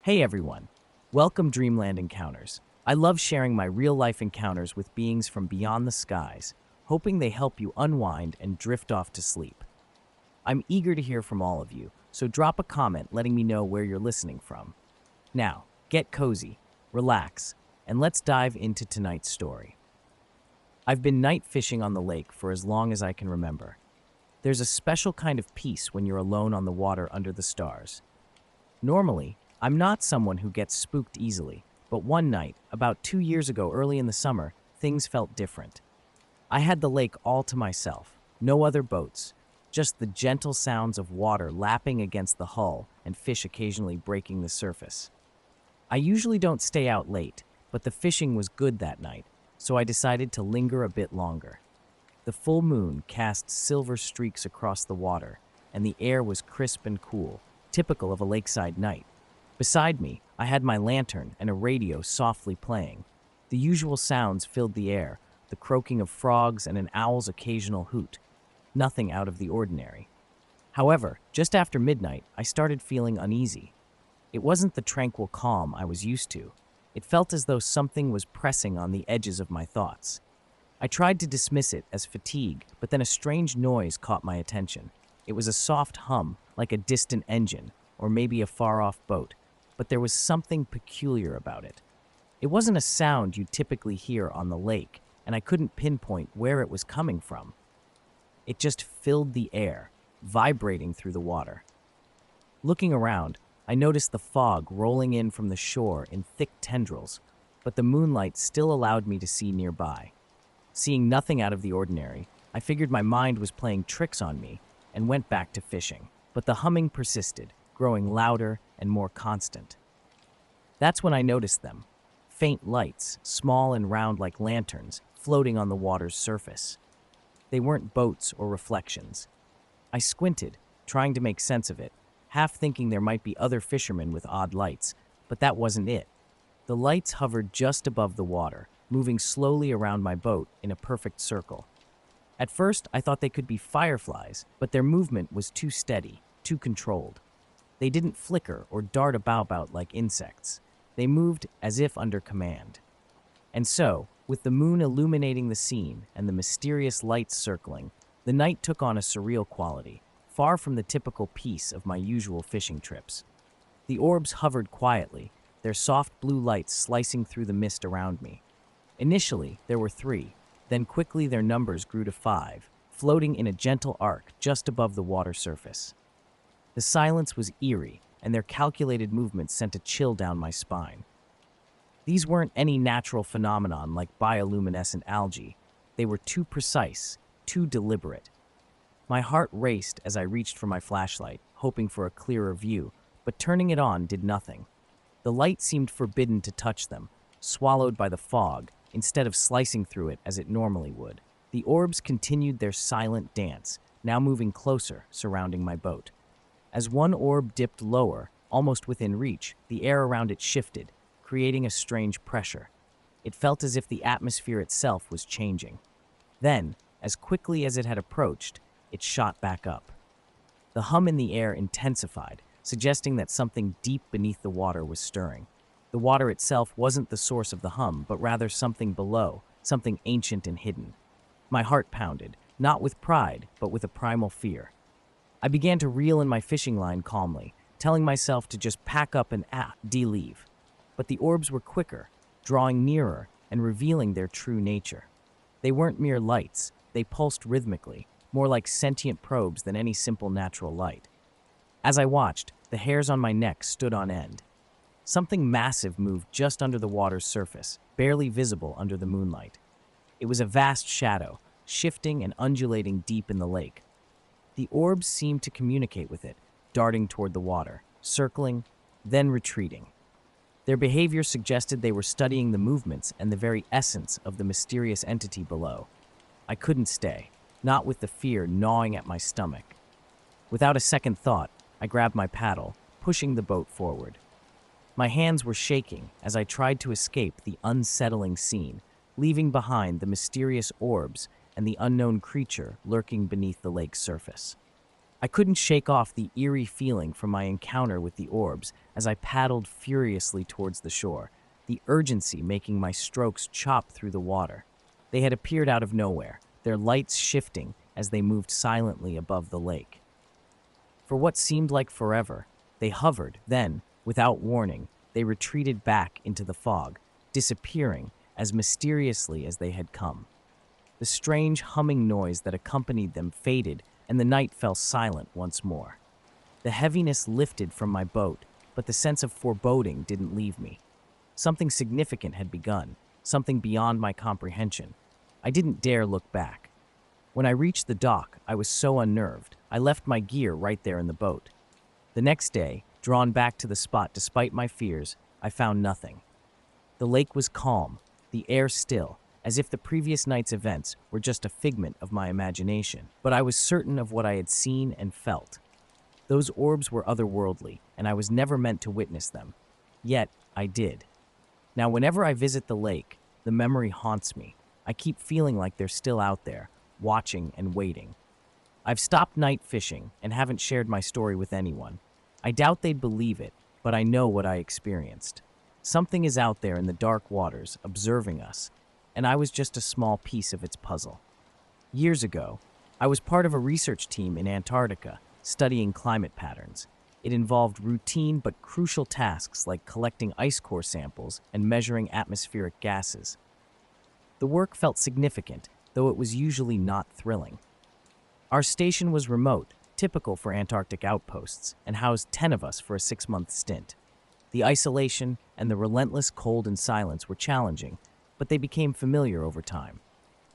Hey everyone, welcome Dreamland Encounters. I love sharing my real-life encounters with beings from beyond the skies, hoping they help you unwind and drift off to sleep. I'm eager to hear from all of you, so drop a comment letting me know where you're listening from. Now, get cozy, relax, and let's dive into tonight's story. I've been night fishing on the lake for as long as I can remember. There's a special kind of peace when you're alone on the water under the stars. Normally, I'm not someone who gets spooked easily, but one night, about 2 years ago early in the summer, things felt different. I had the lake all to myself, no other boats, just the gentle sounds of water lapping against the hull and fish occasionally breaking the surface. I usually don't stay out late, but the fishing was good that night, so I decided to linger a bit longer. The full moon cast silver streaks across the water, and the air was crisp and cool, typical of a lakeside night. Beside me, I had my lantern and a radio softly playing. The usual sounds filled the air, the croaking of frogs and an owl's occasional hoot. Nothing out of the ordinary. However, just after midnight, I started feeling uneasy. It wasn't the tranquil calm I was used to. It felt as though something was pressing on the edges of my thoughts. I tried to dismiss it as fatigue, but then a strange noise caught my attention. It was a soft hum, like a distant engine, or maybe a far-off boat, but there was something peculiar about it. It wasn't a sound you typically hear on the lake, and I couldn't pinpoint where it was coming from. It just filled the air, vibrating through the water. Looking around, I noticed the fog rolling in from the shore in thick tendrils, but the moonlight still allowed me to see nearby. Seeing nothing out of the ordinary, I figured my mind was playing tricks on me and went back to fishing. But the humming persisted, growing louder and more constant. That's when I noticed them. Faint lights, small and round like lanterns, floating on the water's surface. They weren't boats or reflections. I squinted, trying to make sense of it, half thinking there might be other fishermen with odd lights, but that wasn't it. The lights hovered just above the water, moving slowly around my boat in a perfect circle. At first, I thought they could be fireflies, but their movement was too steady, too controlled. They didn't flicker or dart about like insects. They moved as if under command. And so, with the moon illuminating the scene and the mysterious lights circling, the night took on a surreal quality, far from the typical peace of my usual fishing trips. The orbs hovered quietly, their soft blue lights slicing through the mist around me. Initially, there were 3, then quickly their numbers grew to 5, floating in a gentle arc just above the water surface. The silence was eerie, and their calculated movements sent a chill down my spine. These weren't any natural phenomenon like bioluminescent algae. They were too precise, too deliberate. My heart raced as I reached for my flashlight, hoping for a clearer view, but turning it on did nothing. The light seemed forbidden to touch them, swallowed by the fog, instead of slicing through it as it normally would. The orbs continued their silent dance, now moving closer, surrounding my boat. As one orb dipped lower, almost within reach, the air around it shifted, creating a strange pressure. It felt as if the atmosphere itself was changing. Then, as quickly as it had approached, it shot back up. The hum in the air intensified, suggesting that something deep beneath the water was stirring. The water itself wasn't the source of the hum, but rather something below, something ancient and hidden. My heart pounded, not with pride, but with a primal fear. I began to reel in my fishing line calmly, telling myself to just pack up and leave. But the orbs were quicker, drawing nearer and revealing their true nature. They weren't mere lights, they pulsed rhythmically, more like sentient probes than any simple natural light. As I watched, the hairs on my neck stood on end. Something massive moved just under the water's surface, barely visible under the moonlight. It was a vast shadow, shifting and undulating deep in the lake. The orbs seemed to communicate with it, darting toward the water, circling, then retreating. Their behavior suggested they were studying the movements and the very essence of the mysterious entity below. I couldn't stay, not with the fear gnawing at my stomach. Without a second thought, I grabbed my paddle, pushing the boat forward. My hands were shaking as I tried to escape the unsettling scene, leaving behind the mysterious orbs and the unknown creature lurking beneath the lake's surface. I couldn't shake off the eerie feeling from my encounter with the orbs as I paddled furiously towards the shore, the urgency making my strokes chop through the water. They had appeared out of nowhere, their lights shifting as they moved silently above the lake. For what seemed like forever, they hovered, then, without warning, they retreated back into the fog, disappearing as mysteriously as they had come. The strange humming noise that accompanied them faded, and the night fell silent once more. The heaviness lifted from my boat, but the sense of foreboding didn't leave me. Something significant had begun, something beyond my comprehension. I didn't dare look back. When I reached the dock, I was so unnerved, I left my gear right there in the boat. The next day, drawn back to the spot despite my fears, I found nothing. The lake was calm, the air still, as if the previous night's events were just a figment of my imagination. But I was certain of what I had seen and felt. Those orbs were otherworldly, and I was never meant to witness them. Yet, I did. Now, whenever I visit the lake, the memory haunts me. I keep feeling like they're still out there, watching and waiting. I've stopped night fishing and haven't shared my story with anyone. I doubt they'd believe it, but I know what I experienced. Something is out there in the dark waters, observing us, and I was just a small piece of its puzzle. Years ago, I was part of a research team in Antarctica, studying climate patterns. It involved routine but crucial tasks like collecting ice core samples and measuring atmospheric gases. The work felt significant, though it was usually not thrilling. Our station was remote, typical for Antarctic outposts, and housed 10 of us for a 6-month stint. The isolation and the relentless cold and silence were challenging, but they became familiar over time.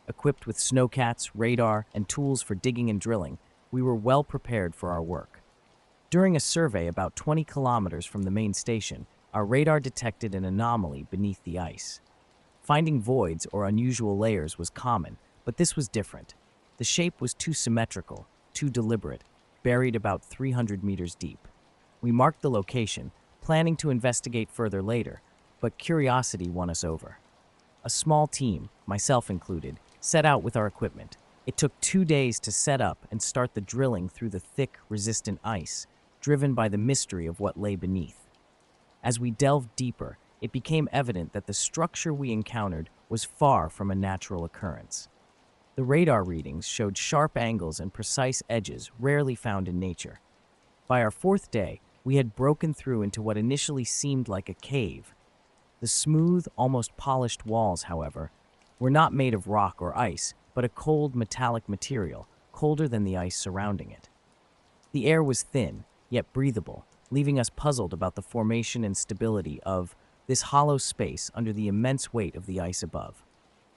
Equipped with snowcats, radar, and tools for digging and drilling, we were well prepared for our work. During a survey about 20 kilometers from the main station, our radar detected an anomaly beneath the ice. Finding voids or unusual layers was common, but this was different. The shape was too symmetrical, too deliberate, buried about 300 meters deep. We marked the location, planning to investigate further later, but curiosity won us over. A small team, myself included, set out with our equipment. It took 2 days to set up and start the drilling through the thick, resistant ice, driven by the mystery of what lay beneath. As we delved deeper, it became evident that the structure we encountered was far from a natural occurrence. The radar readings showed sharp angles and precise edges rarely found in nature. By our 4th day, we had broken through into what initially seemed like a cave. The smooth, almost polished walls, however, were not made of rock or ice, but a cold metallic material, colder than the ice surrounding it. The air was thin, yet breathable, leaving us puzzled about the formation and stability of this hollow space under the immense weight of the ice above.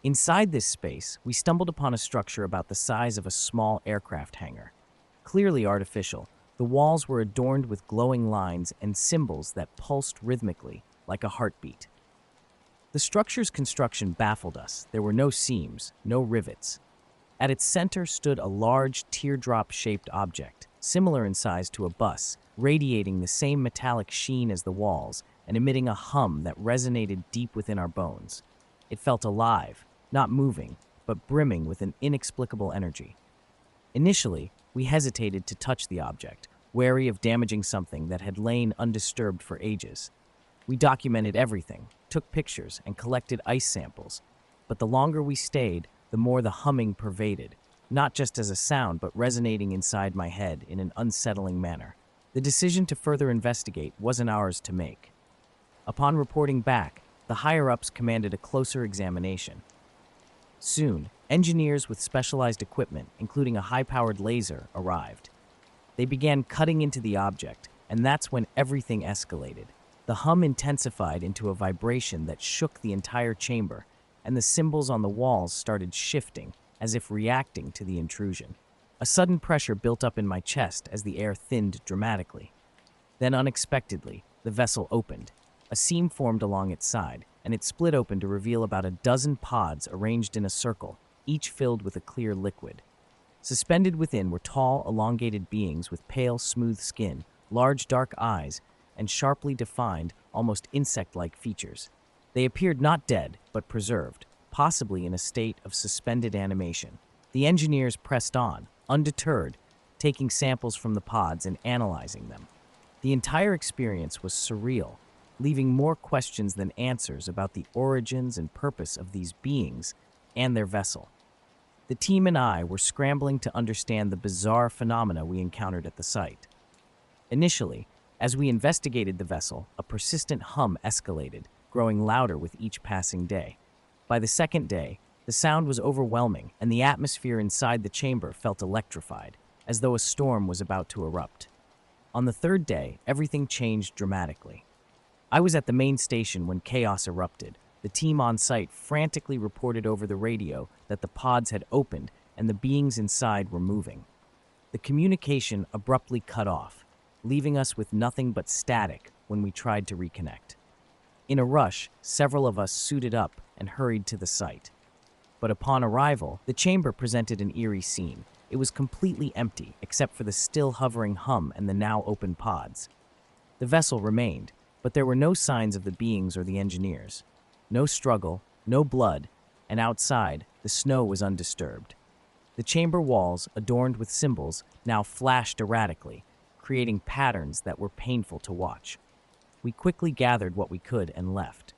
Inside this space, we stumbled upon a structure about the size of a small aircraft hangar. Clearly artificial, the walls were adorned with glowing lines and symbols that pulsed rhythmically, like a heartbeat. The structure's construction baffled us. There were no seams, no rivets. At its center stood a large, teardrop-shaped object, similar in size to a bus, radiating the same metallic sheen as the walls and emitting a hum that resonated deep within our bones. It felt alive, not moving, but brimming with an inexplicable energy. Initially, we hesitated to touch the object, wary of damaging something that had lain undisturbed for ages. We documented everything, took pictures, and collected ice samples. But the longer we stayed, the more the humming pervaded, not just as a sound, but resonating inside my head in an unsettling manner. The decision to further investigate wasn't ours to make. Upon reporting back, the higher-ups commanded a closer examination. Soon, engineers with specialized equipment, including a high-powered laser, arrived. They began cutting into the object, and that's when everything escalated. The hum intensified into a vibration that shook the entire chamber, and the symbols on the walls started shifting, as if reacting to the intrusion. A sudden pressure built up in my chest as the air thinned dramatically. Then, unexpectedly, the vessel opened. A seam formed along its side, and it split open to reveal about a dozen pods arranged in a circle, each filled with a clear liquid. Suspended within were tall, elongated beings with pale, smooth skin, large, dark eyes, and sharply defined, almost insect-like features. They appeared not dead, but preserved, possibly in a state of suspended animation. The engineers pressed on, undeterred, taking samples from the pods and analyzing them. The entire experience was surreal, leaving more questions than answers about the origins and purpose of these beings and their vessel. The team and I were scrambling to understand the bizarre phenomena we encountered at the site. Initially, as we investigated the vessel, a persistent hum escalated, growing louder with each passing day. By the second day, the sound was overwhelming, and the atmosphere inside the chamber felt electrified, as though a storm was about to erupt. On the third day, everything changed dramatically. I was at the main station when chaos erupted. The team on site frantically reported over the radio that the pods had opened and the beings inside were moving. The communication abruptly cut off, leaving us with nothing but static when we tried to reconnect. In a rush, several of us suited up and hurried to the site. But upon arrival, the chamber presented an eerie scene. It was completely empty, except for the still hovering hum and the now open pods. The vessel remained, but there were no signs of the beings or the engineers. No struggle, no blood, and outside, the snow was undisturbed. The chamber walls, adorned with symbols, now flashed erratically, creating patterns that were painful to watch. We quickly gathered what we could and left.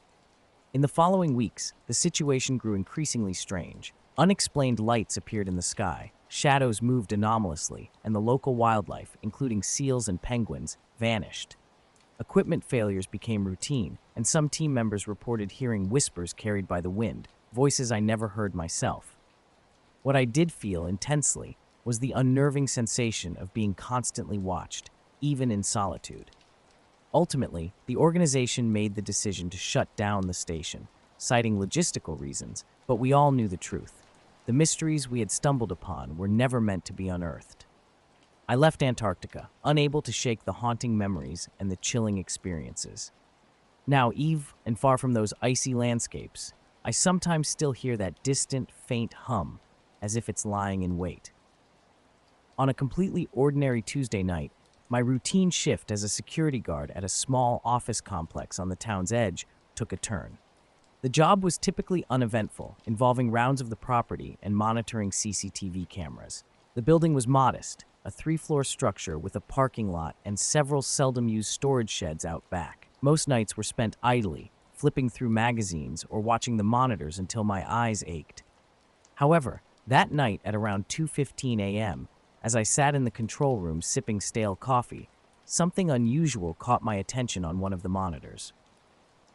In the following weeks, the situation grew increasingly strange. Unexplained lights appeared in the sky, shadows moved anomalously, and the local wildlife, including seals and penguins, vanished. Equipment failures became routine, and some team members reported hearing whispers carried by the wind, voices I never heard myself. What I did feel intensely was the unnerving sensation of being constantly watched, even in solitude. Ultimately, the organization made the decision to shut down the station, citing logistical reasons, but we all knew the truth. The mysteries we had stumbled upon were never meant to be unearthed. I left Antarctica, unable to shake the haunting memories and the chilling experiences. Now, Eve, and far from those icy landscapes, I sometimes still hear that distant, faint hum, as if it's lying in wait. On a completely ordinary Tuesday night, my routine shift as a security guard at a small office complex on the town's edge took a turn. The job was typically uneventful, involving rounds of the property and monitoring CCTV cameras. The building was modest, a 3-floor structure with a parking lot and several seldom-used storage sheds out back. Most nights were spent idly, flipping through magazines or watching the monitors until my eyes ached. However, that night at around 2:15 a.m., as I sat in the control room sipping stale coffee, something unusual caught my attention on one of the monitors.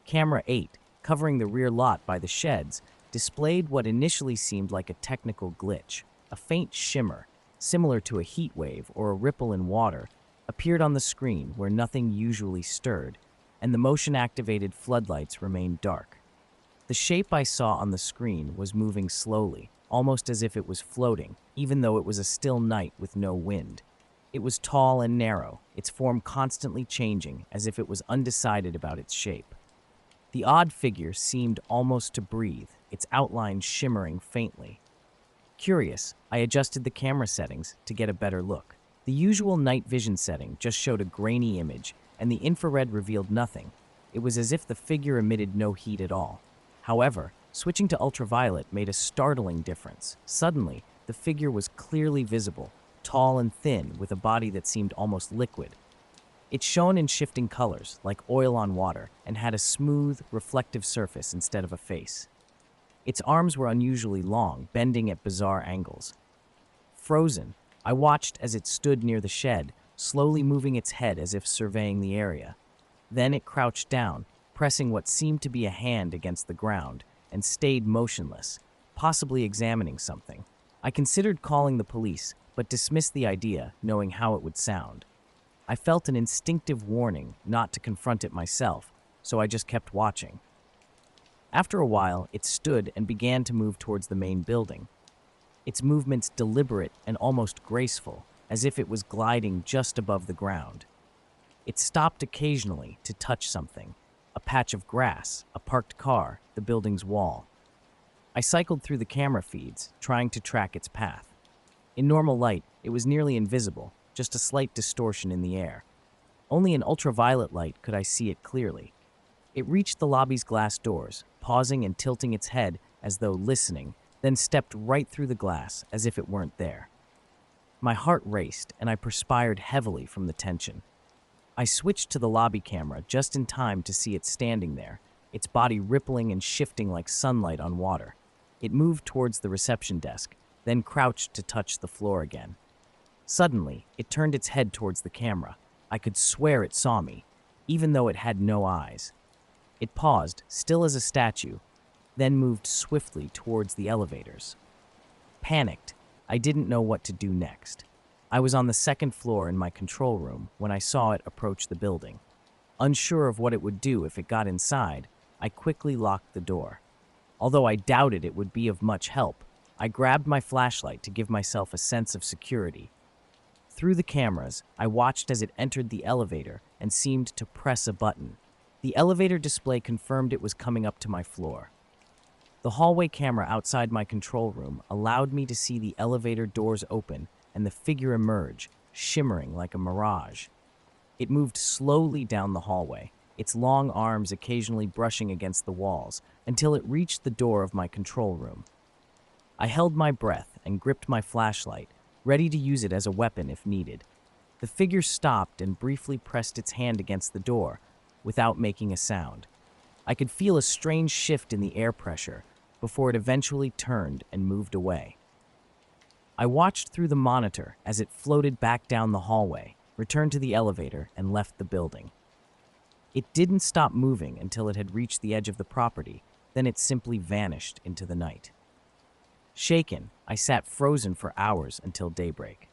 Camera 8, covering the rear lot by the sheds, displayed what initially seemed like a technical glitch. A faint shimmer, similar to a heat wave or a ripple in water, appeared on the screen where nothing usually stirred, and the motion-activated floodlights remained dark. The shape I saw on the screen was moving slowly, almost as if it was floating, even though it was a still night with no wind. It was tall and narrow, its form constantly changing, as if it was undecided about its shape. The odd figure seemed almost to breathe, its outline shimmering faintly. Curious, I adjusted the camera settings to get a better look. The usual night vision setting just showed a grainy image, and the infrared revealed nothing. It was as if the figure emitted no heat at all. However, switching to ultraviolet made a startling difference. Suddenly, the figure was clearly visible, tall and thin, with a body that seemed almost liquid. It shone in shifting colors, like oil on water, and had a smooth, reflective surface instead of a face. Its arms were unusually long, bending at bizarre angles. Frozen, I watched as it stood near the shed, slowly moving its head as if surveying the area. Then it crouched down, pressing what seemed to be a hand against the ground, and stayed motionless, possibly examining something. I considered calling the police, but dismissed the idea, knowing how it would sound. I felt an instinctive warning not to confront it myself, so I just kept watching. After a while, it stood and began to move towards the main building. Its movements deliberate and almost graceful, as if it was gliding just above the ground. It stopped occasionally to touch something, a patch of grass, a parked car, the building's wall. I cycled through the camera feeds, trying to track its path. In normal light, it was nearly invisible, just a slight distortion in the air. Only in ultraviolet light could I see it clearly. It reached the lobby's glass doors, pausing and tilting its head as though listening, then stepped right through the glass as if it weren't there. My heart raced, and I perspired heavily from the tension. I switched to the lobby camera just in time to see it standing there, its body rippling and shifting like sunlight on water. It moved towards the reception desk, then crouched to touch the floor again. Suddenly, it turned its head towards the camera. I could swear it saw me, even though it had no eyes. It paused, still as a statue, then moved swiftly towards the elevators. Panicked, I didn't know what to do next. I was on the second floor in my control room when I saw it approach the building. Unsure of what it would do if it got inside, I quickly locked the door. Although I doubted it would be of much help, I grabbed my flashlight to give myself a sense of security. Through the cameras, I watched as it entered the elevator and seemed to press a button. The elevator display confirmed it was coming up to my floor. The hallway camera outside my control room allowed me to see the elevator doors open and the figure emerge, shimmering like a mirage. It moved slowly down the hallway, its long arms occasionally brushing against the walls, until it reached the door of my control room. I held my breath and gripped my flashlight, ready to use it as a weapon if needed. The figure stopped and briefly pressed its hand against the door, without making a sound. I could feel a strange shift in the air pressure before it eventually turned and moved away. I watched through the monitor as it floated back down the hallway, returned to the elevator, and left the building. It didn't stop moving until it had reached the edge of the property, then it simply vanished into the night. Shaken, I sat frozen for hours until daybreak.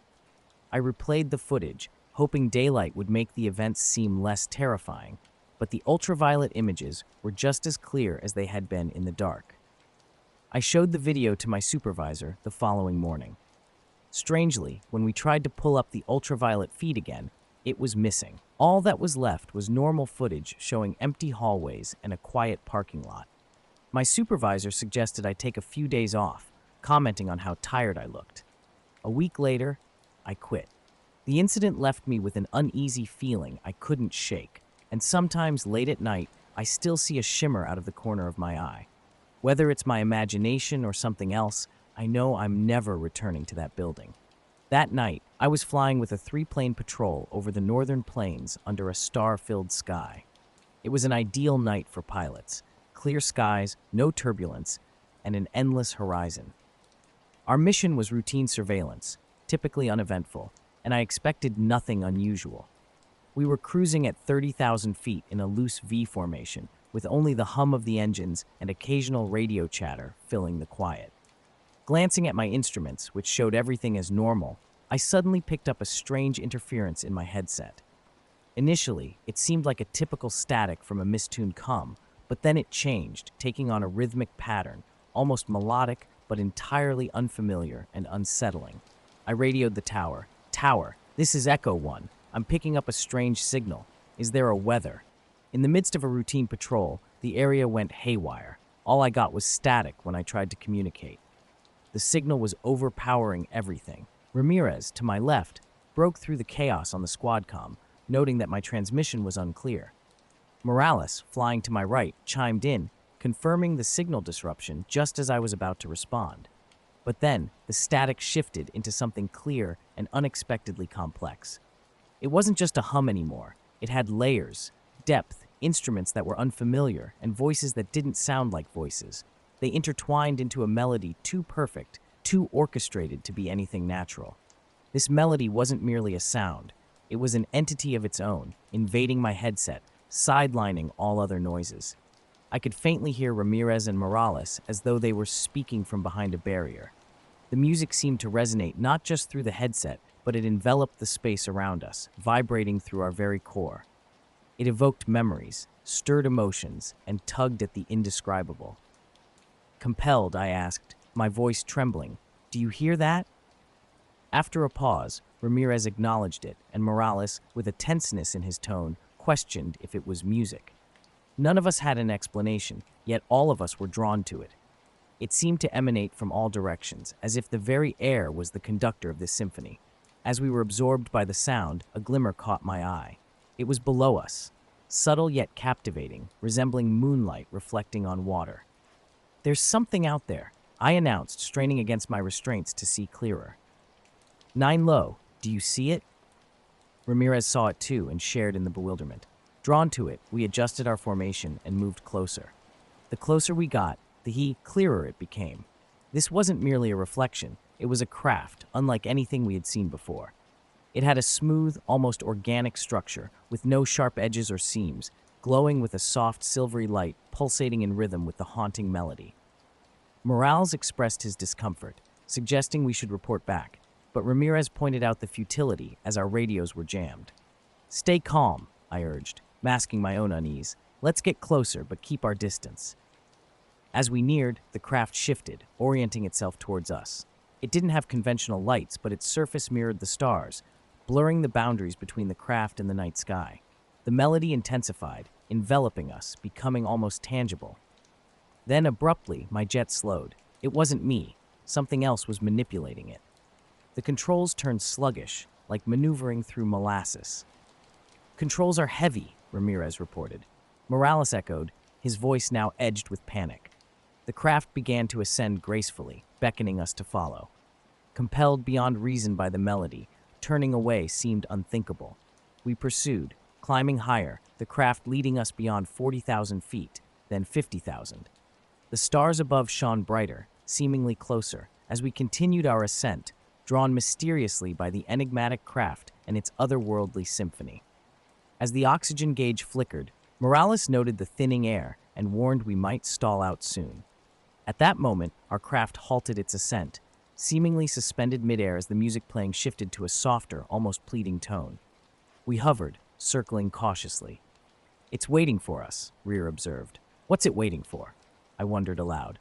I replayed the footage, hoping daylight would make the events seem less terrifying, but the ultraviolet images were just as clear as they had been in the dark. I showed the video to my supervisor the following morning. Strangely, when we tried to pull up the ultraviolet feed again, it was missing. All that was left was normal footage showing empty hallways and a quiet parking lot. My supervisor suggested I take a few days off, commenting on how tired I looked. A week later, I quit. The incident left me with an uneasy feeling I couldn't shake, and sometimes late at night, I still see a shimmer out of the corner of my eye. Whether it's my imagination or something else, I know I'm never returning to that building. That night, I was flying with a 3-plane patrol over the northern plains under a star-filled sky. It was an ideal night for pilots. Clear skies, no turbulence, and an endless horizon. Our mission was routine surveillance, typically uneventful, and I expected nothing unusual. We were cruising at 30,000 feet in a loose V formation, with only the hum of the engines and occasional radio chatter filling the quiet. Glancing at my instruments, which showed everything as normal, I suddenly picked up a strange interference in my headset. Initially, it seemed like a typical static from a mistuned comm, but then it changed, taking on a rhythmic pattern, almost melodic but entirely unfamiliar and unsettling. I radioed the tower. "Tower, this is Echo 1. I'm picking up a strange signal. Is there a weather?" In the midst of a routine patrol, the area went haywire. All I got was static when I tried to communicate. The signal was overpowering everything. Ramirez, to my left, broke through the chaos on the squadcom, noting that my transmission was unclear. Morales, flying to my right, chimed in, confirming the signal disruption just as I was about to respond. But then, the static shifted into something clear and unexpectedly complex. It wasn't just a hum anymore. It had layers, depth, instruments that were unfamiliar, and voices that didn't sound like voices. They intertwined into a melody too perfect, too orchestrated to be anything natural. This melody wasn't merely a sound. It was an entity of its own, invading my headset, sidelining all other noises. I could faintly hear Ramirez and Morales as though they were speaking from behind a barrier. The music seemed to resonate not just through the headset, but it enveloped the space around us, vibrating through our very core. It evoked memories, stirred emotions, and tugged at the indescribable. Compelled, I asked, my voice trembling, "Do you hear that?" After a pause, Ramirez acknowledged it, and Morales, with a tenseness in his tone, questioned if it was music. None of us had an explanation, yet all of us were drawn to it. It seemed to emanate from all directions, as if the very air was the conductor of this symphony. As we were absorbed by the sound, a glimmer caught my eye. It was below us, subtle yet captivating, resembling moonlight reflecting on water. "There's something out there," I announced, straining against my restraints to see clearer. 9 low, do you see it? Ramirez saw it too and shared in the bewilderment. Drawn to it, we adjusted our formation and moved closer. The closer we got, the clearer it became. This wasn't merely a reflection, it was a craft unlike anything we had seen before. It had a smooth, almost organic structure, with no sharp edges or seams, glowing with a soft, silvery light pulsating in rhythm with the haunting melody. Morales expressed his discomfort, suggesting we should report back, but Ramirez pointed out the futility as our radios were jammed. "Stay calm," I urged, masking my own unease. "Let's get closer, but keep our distance." As we neared, the craft shifted, orienting itself towards us. It didn't have conventional lights, but its surface mirrored the stars, blurring the boundaries between the craft and the night sky. The melody intensified, enveloping us, becoming almost tangible. Then, abruptly, my jet slowed. It wasn't me. Something else was manipulating it. The controls turned sluggish, like maneuvering through molasses. "Controls are heavy," Ramirez reported. Morales echoed, his voice now edged with panic. The craft began to ascend gracefully, beckoning us to follow. Compelled beyond reason by the melody, turning away seemed unthinkable. We pursued, climbing higher, the craft leading us beyond 40,000 feet, then 50,000. The stars above shone brighter, seemingly closer, as we continued our ascent, drawn mysteriously by the enigmatic craft and its otherworldly symphony. As the oxygen gauge flickered, Morales noted the thinning air and warned we might stall out soon. At that moment, our craft halted its ascent, seemingly suspended midair as the music playing shifted to a softer, almost pleading tone. We hovered, circling cautiously. "It's waiting for us," Rear observed. "What's it waiting for?" I wondered aloud.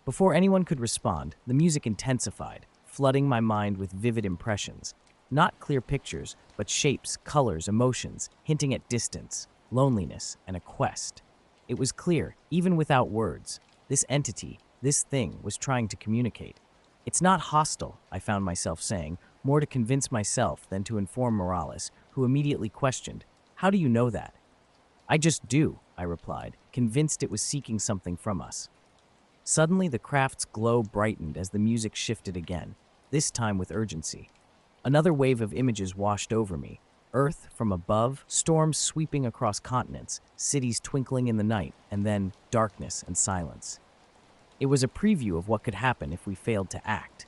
Before anyone could respond, the music intensified, flooding my mind with vivid impressions. Not clear pictures, but shapes, colors, emotions, hinting at distance, loneliness, and a quest. It was clear, even without words. This entity, this thing, was trying to communicate. "It's not hostile," I found myself saying, more to convince myself than to inform Morales, who immediately questioned, "How do you know that?" "I just do," I replied, convinced it was seeking something from us. Suddenly, the craft's glow brightened as the music shifted again, this time with urgency. Another wave of images washed over me. Earth from above, storms sweeping across continents, cities twinkling in the night, and then darkness and silence. It was a preview of what could happen if we failed to act.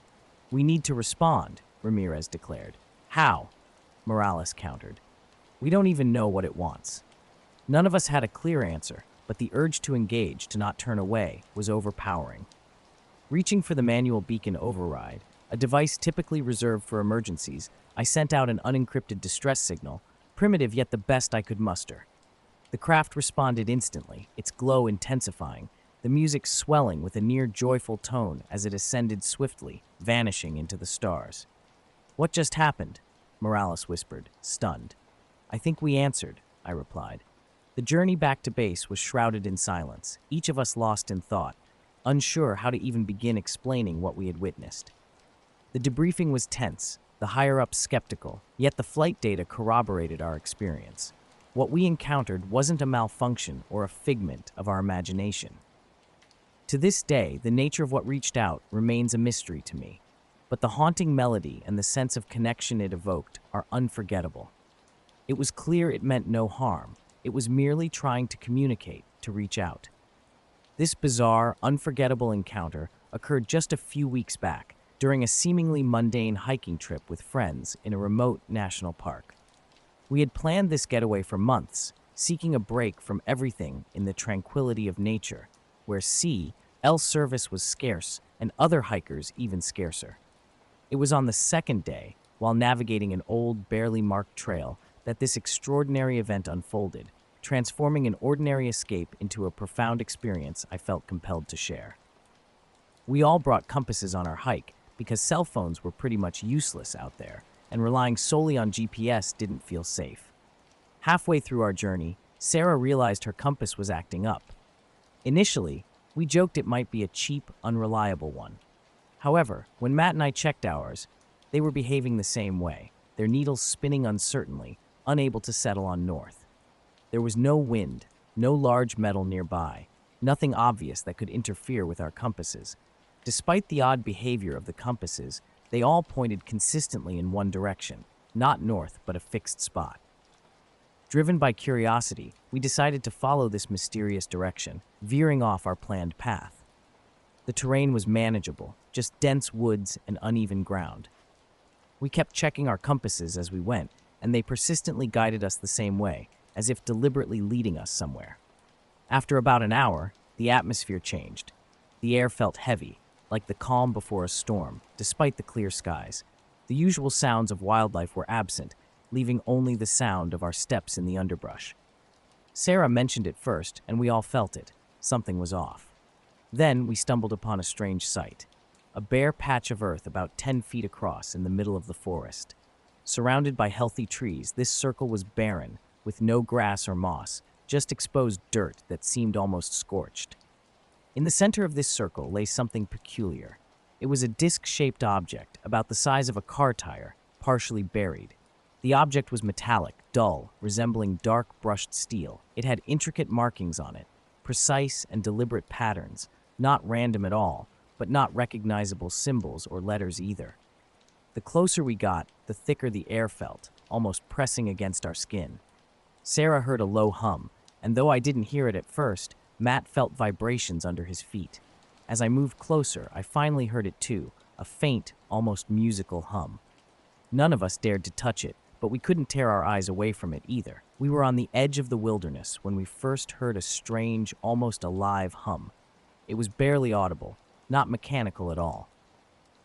"We need to respond," Ramirez declared. "How?" Morales countered. "We don't even know what it wants." None of us had a clear answer, but the urge to engage, to not turn away, was overpowering. Reaching for the manual beacon override, a device typically reserved for emergencies, I sent out an unencrypted distress signal, primitive yet the best I could muster. The craft responded instantly, its glow intensifying, the music swelling with a near joyful tone as it ascended swiftly, vanishing into the stars. "What just happened?" Morales whispered, stunned. "I think we answered," I replied. The journey back to base was shrouded in silence, each of us lost in thought, unsure how to even begin explaining what we had witnessed. The debriefing was tense, the higher-ups skeptical, yet the flight data corroborated our experience. What we encountered wasn't a malfunction or a figment of our imagination. To this day, the nature of what reached out remains a mystery to me, but the haunting melody and the sense of connection it evoked are unforgettable. It was clear it meant no harm. It was merely trying to communicate, to reach out. This bizarre, unforgettable encounter occurred just a few weeks back, during a seemingly mundane hiking trip with friends in a remote national park. We had planned this getaway for months, seeking a break from everything in the tranquility of nature, where L service was scarce and other hikers even scarcer. It was on the second day, while navigating an old, barely marked trail, that this extraordinary event unfolded, transforming an ordinary escape into a profound experience I felt compelled to share. We all brought compasses on our hike, because cell phones were pretty much useless out there, and relying solely on GPS didn't feel safe. Halfway through our journey, Sarah realized her compass was acting up. Initially, we joked it might be a cheap, unreliable one. However, when Matt and I checked ours, they were behaving the same way, their needles spinning uncertainly, unable to settle on north. There was no wind, no large metal nearby, nothing obvious that could interfere with our compasses. Despite the odd behavior of the compasses, They all pointed consistently in one direction, not north, but a fixed spot. Driven by curiosity, we decided to follow this mysterious direction, veering off our planned path. The terrain was manageable, just dense woods and uneven ground. We kept checking our compasses as we went, and they persistently guided us the same way, as if deliberately leading us somewhere. After about an hour, the atmosphere changed. The air felt heavy, like the calm before a storm, despite the clear skies. The usual sounds of wildlife were absent, leaving only the sound of our steps in the underbrush. Sarah mentioned it first, and we all felt it. Something was off. Then we stumbled upon a strange sight. A bare patch of earth about 10 feet across in the middle of the forest. Surrounded by healthy trees, this circle was barren, with no grass or moss, just exposed dirt that seemed almost scorched. In the center of this circle lay something peculiar. It was a disc-shaped object, about the size of a car tire, partially buried. The object was metallic, dull, resembling dark brushed steel. It had intricate markings on it, precise and deliberate patterns, not random at all, but not recognizable symbols or letters either. The closer we got, the thicker the air felt, almost pressing against our skin. Sarah heard a low hum, and though I didn't hear it at first, Matt felt vibrations under his feet. As I moved closer, I finally heard it too, a faint, almost musical hum. None of us dared to touch it, but we couldn't tear our eyes away from it either. We were on the edge of the wilderness when we first heard a strange, almost alive hum. It was barely audible, not mechanical at all.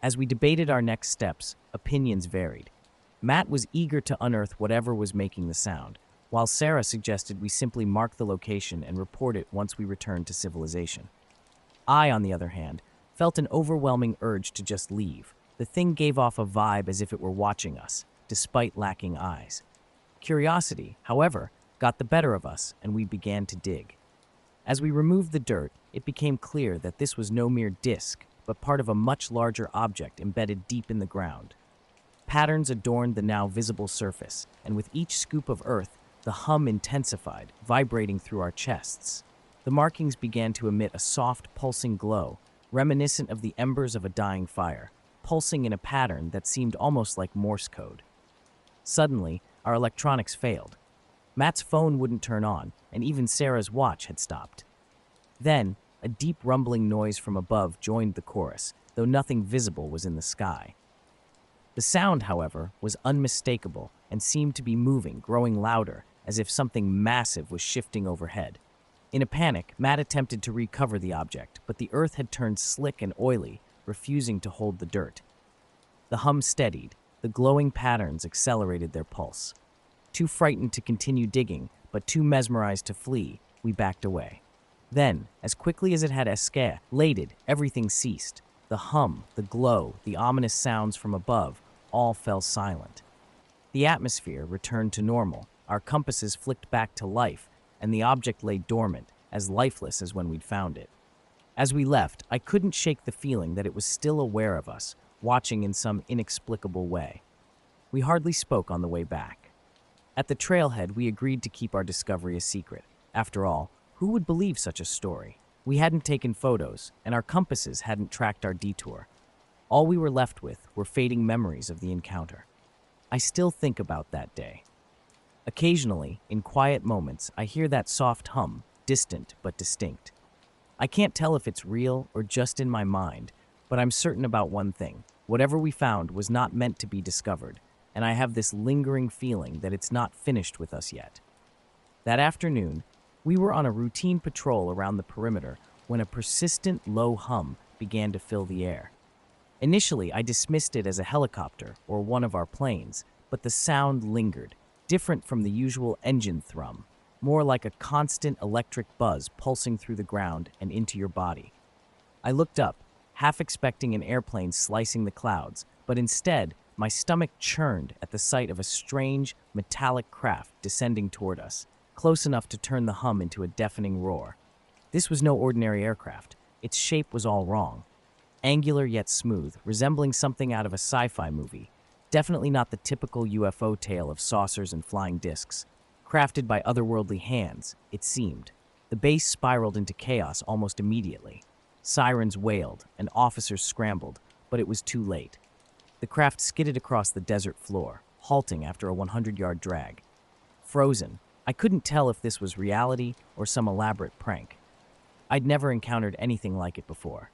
As we debated our next steps, opinions varied. Matt was eager to unearth whatever was making the sound, while Sarah suggested we simply mark the location and report it once we returned to civilization. I, on the other hand, felt an overwhelming urge to just leave. The thing gave off a vibe as if it were watching us, despite lacking eyes. Curiosity, however, got the better of us, and we began to dig. As we removed the dirt, it became clear that this was no mere disc, but part of a much larger object embedded deep in the ground. Patterns adorned the now visible surface, and with each scoop of earth, the hum intensified, vibrating through our chests. The markings began to emit a soft, pulsing glow, reminiscent of the embers of a dying fire, pulsing in a pattern that seemed almost like Morse code. Suddenly, our electronics failed. Matt's phone wouldn't turn on, and even Sarah's watch had stopped. Then, a deep rumbling noise from above joined the chorus, though nothing visible was in the sky. The sound, however, was unmistakable and seemed to be moving, growing louder, as if something massive was shifting overhead. In a panic, Matt attempted to recover the object, but the earth had turned slick and oily, refusing to hold the dirt. The hum steadied, the glowing patterns accelerated their pulse. Too frightened to continue digging, but too mesmerized to flee, we backed away. Then, as quickly as it had escalated, everything ceased. The hum, the glow, the ominous sounds from above, all fell silent. The atmosphere returned to normal, our compasses flicked back to life, and the object lay dormant, as lifeless as when we'd found it. As we left, I couldn't shake the feeling that it was still aware of us, watching in some inexplicable way. We hardly spoke on the way back. At the trailhead, we agreed to keep our discovery a secret. After all, who would believe such a story? We hadn't taken photos, and our compasses hadn't tracked our detour. All we were left with were fading memories of the encounter. I still think about that day. Occasionally, in quiet moments, I hear that soft hum, distant but distinct. I can't tell if it's real or just in my mind, but I'm certain about one thing. Whatever we found was not meant to be discovered, and I have this lingering feeling that it's not finished with us yet. That afternoon, we were on a routine patrol around the perimeter when a persistent low hum began to fill the air. Initially, I dismissed it as a helicopter or one of our planes, but the sound lingered, different from the usual engine thrum, more like a constant electric buzz pulsing through the ground and into your body. I looked up, half expecting an airplane slicing the clouds, but instead, my stomach churned at the sight of a strange, metallic craft descending toward us, close enough to turn the hum into a deafening roar. This was no ordinary aircraft. Its shape was all wrong. Angular yet smooth, resembling something out of a sci-fi movie. Definitely not the typical UFO tale of saucers and flying discs. Crafted by otherworldly hands, it seemed. The base spiraled into chaos almost immediately. Sirens wailed, and officers scrambled, but it was too late. The craft skidded across the desert floor, halting after a 100-yard drag. Frozen, I couldn't tell if this was reality or some elaborate prank. I'd never encountered anything like it before.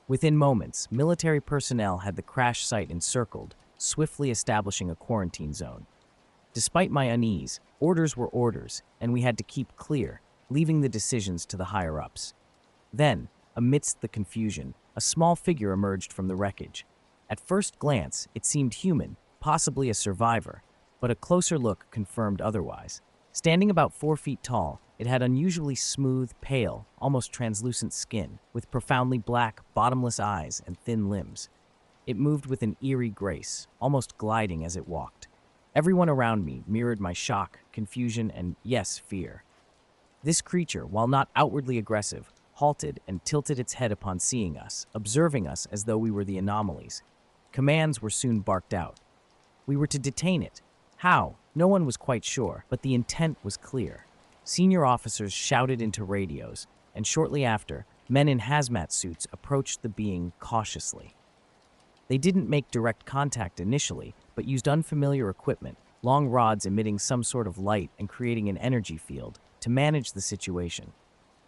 Within moments, military personnel had the crash site encircled, swiftly establishing a quarantine zone. Despite my unease, orders were orders, and we had to keep clear, leaving the decisions to the higher-ups. Then, amidst the confusion, a small figure emerged from the wreckage. At first glance, it seemed human, possibly a survivor, but a closer look confirmed otherwise. Standing about 4 feet tall, it had unusually smooth, pale, almost translucent skin, with profoundly black, bottomless eyes and thin limbs. It moved with an eerie grace, almost gliding as it walked. Everyone around me mirrored my shock, confusion, and, yes, fear. This creature, while not outwardly aggressive, halted and tilted its head upon seeing us, observing us as though we were the anomalies. Commands were soon barked out. We were to detain it. How? No one was quite sure, but the intent was clear. Senior officers shouted into radios, and shortly after, men in hazmat suits approached the being cautiously. They didn't make direct contact initially, but used unfamiliar equipment, long rods emitting some sort of light and creating an energy field, to manage the situation.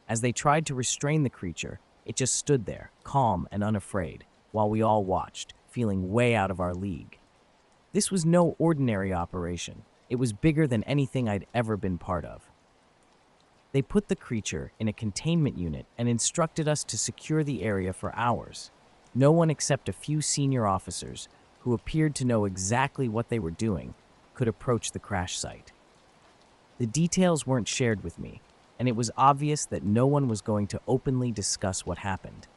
As they tried to restrain the creature, it just stood there, calm and unafraid, while we all watched, feeling way out of our league. This was no ordinary operation. It was bigger than anything I'd ever been part of. They put the creature in a containment unit and instructed us to secure the area for hours. No one except a few senior officers, who appeared to know exactly what they were doing, could approach the crash site. The details weren't shared with me, and it was obvious that no one was going to openly discuss what happened.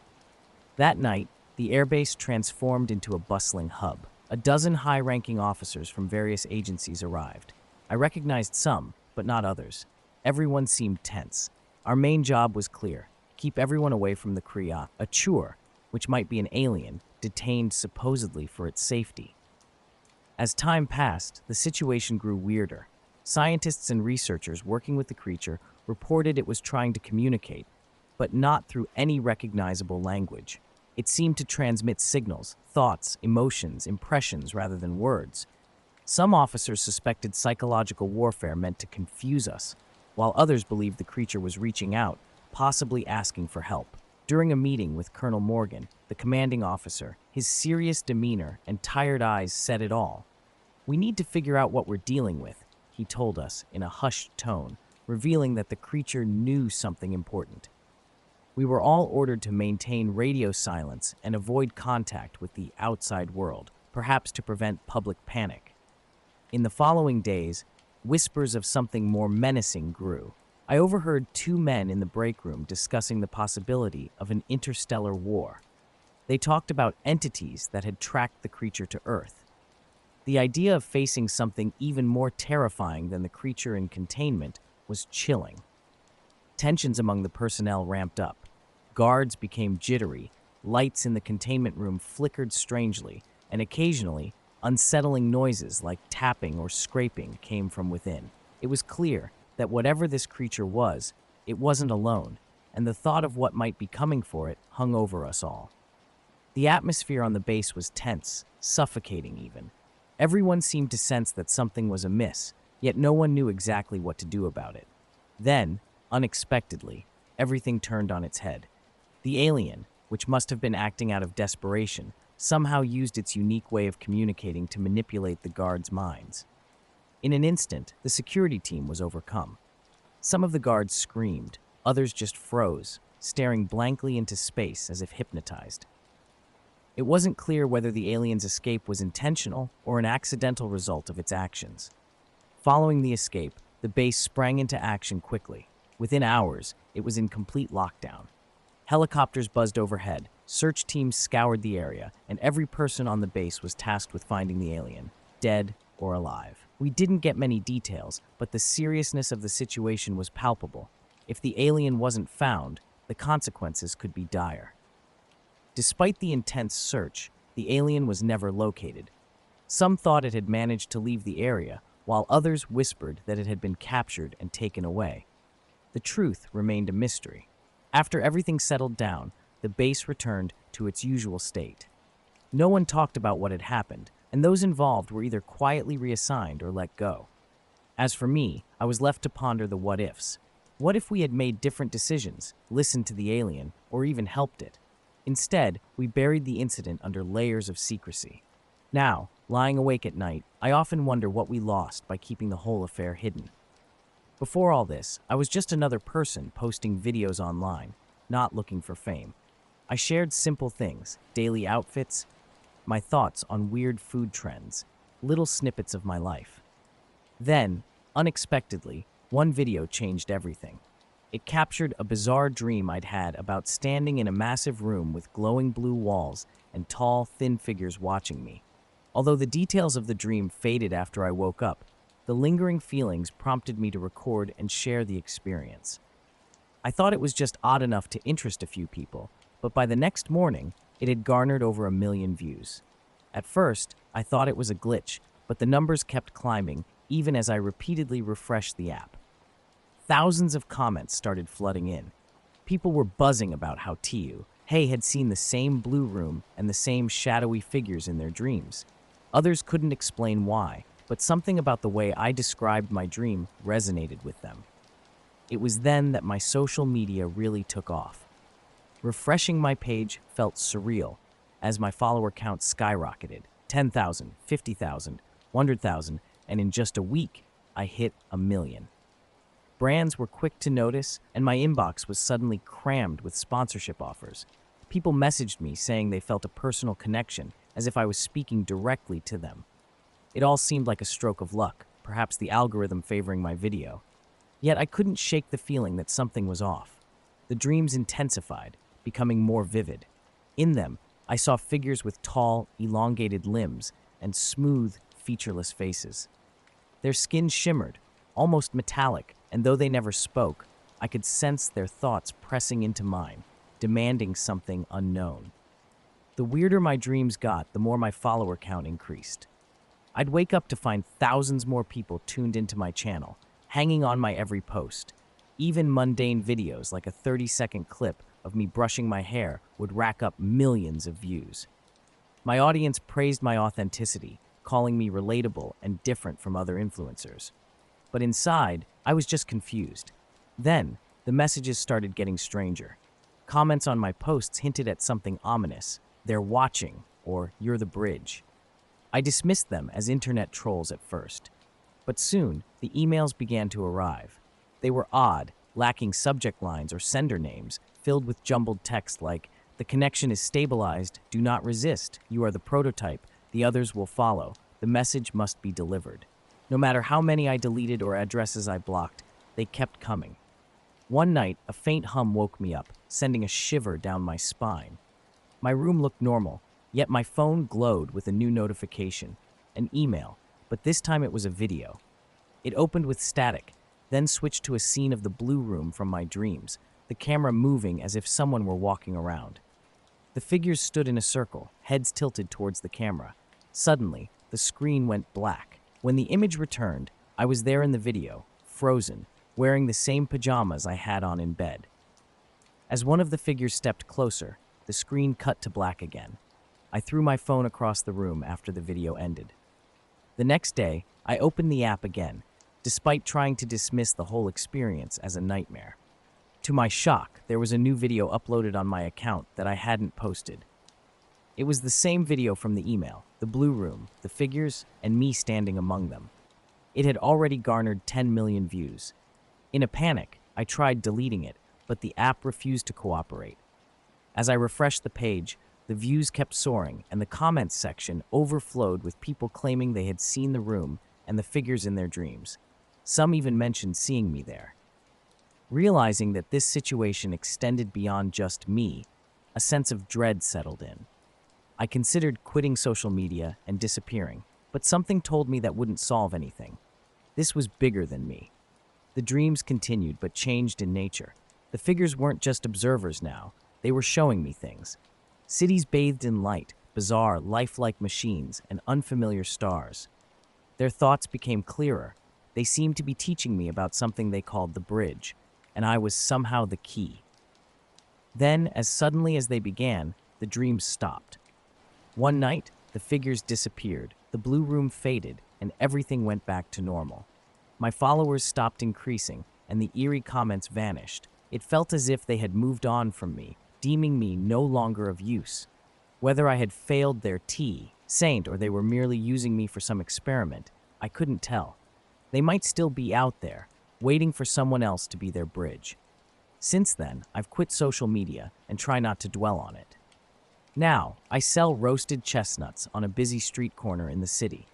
That night, the airbase transformed into a bustling hub. A dozen high-ranking officers from various agencies arrived. I recognized some, but not others. Everyone seemed tense. Our main job was clear: keep everyone away from the Kriya, a chur, which might be an alien, detained supposedly for its safety. As time passed, the situation grew weirder. Scientists and researchers working with the creature reported it was trying to communicate, but not through any recognizable language. It seemed to transmit signals, thoughts, emotions, impressions rather than words. Some officers suspected psychological warfare meant to confuse us, while others believed the creature was reaching out, possibly asking for help. During a meeting with Colonel Morgan, the commanding officer, his serious demeanor and tired eyes said it all. "We need to figure out what we're dealing with," he told us in a hushed tone, revealing that the creature knew something important. We were all ordered to maintain radio silence and avoid contact with the outside world, perhaps to prevent public panic. In the following days, whispers of something more menacing grew. I overheard 2 men in the break room discussing the possibility of an interstellar war. They talked about entities that had tracked the creature to Earth. The idea of facing something even more terrifying than the creature in containment was chilling. Tensions among the personnel ramped up. Guards became jittery, lights in the containment room flickered strangely, and occasionally, unsettling noises like tapping or scraping came from within. It was clear that whatever this creature was, it wasn't alone, and the thought of what might be coming for it hung over us all. The atmosphere on the base was tense, suffocating even. Everyone seemed to sense that something was amiss, yet no one knew exactly what to do about it. Then, unexpectedly, everything turned on its head. The alien, which must have been acting out of desperation, somehow used its unique way of communicating to manipulate the guards' minds. In an instant, the security team was overcome. Some of the guards screamed, others just froze, staring blankly into space as if hypnotized. It wasn't clear whether the alien's escape was intentional or an accidental result of its actions. Following the escape, the base sprang into action quickly. Within hours, it was in complete lockdown. Helicopters buzzed overhead, search teams scoured the area, and every person on the base was tasked with finding the alien, dead or alive. We didn't get many details, but the seriousness of the situation was palpable. If the alien wasn't found, the consequences could be dire. Despite the intense search, the alien was never located. Some thought it had managed to leave the area, while others whispered that it had been captured and taken away. The truth remained a mystery. After everything settled down, the base returned to its usual state. No one talked about what had happened, and those involved were either quietly reassigned or let go. As for me, I was left to ponder the what ifs. What if we had made different decisions, listened to the alien, or even helped it? Instead, we buried the incident under layers of secrecy. Now, lying awake at night, I often wonder what we lost by keeping the whole affair hidden. Before all this, I was just another person posting videos online, not looking for fame. I shared simple things, daily outfits, my thoughts on weird food trends, little snippets of my life. Then, unexpectedly, one video changed everything. It captured a bizarre dream I'd had about standing in a massive room with glowing blue walls and tall, thin figures watching me. Although the details of the dream faded after I woke up, the lingering feelings prompted me to record and share the experience. I thought it was just odd enough to interest a few people, but by the next morning, it had garnered over 1 million views. At first, I thought it was a glitch, but the numbers kept climbing even as I repeatedly refreshed the app. Thousands of comments started flooding in. People were buzzing about how Hey had seen the same blue room and the same shadowy figures in their dreams. Others couldn't explain why, but something about the way I described my dream resonated with them. It was then that my social media really took off. Refreshing my page felt surreal as my follower count skyrocketed. 10,000, 50,000, 100,000, and in just a week, I hit 1 million. Brands were quick to notice, and my inbox was suddenly crammed with sponsorship offers. People messaged me saying they felt a personal connection, as if I was speaking directly to them. It all seemed like a stroke of luck, perhaps the algorithm favoring my video. Yet I couldn't shake the feeling that something was off. The dreams intensified, becoming more vivid. In them, I saw figures with tall, elongated limbs and smooth, featureless faces. Their skin shimmered, almost metallic, and though they never spoke, I could sense their thoughts pressing into mine, demanding something unknown. The weirder my dreams got, the more my follower count increased. I'd wake up to find thousands more people tuned into my channel, hanging on my every post. Even mundane videos like a 30-second clip of me brushing my hair would rack up millions of views. My audience praised my authenticity, calling me relatable and different from other influencers. But inside, I was just confused. Then, the messages started getting stranger. Comments on my posts hinted at something ominous. "They're watching," or "You're the bridge." I dismissed them as internet trolls at first. But soon, the emails began to arrive. They were odd, lacking subject lines or sender names, filled with jumbled text like, "The connection is stabilized, do not resist, you are the prototype, the others will follow, the message must be delivered." No matter how many I deleted or addresses I blocked, they kept coming. One night, a faint hum woke me up, sending a shiver down my spine. My room looked normal, yet my phone glowed with a new notification, an email, but this time it was a video. It opened with static, then switched to a scene of the blue room from my dreams, the camera moving as if someone were walking around. The figures stood in a circle, heads tilted towards the camera. Suddenly, the screen went black. When the image returned, I was there in the video, frozen, wearing the same pajamas I had on in bed. As one of the figures stepped closer, the screen cut to black again. I threw my phone across the room after the video ended. The next day, I opened the app again, despite trying to dismiss the whole experience as a nightmare. To my shock, there was a new video uploaded on my account that I hadn't posted. It was the same video from the email, the blue room, the figures, and me standing among them. It had already garnered 10 million views. In a panic, I tried deleting it, but the app refused to cooperate. As I refreshed the page, the views kept soaring, and the comments section overflowed with people claiming they had seen the room and the figures in their dreams. Some even mentioned seeing me there. Realizing that this situation extended beyond just me, a sense of dread settled in. I considered quitting social media and disappearing, but something told me that wouldn't solve anything. This was bigger than me. The dreams continued but changed in nature. The figures weren't just observers now, they were showing me things. Cities bathed in light, bizarre, lifelike machines, and unfamiliar stars. Their thoughts became clearer. They seemed to be teaching me about something they called the bridge, and I was somehow the key. Then, as suddenly as they began, the dreams stopped. One night, the figures disappeared, the blue room faded, and everything went back to normal. My followers stopped increasing, and the eerie comments vanished. It felt as if they had moved on from me, deeming me no longer of use. Whether I had failed their saint or they were merely using me for some experiment, I couldn't tell. They might still be out there, waiting for someone else to be their bridge. Since then, I've quit social media and try not to dwell on it. Now, I sell roasted chestnuts on a busy street corner in the city.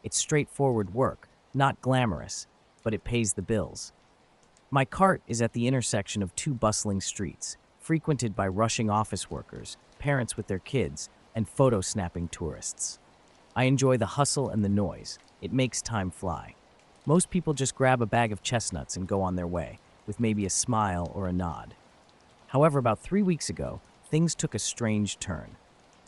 It's straightforward work, not glamorous, but it pays the bills. My cart is at the intersection of two bustling streets, frequented by rushing office workers, parents with their kids, and photo-snapping tourists. I enjoy the hustle and the noise. It makes time fly. Most people just grab a bag of chestnuts and go on their way, with maybe a smile or a nod. However, about 3 weeks ago, things took a strange turn.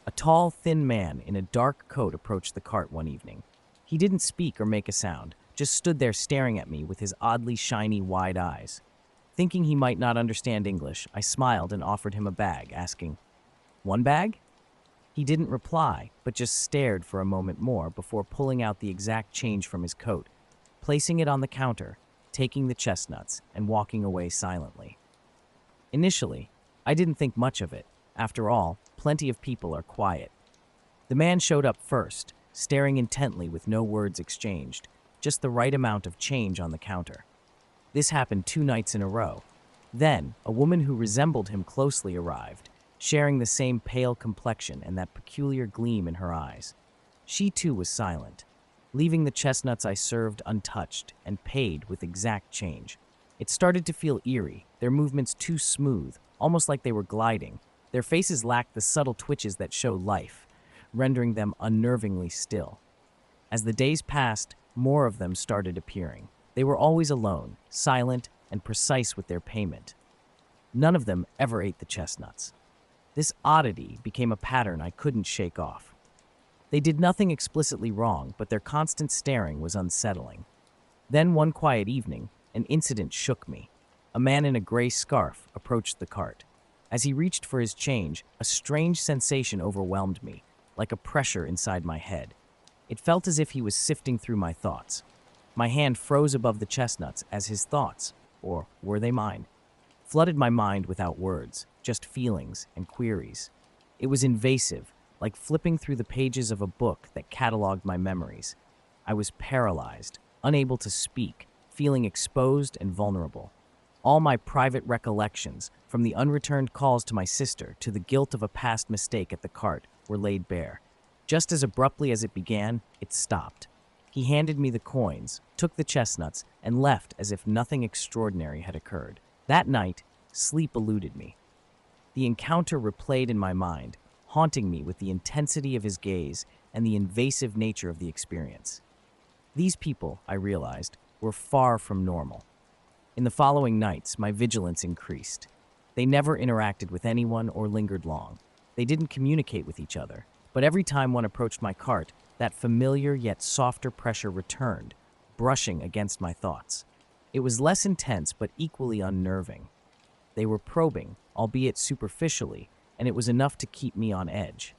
A tall, thin man in a dark coat approached the cart one evening. He didn't speak or make a sound, just stood there staring at me with his oddly shiny, wide eyes. Thinking he might not understand English, I smiled and offered him a bag, asking, "One bag?" He didn't reply, but just stared for a moment more before pulling out the exact change from his coat, placing it on the counter, taking the chestnuts, and walking away silently. Initially, I didn't think much of it. After all, plenty of people are quiet. The man showed up first, staring intently with no words exchanged, just the right amount of change on the counter. This happened 2 nights in a row. Then, a woman who resembled him closely arrived, sharing the same pale complexion and that peculiar gleam in her eyes. She too was silent, leaving the chestnuts I served untouched and paid with exact change. It started to feel eerie, their movements too smooth, almost like they were gliding. Their faces lacked the subtle twitches that show life, rendering them unnervingly still. As the days passed, more of them started appearing. They were always alone, silent, and precise with their payment. None of them ever ate the chestnuts. This oddity became a pattern I couldn't shake off. They did nothing explicitly wrong, but their constant staring was unsettling. Then one quiet evening, an incident shook me. A man in a gray scarf approached the cart. As he reached for his change, a strange sensation overwhelmed me, like a pressure inside my head. It felt as if he was sifting through my thoughts. My hand froze above the chestnuts as his thoughts, or were they mine, flooded my mind without words, just feelings and queries. It was invasive, like flipping through the pages of a book that cataloged my memories. I was paralyzed, unable to speak, feeling exposed and vulnerable. All my private recollections, from the unreturned calls to my sister to the guilt of a past mistake at the cart, were laid bare. Just as abruptly as it began, it stopped. He handed me the coins, took the chestnuts, and left as if nothing extraordinary had occurred. That night, sleep eluded me. The encounter replayed in my mind, haunting me with the intensity of his gaze and the invasive nature of the experience. These people, I realized, were far from normal. In the following nights, my vigilance increased. They never interacted with anyone or lingered long. They didn't communicate with each other, but every time one approached my cart, that familiar yet softer pressure returned, brushing against my thoughts. It was less intense but equally unnerving. They were probing, albeit superficially, and it was enough to keep me on edge.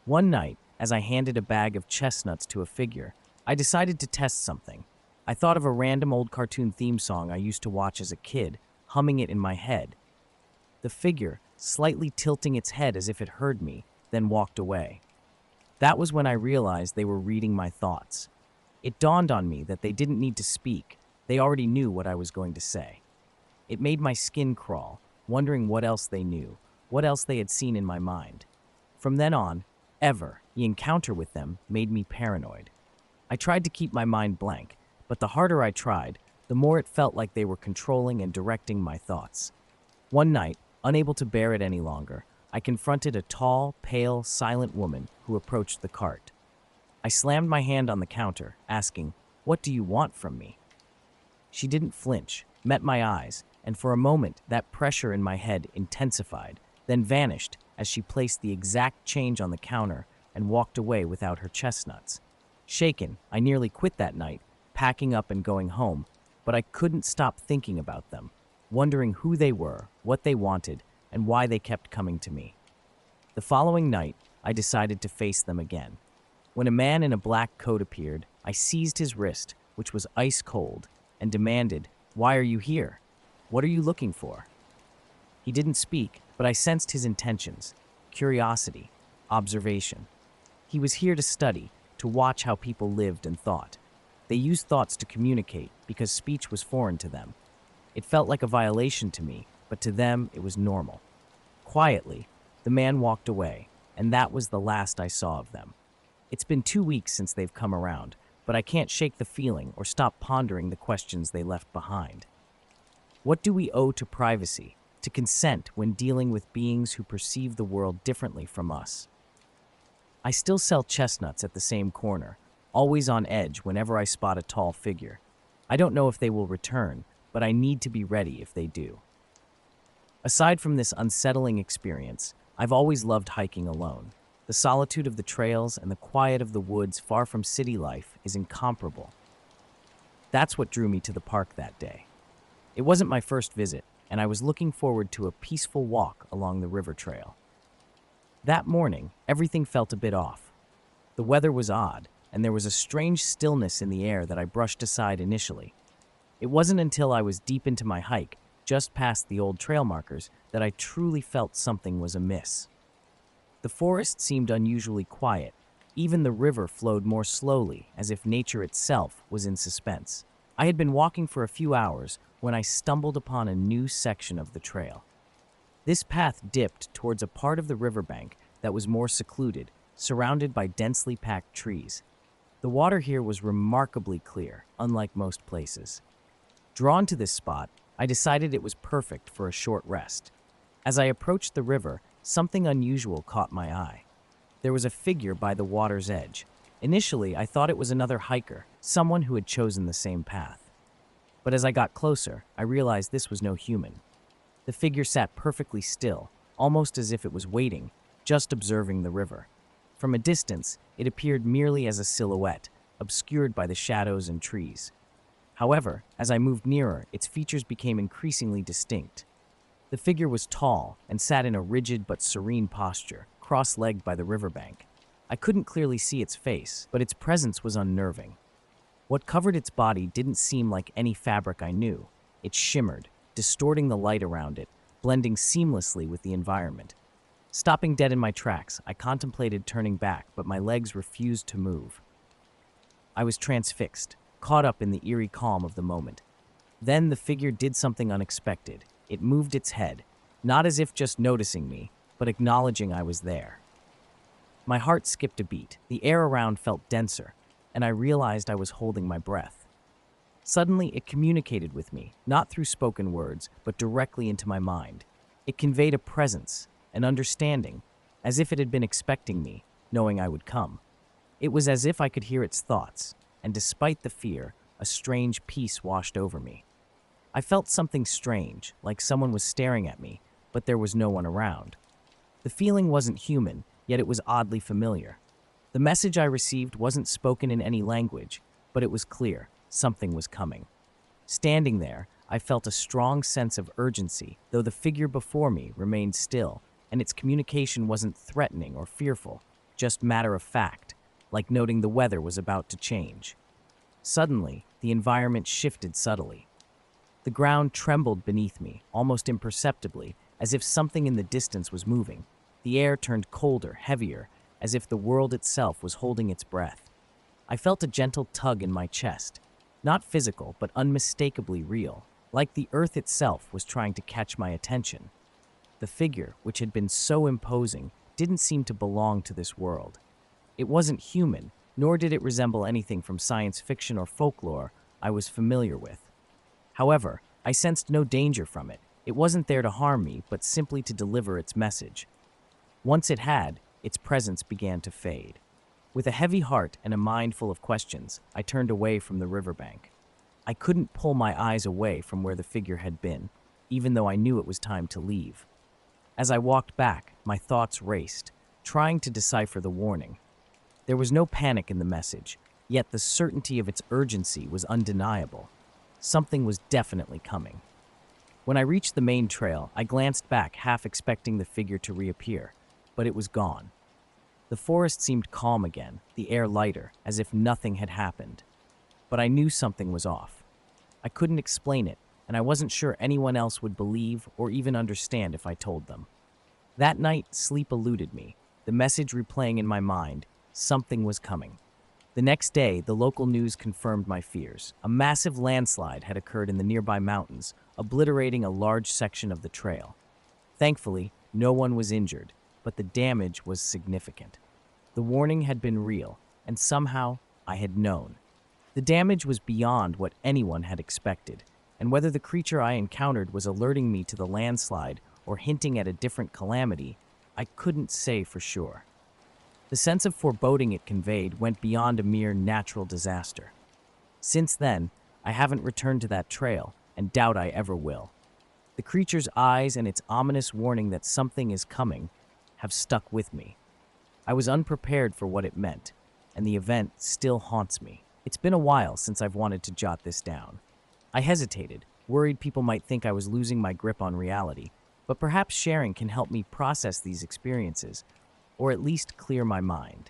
One night, as I handed a bag of chestnuts to a figure, I decided to test something. I thought of a random old cartoon theme song I used to watch as a kid, humming it in my head. The figure, slightly tilting its head as if it heard me, then walked away. That was when I realized they were reading my thoughts. It dawned on me that they didn't need to speak. They already knew what I was going to say. It made my skin crawl, wondering what else they knew, what else they had seen in my mind. From then on, the encounter with them made me paranoid. I tried to keep my mind blank, but the harder I tried, the more it felt like they were controlling and directing my thoughts. One night, unable to bear it any longer, I confronted a tall, pale, silent woman who approached the cart. I slammed my hand on the counter, asking, "What do you want from me?" She didn't flinch, met my eyes, and for a moment that pressure in my head intensified, then vanished as she placed the exact change on the counter and walked away without her chestnuts. Shaken, I nearly quit that night, packing up and going home, but I couldn't stop thinking about them, wondering who they were, what they wanted, and why they kept coming to me. The following night, I decided to face them again. When a man in a black coat appeared, I seized his wrist, which was ice cold, and demanded, "Why are you here? What are you looking for?" He didn't speak, but I sensed his intentions: curiosity, observation. He was here to study, to watch how people lived and thought. They used thoughts to communicate because speech was foreign to them. It felt like a violation to me, but to them it was normal. Quietly, the man walked away, and that was the last I saw of them. It's been 2 weeks since they've come around, but I can't shake the feeling or stop pondering the questions they left behind. What do we owe to privacy, to consent when dealing with beings who perceive the world differently from us? I still sell chestnuts at the same corner, always on edge whenever I spot a tall figure. I don't know if they will return, but I need to be ready if they do. Aside from this unsettling experience, I've always loved hiking alone. The solitude of the trails and the quiet of the woods far from city life is incomparable. That's what drew me to the park that day. It wasn't my first visit, and I was looking forward to a peaceful walk along the river trail. That morning, everything felt a bit off. The weather was odd, and there was a strange stillness in the air that I brushed aside initially. It wasn't until I was deep into my hike, just past the old trail markers, that I truly felt something was amiss. The forest seemed unusually quiet. Even the river flowed more slowly, as if nature itself was in suspense. I had been walking for a few hours when I stumbled upon a new section of the trail. This path dipped towards a part of the riverbank that was more secluded, surrounded by densely packed trees. The water here was remarkably clear, unlike most places. Drawn to this spot, I decided it was perfect for a short rest. As I approached the river, something unusual caught my eye. There was a figure by the water's edge. Initially, I thought it was another hiker, someone who had chosen the same path. But as I got closer, I realized this was no human. The figure sat perfectly still, almost as if it was waiting, just observing the river. From a distance, it appeared merely as a silhouette, obscured by the shadows and trees. However, as I moved nearer, its features became increasingly distinct. The figure was tall and sat in a rigid but serene posture, cross-legged by the riverbank. I couldn't clearly see its face, but its presence was unnerving. What covered its body didn't seem like any fabric I knew. It shimmered, distorting the light around it, blending seamlessly with the environment. Stopping dead in my tracks, I contemplated turning back, but my legs refused to move. I was transfixed, caught up in the eerie calm of the moment. Then the figure did something unexpected. It moved its head, not as if just noticing me, but acknowledging I was there. My heart skipped a beat, the air around felt denser, and I realized I was holding my breath. Suddenly, it communicated with me, not through spoken words, but directly into my mind. It conveyed a presence, an understanding, as if it had been expecting me, knowing I would come. It was as if I could hear its thoughts, and despite the fear, a strange peace washed over me. I felt something strange, like someone was staring at me, but there was no one around. The feeling wasn't human, yet it was oddly familiar. The message I received wasn't spoken in any language, but it was clear. Something was coming. Standing there, I felt a strong sense of urgency, though the figure before me remained still, and its communication wasn't threatening or fearful, just matter of fact, like noting the weather was about to change. Suddenly, the environment shifted subtly. The ground trembled beneath me, almost imperceptibly, as if something in the distance was moving. The air turned colder, heavier, as if the world itself was holding its breath. I felt a gentle tug in my chest. Not physical, but unmistakably real, like the earth itself was trying to catch my attention. The figure, which had been so imposing, didn't seem to belong to this world. It wasn't human, nor did it resemble anything from science fiction or folklore I was familiar with. However, I sensed no danger from it. It wasn't there to harm me, but simply to deliver its message. Once it had, its presence began to fade. With a heavy heart and a mind full of questions, I turned away from the riverbank. I couldn't pull my eyes away from where the figure had been, even though I knew it was time to leave. As I walked back, my thoughts raced, trying to decipher the warning. There was no panic in the message, yet the certainty of its urgency was undeniable. Something was definitely coming. When I reached the main trail, I glanced back, half expecting the figure to reappear, but it was gone. The forest seemed calm again, the air lighter, as if nothing had happened. But I knew something was off. I couldn't explain it, and I wasn't sure anyone else would believe or even understand if I told them. That night, sleep eluded me, the message replaying in my mind: something was coming. The next day, the local news confirmed my fears. A massive landslide had occurred in the nearby mountains, obliterating a large section of the trail. Thankfully, no one was injured, but the damage was significant. The warning had been real, and somehow I had known. The damage was beyond what anyone had expected, and whether the creature I encountered was alerting me to the landslide or hinting at a different calamity, I couldn't say for sure. The sense of foreboding it conveyed went beyond a mere natural disaster. Since then, I haven't returned to that trail, and doubt I ever will. The creature's eyes and its ominous warning that something is coming have stuck with me. I was unprepared for what it meant, and the event still haunts me. It's been a while since I've wanted to jot this down. I hesitated, worried people might think I was losing my grip on reality, but perhaps sharing can help me process these experiences, or at least clear my mind.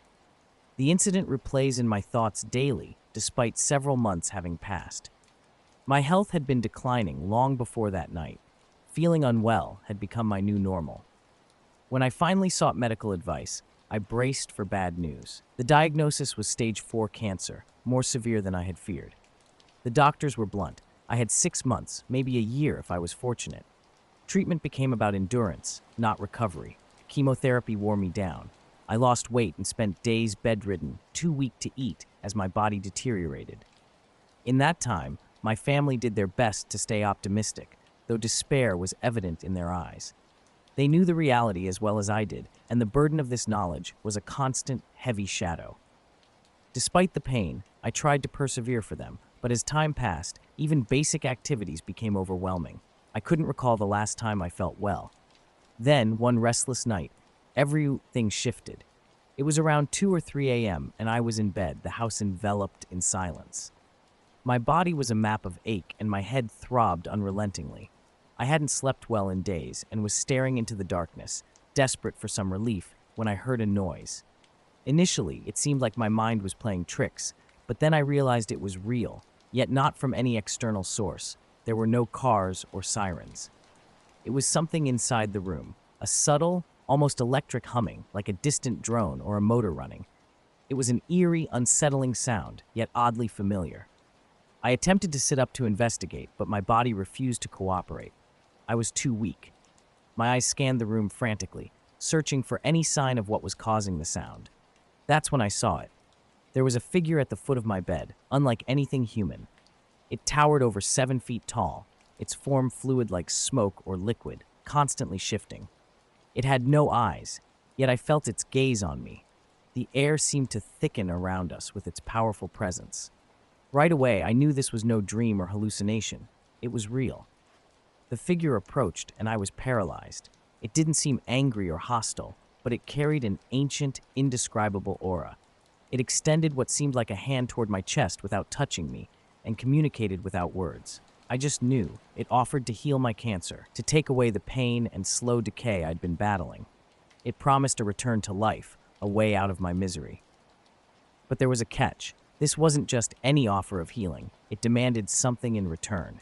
The incident replays in my thoughts daily, despite several months having passed. My health had been declining long before that night. Feeling unwell had become my new normal. When I finally sought medical advice, I braced for bad news. The diagnosis was stage 4 cancer, more severe than I had feared. The doctors were blunt. I had 6 months, maybe a year if I was fortunate. Treatment became about endurance, not recovery. Chemotherapy wore me down. I lost weight and spent days bedridden, too weak to eat as my body deteriorated. In that time, my family did their best to stay optimistic, though despair was evident in their eyes. They knew the reality as well as I did, and the burden of this knowledge was a constant, heavy shadow. Despite the pain, I tried to persevere for them, but as time passed, even basic activities became overwhelming. I couldn't recall the last time I felt well. Then, one restless night, everything shifted. It was around 2 or 3 a.m., and I was in bed, the house enveloped in silence. My body was a map of ache, and my head throbbed unrelentingly. I hadn't slept well in days, and was staring into the darkness, desperate for some relief, when I heard a noise. Initially, it seemed like my mind was playing tricks, but then I realized it was real, yet not from any external source. There were no cars or sirens. It was something inside the room, a subtle, almost electric humming, like a distant drone or a motor running. It was an eerie, unsettling sound, yet oddly familiar. I attempted to sit up to investigate, but my body refused to cooperate. I was too weak. My eyes scanned the room frantically, searching for any sign of what was causing the sound. That's when I saw it. There was a figure at the foot of my bed, unlike anything human. It towered over 7 feet tall, its form fluid like smoke or liquid, constantly shifting. It had no eyes, yet I felt its gaze on me. The air seemed to thicken around us with its powerful presence. Right away, I knew this was no dream or hallucination. It was real. The figure approached, and I was paralyzed. It didn't seem angry or hostile, but it carried an ancient, indescribable aura. It extended what seemed like a hand toward my chest without touching me, and communicated without words. I just knew it offered to heal my cancer, to take away the pain and slow decay I'd been battling. It promised a return to life, a way out of my misery. But there was a catch. This wasn't just any offer of healing. It demanded something in return.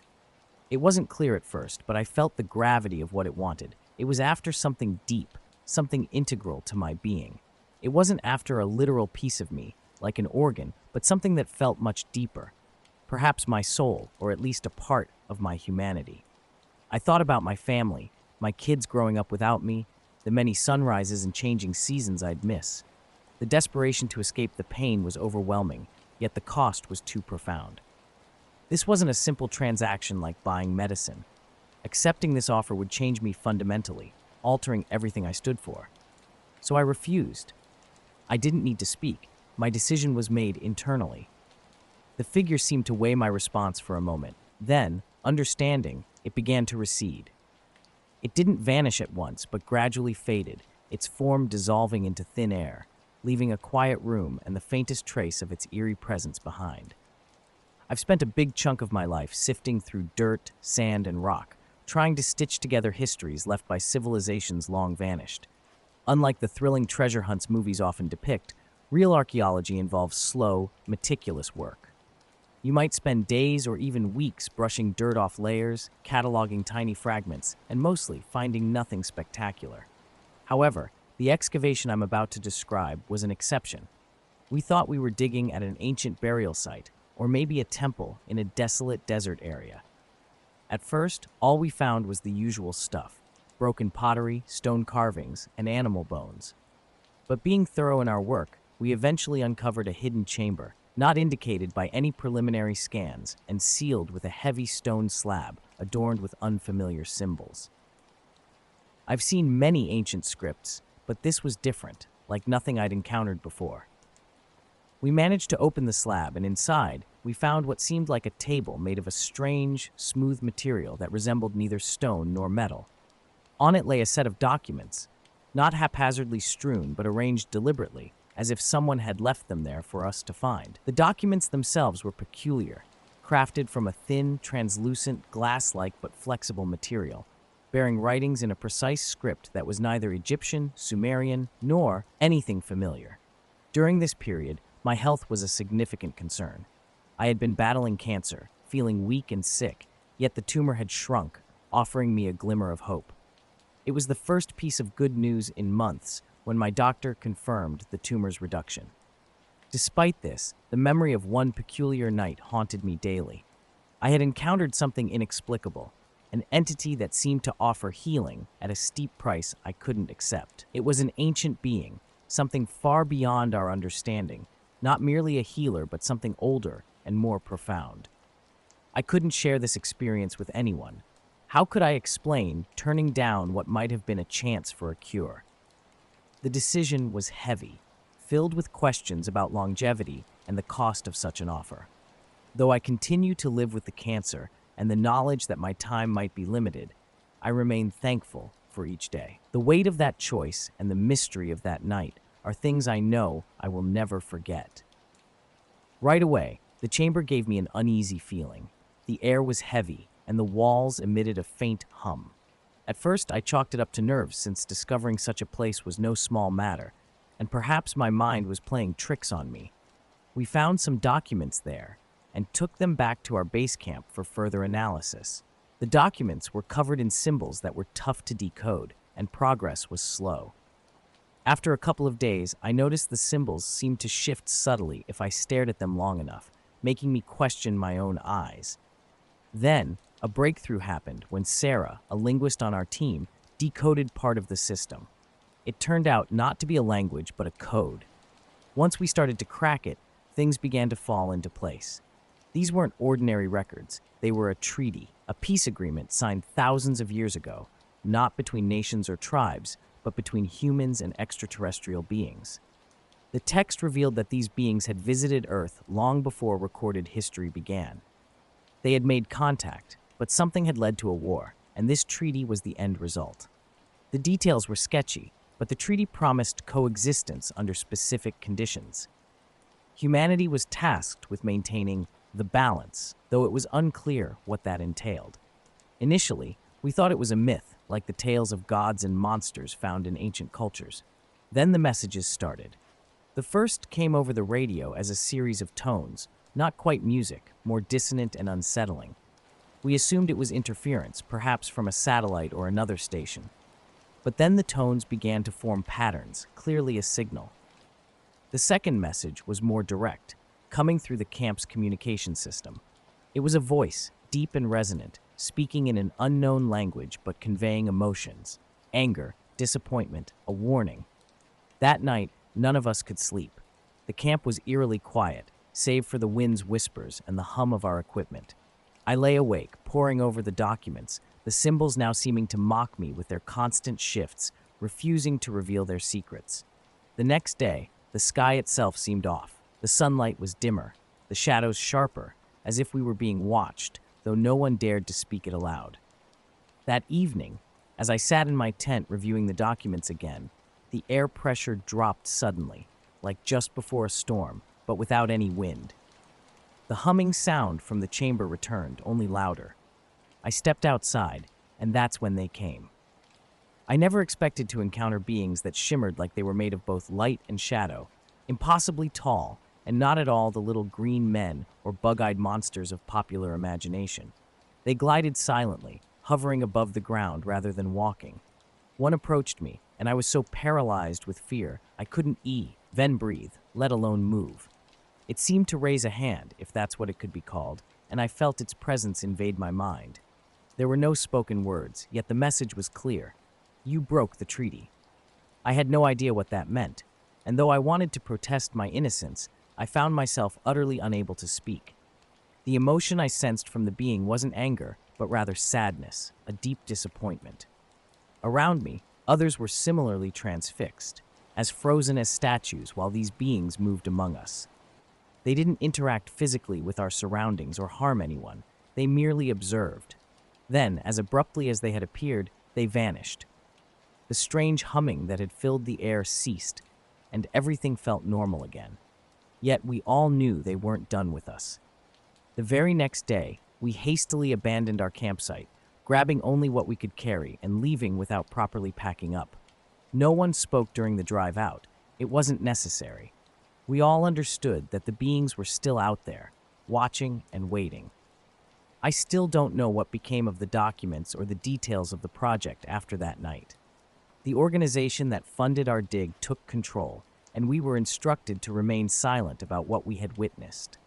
It wasn't clear at first, but I felt the gravity of what it wanted. It was after something deep, something integral to my being. It wasn't after a literal piece of me, like an organ, but something that felt much deeper. Perhaps my soul, or at least a part of my humanity. I thought about my family, my kids growing up without me, the many sunrises and changing seasons I'd miss. The desperation to escape the pain was overwhelming, yet the cost was too profound. This wasn't a simple transaction like buying medicine. Accepting this offer would change me fundamentally, altering everything I stood for. So I refused. I didn't need to speak. My decision was made internally. The figure seemed to weigh my response for a moment. Then, understanding, it began to recede. It didn't vanish at once, but gradually faded, its form dissolving into thin air, leaving a quiet room and the faintest trace of its eerie presence behind. I've spent a big chunk of my life sifting through dirt, sand, and rock, trying to stitch together histories left by civilizations long vanished. Unlike the thrilling treasure hunts movies often depict, real archaeology involves slow, meticulous work. You might spend days or even weeks brushing dirt off layers, cataloging tiny fragments, and mostly finding nothing spectacular. However, the excavation I'm about to describe was an exception. We thought we were digging at an ancient burial site, or maybe a temple in a desolate desert area. At first, all we found was the usual stuff: broken pottery, stone carvings, and animal bones. But being thorough in our work, we eventually uncovered a hidden chamber, not indicated by any preliminary scans, and sealed with a heavy stone slab adorned with unfamiliar symbols. I've seen many ancient scripts, but this was different, like nothing I'd encountered before. We managed to open the slab, and inside, we found what seemed like a table made of a strange, smooth material that resembled neither stone nor metal. On it lay a set of documents, not haphazardly strewn, but arranged deliberately, as if someone had left them there for us to find. The documents themselves were peculiar, crafted from a thin, translucent, glass-like but flexible material, bearing writings in a precise script that was neither Egyptian, Sumerian, nor anything familiar. During this period, my health was a significant concern. I had been battling cancer, feeling weak and sick, yet the tumor had shrunk, offering me a glimmer of hope. It was the first piece of good news in months when my doctor confirmed the tumor's reduction. Despite this, the memory of one peculiar night haunted me daily. I had encountered something inexplicable, an entity that seemed to offer healing at a steep price I couldn't accept. It was an ancient being, something far beyond our understanding, not merely a healer, but something older and more profound. I couldn't share this experience with anyone. How could I explain turning down what might have been a chance for a cure? The decision was heavy, filled with questions about longevity and the cost of such an offer. Though I continue to live with the cancer and the knowledge that my time might be limited, I remain thankful for each day. The weight of that choice and the mystery of that night are things I know I will never forget. Right away, the chamber gave me an uneasy feeling. The air was heavy, and the walls emitted a faint hum. At first, I chalked it up to nerves, since discovering such a place was no small matter, and perhaps my mind was playing tricks on me. We found some documents there, and took them back to our base camp for further analysis. The documents were covered in symbols that were tough to decode, and progress was slow. After a couple of days, I noticed the symbols seemed to shift subtly if I stared at them long enough, making me question my own eyes. Then, a breakthrough happened when Sarah, a linguist on our team, decoded part of the system. It turned out not to be a language, but a code. Once we started to crack it, things began to fall into place. These weren't ordinary records. They were a treaty, a peace agreement signed thousands of years ago, not between nations or tribes, but between humans and extraterrestrial beings. The text revealed that these beings had visited Earth long before recorded history began. They had made contact, but something had led to a war, and this treaty was the end result. The details were sketchy, but the treaty promised coexistence under specific conditions. Humanity was tasked with maintaining the balance, though it was unclear what that entailed. Initially, we thought it was a myth, like the tales of gods and monsters found in ancient cultures. Then the messages started. The first came over the radio as a series of tones, not quite music, more dissonant and unsettling. We assumed it was interference, perhaps from a satellite or another station. But then the tones began to form patterns, clearly a signal. The second message was more direct, coming through the camp's communication system. It was a voice, deep and resonant, speaking in an unknown language but conveying emotions: anger, disappointment, a warning. That night, none of us could sleep. The camp was eerily quiet, save for the wind's whispers and the hum of our equipment. I lay awake, poring over the documents, the symbols now seeming to mock me with their constant shifts, refusing to reveal their secrets. The next day, the sky itself seemed off. The sunlight was dimmer, the shadows sharper, as if we were being watched, though no one dared to speak it aloud. That evening, as I sat in my tent reviewing the documents again, the air pressure dropped suddenly, like just before a storm, but without any wind. The humming sound from the chamber returned, only louder. I stepped outside, and that's when they came. I never expected to encounter beings that shimmered like they were made of both light and shadow, impossibly tall, and not at all the little green men or bug-eyed monsters of popular imagination. They glided silently, hovering above the ground rather than walking. One approached me, and I was so paralyzed with fear I couldn't then breathe, let alone move. It seemed to raise a hand, if that's what it could be called, and I felt its presence invade my mind. There were no spoken words, yet the message was clear. You broke the treaty. I had no idea what that meant, and though I wanted to protest my innocence, I found myself utterly unable to speak. The emotion I sensed from the being wasn't anger, but rather sadness, a deep disappointment. Around me, others were similarly transfixed, as frozen as statues while these beings moved among us. They didn't interact physically with our surroundings or harm anyone, they merely observed. Then, as abruptly as they had appeared, they vanished. The strange humming that had filled the air ceased, and everything felt normal again. Yet we all knew they weren't done with us. The very next day, we hastily abandoned our campsite, grabbing only what we could carry and leaving without properly packing up. No one spoke during the drive out. It wasn't necessary. We all understood that the beings were still out there, watching and waiting. I still don't know what became of the documents or the details of the project after that night. The organization that funded our dig took control, and we were instructed to remain silent about what we had witnessed.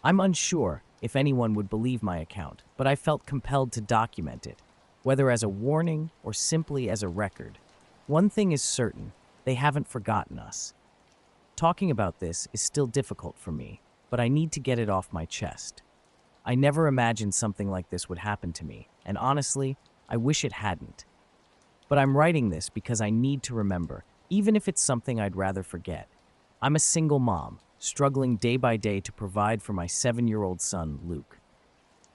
I'm unsure if anyone would believe my account, but I felt compelled to document it, whether as a warning or simply as a record. One thing is certain, they haven't forgotten us. Talking about this is still difficult for me, but I need to get it off my chest. I never imagined something like this would happen to me, and honestly, I wish it hadn't. But I'm writing this because I need to remember, even if it's something I'd rather forget. I'm a single mom, struggling day by day to provide for my 7-year-old son, Luke.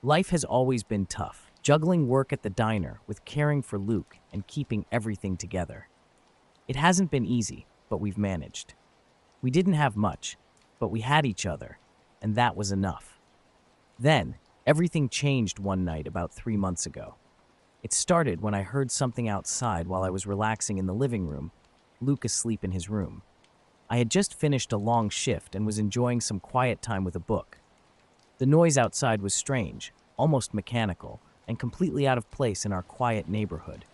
Life has always been tough, juggling work at the diner with caring for Luke and keeping everything together. It hasn't been easy, but we've managed. We didn't have much, but we had each other, and that was enough. Then, everything changed one night about 3 months ago. It started when I heard something outside while I was relaxing in the living room, Luke asleep in his room. I had just finished a long shift and was enjoying some quiet time with a book. The noise outside was strange, almost mechanical, and completely out of place in our quiet neighborhood.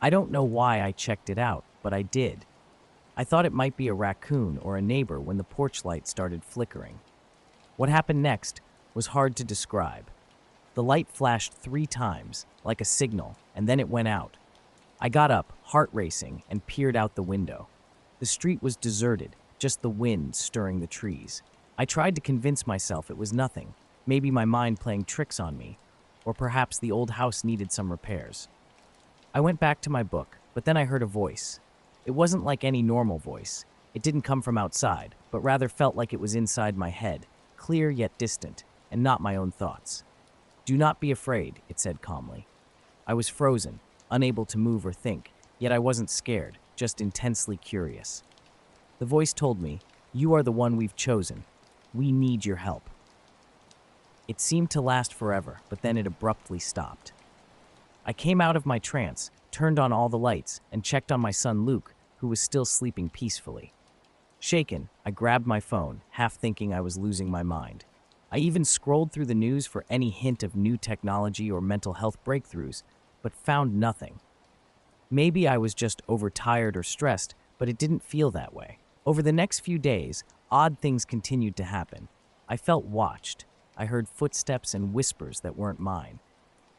I don't know why I checked it out, but I did. I thought it might be a raccoon or a neighbor when the porch light started flickering. What happened next was hard to describe. The light flashed 3 times, like a signal, and then it went out. I got up, heart racing, and peered out the window. The street was deserted, just the wind stirring the trees. I tried to convince myself it was nothing, maybe my mind playing tricks on me, or perhaps the old house needed some repairs. I went back to my book, but then I heard a voice. It wasn't like any normal voice. It didn't come from outside, but rather felt like it was inside my head, clear yet distant, and not my own thoughts. "Do not be afraid," it said calmly. I was frozen, unable to move or think, yet I wasn't scared, just intensely curious. The voice told me, "You are the one we've chosen. We need your help." It seemed to last forever, but then it abruptly stopped. I came out of my trance, turned on all the lights, and checked on my son Luke, who was still sleeping peacefully. Shaken, I grabbed my phone, half thinking I was losing my mind. I even scrolled through the news for any hint of new technology or mental health breakthroughs, but found nothing. Maybe I was just overtired or stressed, but it didn't feel that way. Over the next few days, odd things continued to happen. I felt watched. I heard footsteps and whispers that weren't mine.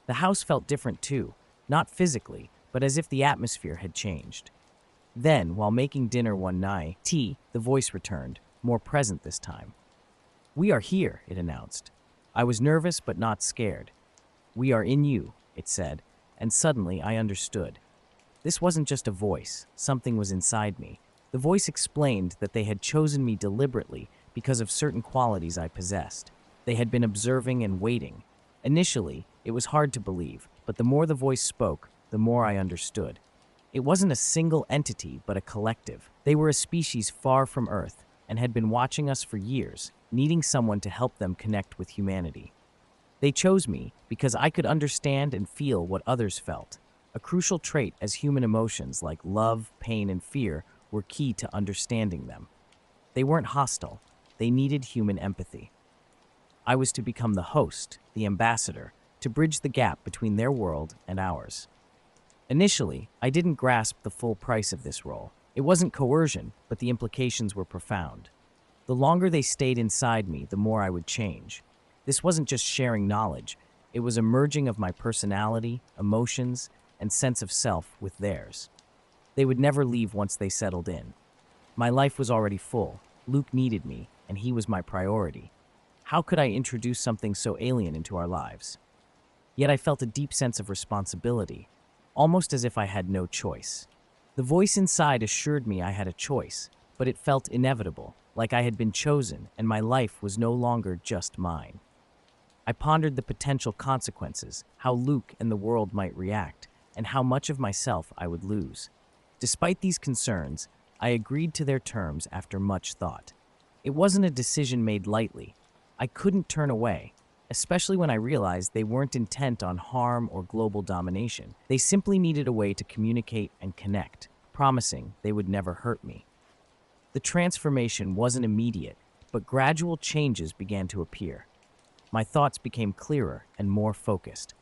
The house felt different too, not physically, but as if the atmosphere had changed. Then, while making dinner one night, the voice returned, more present this time. "We are here," it announced. I was nervous but not scared. "We are in you," it said, and suddenly I understood. This wasn't just a voice, something was inside me. The voice explained that they had chosen me deliberately because of certain qualities I possessed. They had been observing and waiting. Initially, it was hard to believe, but the more the voice spoke, the more I understood. It wasn't a single entity, but a collective. They were a species far from Earth and had been watching us for years, needing someone to help them connect with humanity. They chose me because I could understand and feel what others felt. a crucial trait as human emotions like love, pain, and fear were key to understanding them. They weren't hostile, they needed human empathy. I was to become the host, the ambassador, to bridge the gap between their world and ours. Initially, I didn't grasp the full price of this role. It wasn't coercion, but the implications were profound. The longer they stayed inside me, the more I would change. This wasn't just sharing knowledge, it was a merging of my personality, emotions, and sense of self with theirs. They would never leave once they settled in. My life was already full. Luke needed me, and he was my priority. How could I introduce something so alien into our lives? Yet I felt a deep sense of responsibility, almost as if I had no choice. The voice inside assured me I had a choice, but it felt inevitable, like I had been chosen and my life was no longer just mine. I pondered the potential consequences, how Luke and the world might react, and how much of myself I would lose. Despite these concerns, I agreed to their terms after much thought. It wasn't a decision made lightly. I couldn't turn away, especially when I realized they weren't intent on harm or global domination. They simply needed a way to communicate and connect, promising they would never hurt me. The transformation wasn't immediate, but gradual changes began to appear. My thoughts became clearer and more focused.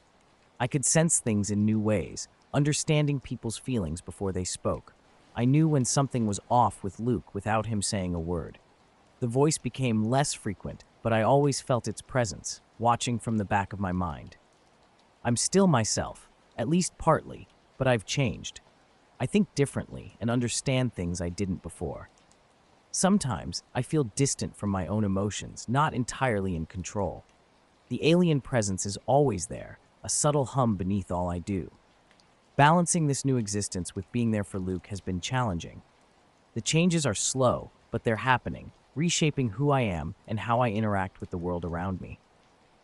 I could sense things in new ways, understanding people's feelings before they spoke. I knew when something was off with Luke without him saying a word. The voice became less frequent, but I always felt its presence, watching from the back of my mind. I'm still myself, at least partly, but I've changed. I think differently and understand things I didn't before. Sometimes I feel distant from my own emotions, not entirely in control. The alien presence is always there, a subtle hum beneath all I do. Balancing this new existence with being there for Luke has been challenging. The changes are slow, but they're happening, reshaping who I am and how I interact with the world around me.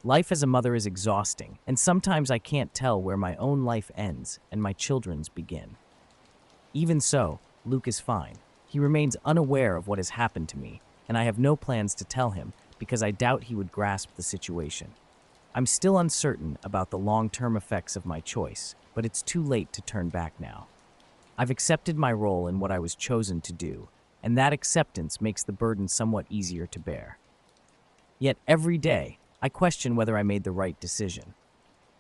Life as a mother is exhausting, and sometimes I can't tell where my own life ends and my children's begin. Even so, Luke is fine. He remains unaware of what has happened to me, and I have no plans to tell him because I doubt he would grasp the situation. I'm still uncertain about the long-term effects of my choice, but it's too late to turn back now. I've accepted my role in what I was chosen to do, and that acceptance makes the burden somewhat easier to bear. Yet every day, I question whether I made the right decision.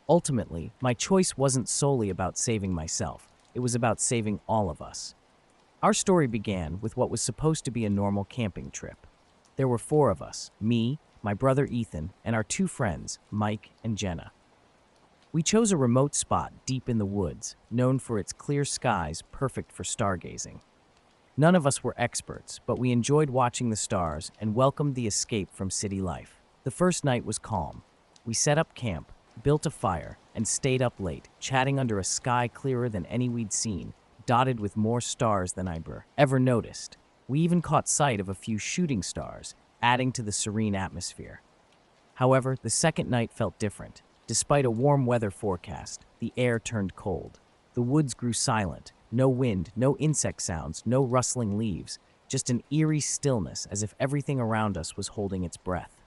Ultimately, my choice wasn't solely about saving myself, it was about saving all of us. Our story began with what was supposed to be a normal camping trip. There were 4 of us, me, my brother Ethan, and our 2 friends, Mike and Jenna. We chose a remote spot deep in the woods, known for its clear skies perfect for stargazing. None of us were experts, but we enjoyed watching the stars and welcomed the escape from city life. The first night was calm. We set up camp, built a fire, and stayed up late, chatting under a sky clearer than any we'd seen, dotted with more stars than I'd ever noticed. We even caught sight of a few shooting stars, adding to the serene atmosphere. However, the second night felt different. Despite a warm weather forecast, the air turned cold. The woods grew silent. No wind, no insect sounds, no rustling leaves, just an eerie stillness as if everything around us was holding its breath.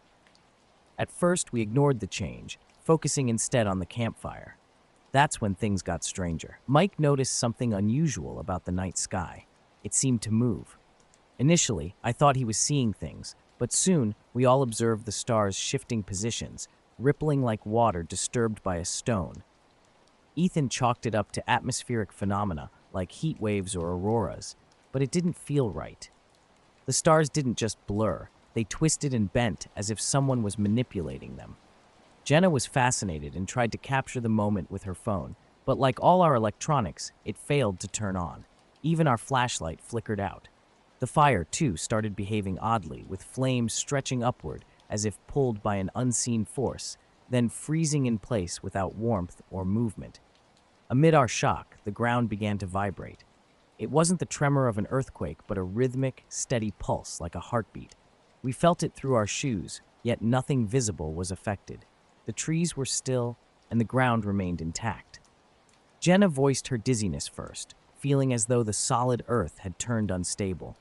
At first, we ignored the change, focusing instead on the campfire. That's when things got stranger. Mike noticed something unusual about the night sky. It seemed to move. Initially, I thought he was seeing things, but soon we all observed the stars shifting positions, rippling like water disturbed by a stone. Ethan chalked it up to atmospheric phenomena like heat waves or auroras, but it didn't feel right. The stars didn't just blur, they twisted and bent as if someone was manipulating them. Jenna was fascinated and tried to capture the moment with her phone, but like all our electronics, it failed to turn on. Even our flashlight flickered out. The fire, too, started behaving oddly, with flames stretching upward as if pulled by an unseen force, then freezing in place without warmth or movement. Amid our shock, the ground began to vibrate. It wasn't the tremor of an earthquake, but a rhythmic, steady pulse like a heartbeat. We felt it through our shoes, yet nothing visible was affected. The trees were still, and the ground remained intact. Jenna voiced her dizziness first, feeling as though the solid earth had turned unstable.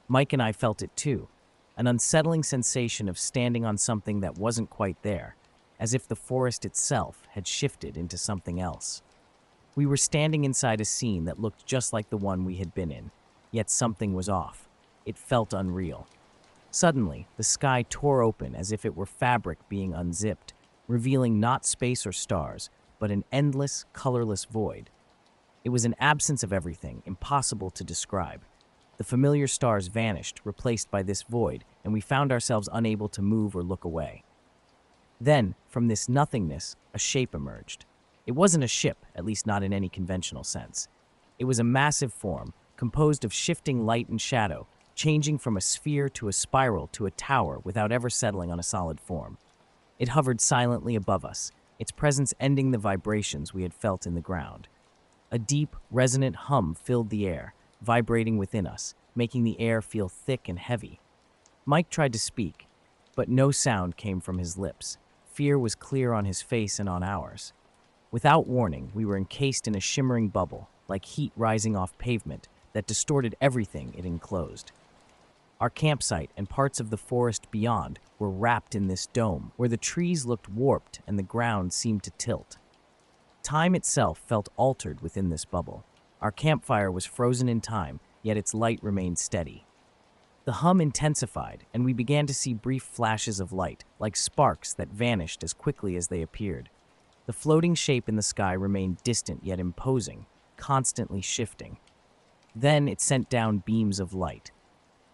Mike and I felt it too, an unsettling sensation of standing on something that wasn't quite there, as if the forest itself had shifted into something else. We were standing inside a scene that looked just like the one we had been in, yet something was off. It felt unreal. Suddenly, the sky tore open as if it were fabric being unzipped, revealing not space or stars, but an endless, colorless void. It was an absence of everything, impossible to describe. The familiar stars vanished, replaced by this void, and we found ourselves unable to move or look away. Then, from this nothingness, a shape emerged. It wasn't a ship, at least not in any conventional sense. It was a massive form, composed of shifting light and shadow, changing from a sphere to a spiral to a tower without ever settling on a solid form. It hovered silently above us, its presence ending the vibrations we had felt in the ground. A deep, resonant hum filled the air, vibrating within us, making the air feel thick and heavy. Mike tried to speak, but no sound came from his lips. Fear was clear on his face and on ours. Without warning, we were encased in a shimmering bubble, like heat rising off pavement, that distorted everything it enclosed. Our campsite and parts of the forest beyond were wrapped in this dome, where the trees looked warped and the ground seemed to tilt. Time itself felt altered within this bubble. Our campfire was frozen in time, yet its light remained steady. The hum intensified, and we began to see brief flashes of light, like sparks that vanished as quickly as they appeared. The floating shape in the sky remained distant yet imposing, constantly shifting. Then it sent down beams of light.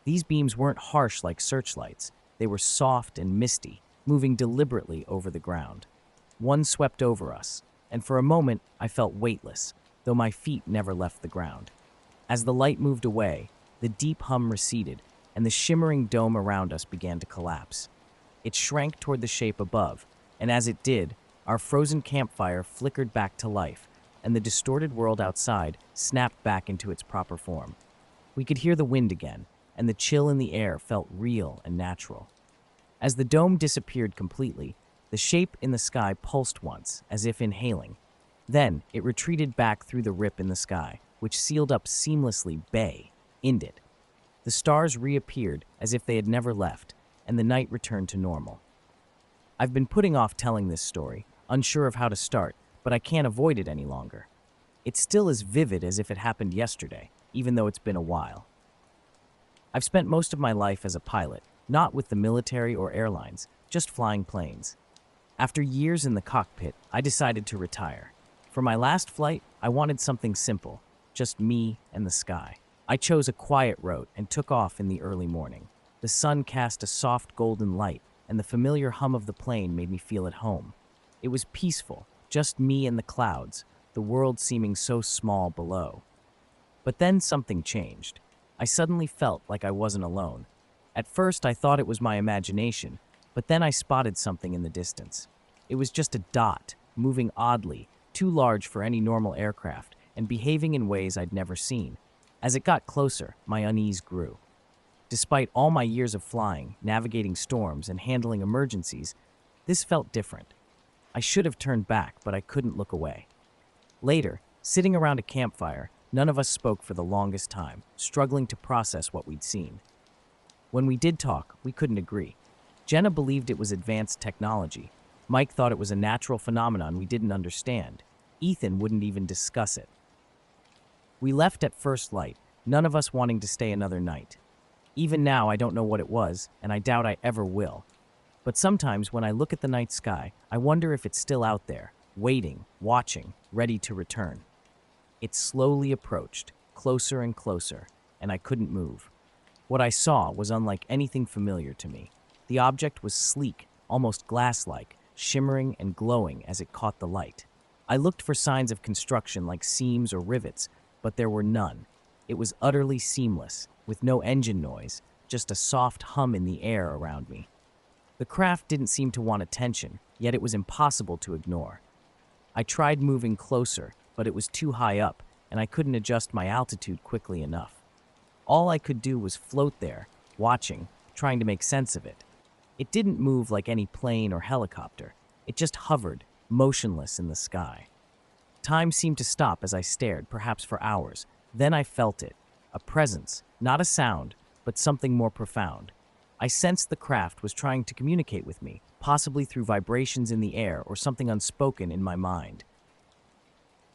These beams weren't harsh like searchlights. They were soft and misty, moving deliberately over the ground. One swept over us, and for a moment I felt weightless, though my feet never left the ground. As the light moved away, the deep hum receded, and the shimmering dome around us began to collapse. It shrank toward the shape above, and as it did, our frozen campfire flickered back to life, and the distorted world outside snapped back into its proper form. We could hear the wind again, and the chill in the air felt real and natural. As the dome disappeared completely, the shape in the sky pulsed once, as if inhaling. Then it retreated back through the rip in the sky, which sealed up seamlessly end it. The stars reappeared as if they had never left, and the night returned to normal. I've been putting off telling this story, unsure of how to start, but I can't avoid it any longer. It's still as vivid as if it happened yesterday, even though it's been a while. I've spent most of my life as a pilot, not with the military or airlines, just flying planes. After years in the cockpit, I decided to retire. For my last flight, I wanted something simple, just me and the sky. I chose a quiet route and took off in the early morning. The sun cast a soft golden light, and the familiar hum of the plane made me feel at home. It was peaceful, just me and the clouds, the world seeming so small below. But then something changed. I suddenly felt like I wasn't alone. At first, I thought it was my imagination, but then I spotted something in the distance. It was just a dot, moving oddly, too large for any normal aircraft, and behaving in ways I'd never seen. As it got closer, my unease grew. Despite all my years of flying, navigating storms, and handling emergencies, this felt different. I should have turned back, but I couldn't look away. Later, sitting around a campfire, none of us spoke for the longest time, struggling to process what we'd seen. When we did talk, we couldn't agree. Jenna believed it was advanced technology. Mike thought it was a natural phenomenon we didn't understand. Ethan wouldn't even discuss it. We left at first light, none of us wanting to stay another night. Even now, I don't know what it was, and I doubt I ever will. But sometimes when I look at the night sky, I wonder if it's still out there, waiting, watching, ready to return. It slowly approached, closer and closer, and I couldn't move. What I saw was unlike anything familiar to me. The object was sleek, almost glass-like, shimmering and glowing as it caught the light. I looked for signs of construction like seams or rivets, but there were none. It was utterly seamless, with no engine noise, just a soft hum in the air around me. The craft didn't seem to want attention, yet it was impossible to ignore. I tried moving closer, but it was too high up, and I couldn't adjust my altitude quickly enough. All I could do was float there, watching, trying to make sense of it. It didn't move like any plane or helicopter. It just hovered, motionless in the sky. Time seemed to stop as I stared, perhaps for hours. Then I felt it, a presence, not a sound, but something more profound. I sensed the craft was trying to communicate with me, possibly through vibrations in the air or something unspoken in my mind.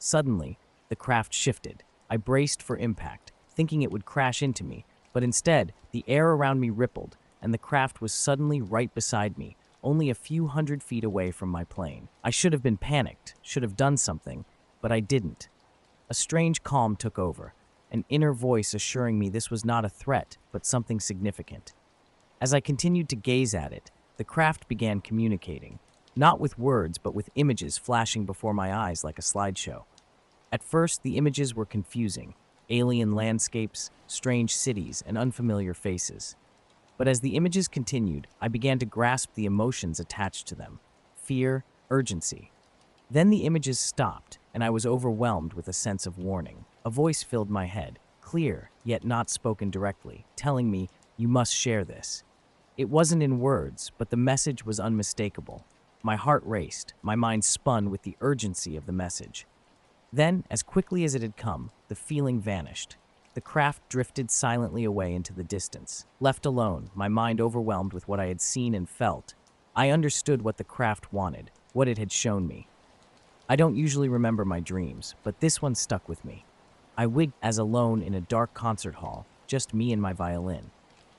Suddenly, the craft shifted. I braced for impact, thinking it would crash into me, but instead, the air around me rippled, and the craft was suddenly right beside me, only a few hundred feet away from my plane. I should have been panicked, should have done something, but I didn't. A strange calm took over, an inner voice assuring me this was not a threat, but something significant. As I continued to gaze at it, the craft began communicating, not with words, but with images flashing before my eyes like a slideshow. At first, the images were confusing, alien landscapes, strange cities, and unfamiliar faces. But as the images continued, I began to grasp the emotions attached to them: fear, urgency. Then the images stopped, and I was overwhelmed with a sense of warning. A voice filled my head, clear, yet not spoken directly, telling me, "You must share this." It wasn't in words, but the message was unmistakable. My heart raced, my mind spun with the urgency of the message. Then, as quickly as it had come, the feeling vanished. The craft drifted silently away into the distance. Left alone, my mind overwhelmed with what I had seen and felt, I understood what the craft wanted, what it had shown me. I don't usually remember my dreams, but this one stuck with me. I wigged as alone in a dark concert hall, just me and my violin.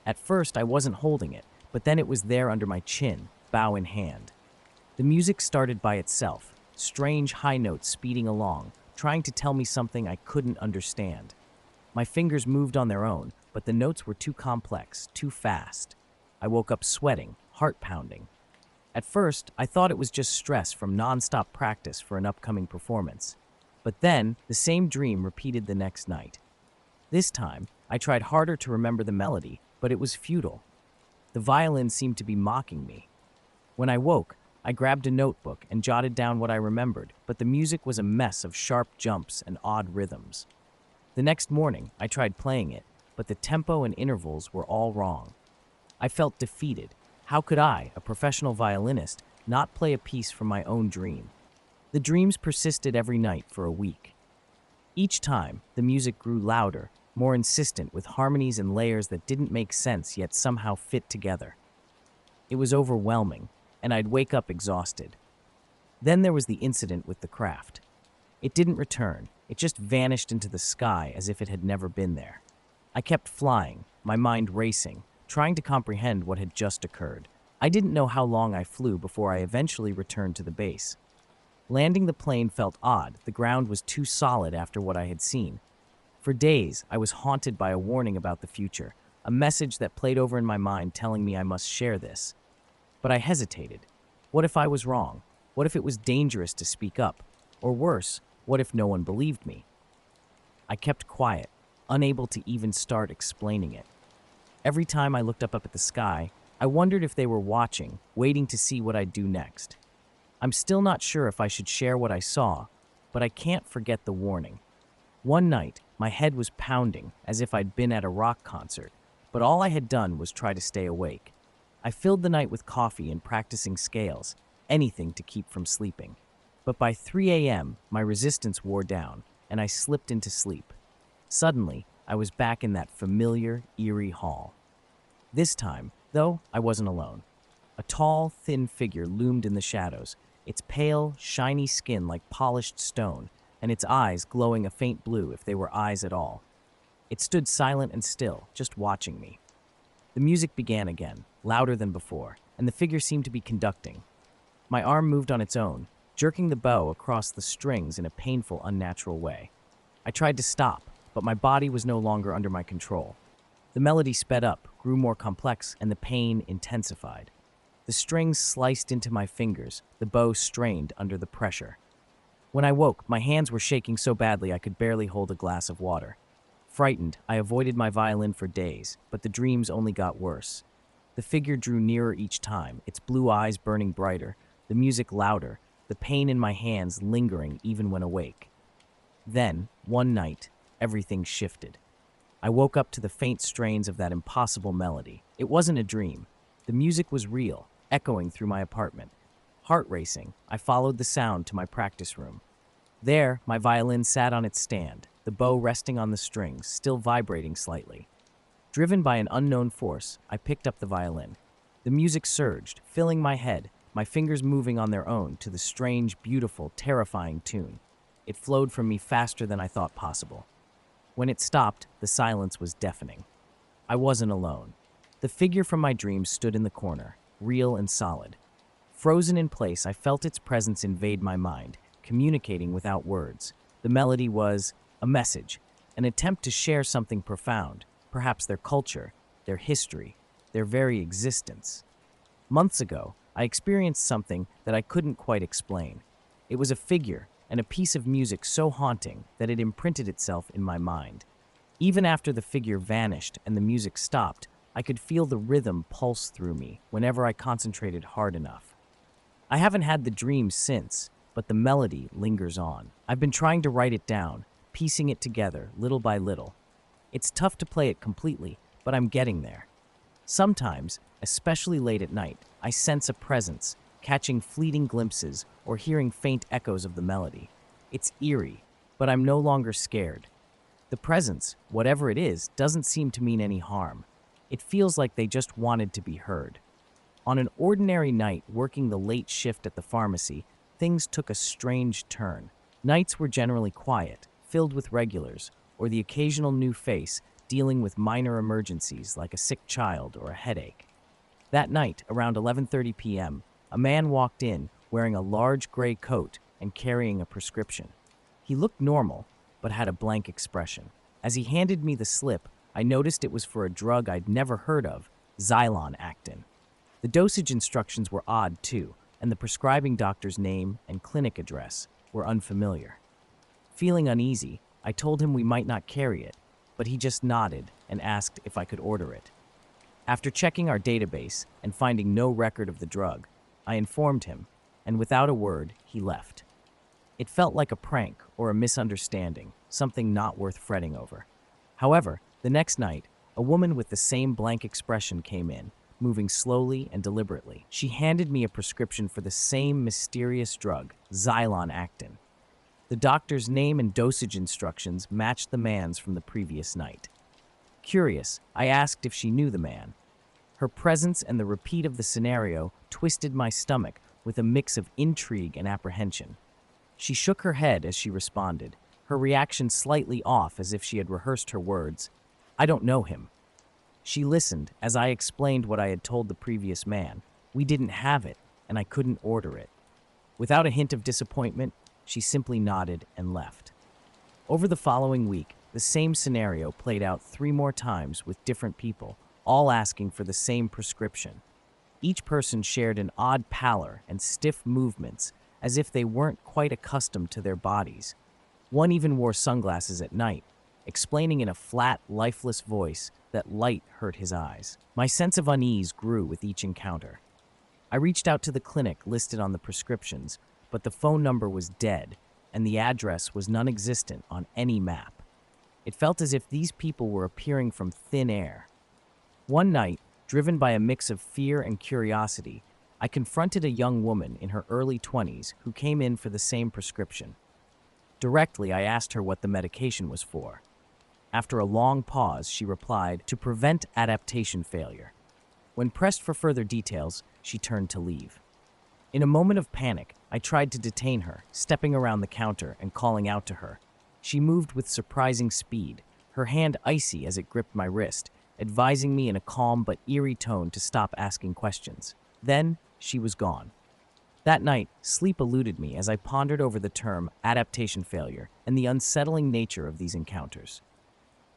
At first, I wasn't holding it, but then it was there under my chin, bow in hand. The music started by itself, strange high notes speeding along, trying to tell me something I couldn't understand. My fingers moved on their own, but the notes were too complex, too fast. I woke up sweating, heart pounding. At first, I thought it was just stress from nonstop practice for an upcoming performance. But then, the same dream repeated the next night. This time, I tried harder to remember the melody, but it was futile. The violin seemed to be mocking me. When I woke, I grabbed a notebook and jotted down what I remembered, but the music was a mess of sharp jumps and odd rhythms. The next morning, I tried playing it, but the tempo and intervals were all wrong. I felt defeated. How could I, a professional violinist, not play a piece from my own dream? The dreams persisted every night for a week. Each time, the music grew louder, more insistent, with harmonies and layers that didn't make sense yet somehow fit together. It was overwhelming, and I'd wake up exhausted. Then there was the incident with the craft. It didn't return, it just vanished into the sky as if it had never been there. I kept flying, my mind racing, trying to comprehend what had just occurred. I didn't know how long I flew before I eventually returned to the base. Landing the plane felt odd, the ground was too solid after what I had seen. For days, I was haunted by a warning about the future, a message that played over in my mind telling me I must share this. But I hesitated. What if I was wrong? What if it was dangerous to speak up? Or worse, what if no one believed me? I kept quiet, unable to even start explaining it. Every time I looked up at the sky, I wondered if they were watching, waiting to see what I'd do next. I'm still not sure if I should share what I saw, but I can't forget the warning. One night, my head was pounding as if I'd been at a rock concert, but all I had done was try to stay awake. I filled the night with coffee and practicing scales, anything to keep from sleeping. But by 3 a.m., my resistance wore down, and I slipped into sleep. Suddenly, I was back in that familiar, eerie hall. This time, though, I wasn't alone. A tall, thin figure loomed in the shadows, its pale, shiny skin like polished stone, and its eyes glowing a faint blue if they were eyes at all. It stood silent and still, just watching me. The music began again, louder than before, and the figure seemed to be conducting. My arm moved on its own, jerking the bow across the strings in a painful, unnatural way. I tried to stop, but my body was no longer under my control. The melody sped up, grew more complex, and the pain intensified. The strings sliced into my fingers, the bow strained under the pressure. When I woke, my hands were shaking so badly I could barely hold a glass of water. Frightened, I avoided my violin for days, but the dreams only got worse. The figure drew nearer each time, its blue eyes burning brighter, the music louder, the pain in my hands lingering even when awake. Then, one night, everything shifted. I woke up to the faint strains of that impossible melody. It wasn't a dream. The music was real, echoing through my apartment. Heart racing, I followed the sound to my practice room. There, my violin sat on its stand, the bow resting on the strings, still vibrating slightly. Driven by an unknown force, I picked up the violin. The music surged, filling my head, my fingers moving on their own to the strange, beautiful, terrifying tune. It flowed from me faster than I thought possible. When it stopped, the silence was deafening. I wasn't alone. The figure from my dreams stood in the corner, real and solid. Frozen in place, I felt its presence invade my mind, communicating without words. The melody was a message, an attempt to share something profound, perhaps their culture, their history, their very existence. Months ago, I experienced something that I couldn't quite explain. It was a figure and a piece of music so haunting that it imprinted itself in my mind. Even after the figure vanished and the music stopped, I could feel the rhythm pulse through me whenever I concentrated hard enough. I haven't had the dream since, but the melody lingers on. I've been trying to write it down, piecing it together little by little. It's tough to play it completely, but I'm getting there. Sometimes, especially late at night, I sense a presence, catching fleeting glimpses or hearing faint echoes of the melody. It's eerie, but I'm no longer scared. The presence, whatever it is, doesn't seem to mean any harm. It feels like they just wanted to be heard. On an ordinary night working the late shift at the pharmacy, things took a strange turn. Nights were generally quiet, filled with regulars, or the occasional new face dealing with minor emergencies like a sick child or a headache. That night, around 11:30 p.m., a man walked in wearing a large gray coat and carrying a prescription. He looked normal, but had a blank expression. As he handed me the slip, I noticed it was for a drug I'd never heard of, Xylon Actin. The dosage instructions were odd too, and the prescribing doctor's name and clinic address were unfamiliar. Feeling uneasy, I told him we might not carry it, but he just nodded and asked if I could order it. After checking our database and finding no record of the drug, I informed him, and without a word, he left. It felt like a prank or a misunderstanding, something not worth fretting over. However, the next night, a woman with the same blank expression came in, moving slowly and deliberately. She handed me a prescription for the same mysterious drug, Xylon Actin. The doctor's name and dosage instructions matched the man's from the previous night. Curious, I asked if she knew the man. Her presence and the repeat of the scenario twisted my stomach with a mix of intrigue and apprehension. She shook her head as she responded, her reaction slightly off as if she had rehearsed her words. "I don't know him." She listened as I explained what I had told the previous man. We didn't have it, and I couldn't order it. Without a hint of disappointment, she simply nodded and left. Over the following week, the same scenario played out 3 more times with different people, all asking for the same prescription. Each person shared an odd pallor and stiff movements, as if they weren't quite accustomed to their bodies. One even wore sunglasses at night, explaining in a flat, lifeless voice that light hurt his eyes. My sense of unease grew with each encounter. I reached out to the clinic listed on the prescriptions, but the phone number was dead, and the address was non-existent on any map. It felt as if these people were appearing from thin air. One night, driven by a mix of fear and curiosity, I confronted a young woman in her early 20s who came in for the same prescription. Directly, I asked her what the medication was for. After a long pause, she replied, "To prevent adaptation failure." When pressed for further details, she turned to leave. In a moment of panic, I tried to detain her, stepping around the counter and calling out to her. She moved with surprising speed, her hand icy as it gripped my wrist, advising me in a calm but eerie tone to stop asking questions. Then, she was gone. That night, sleep eluded me as I pondered over the term adaptation failure and the unsettling nature of these encounters.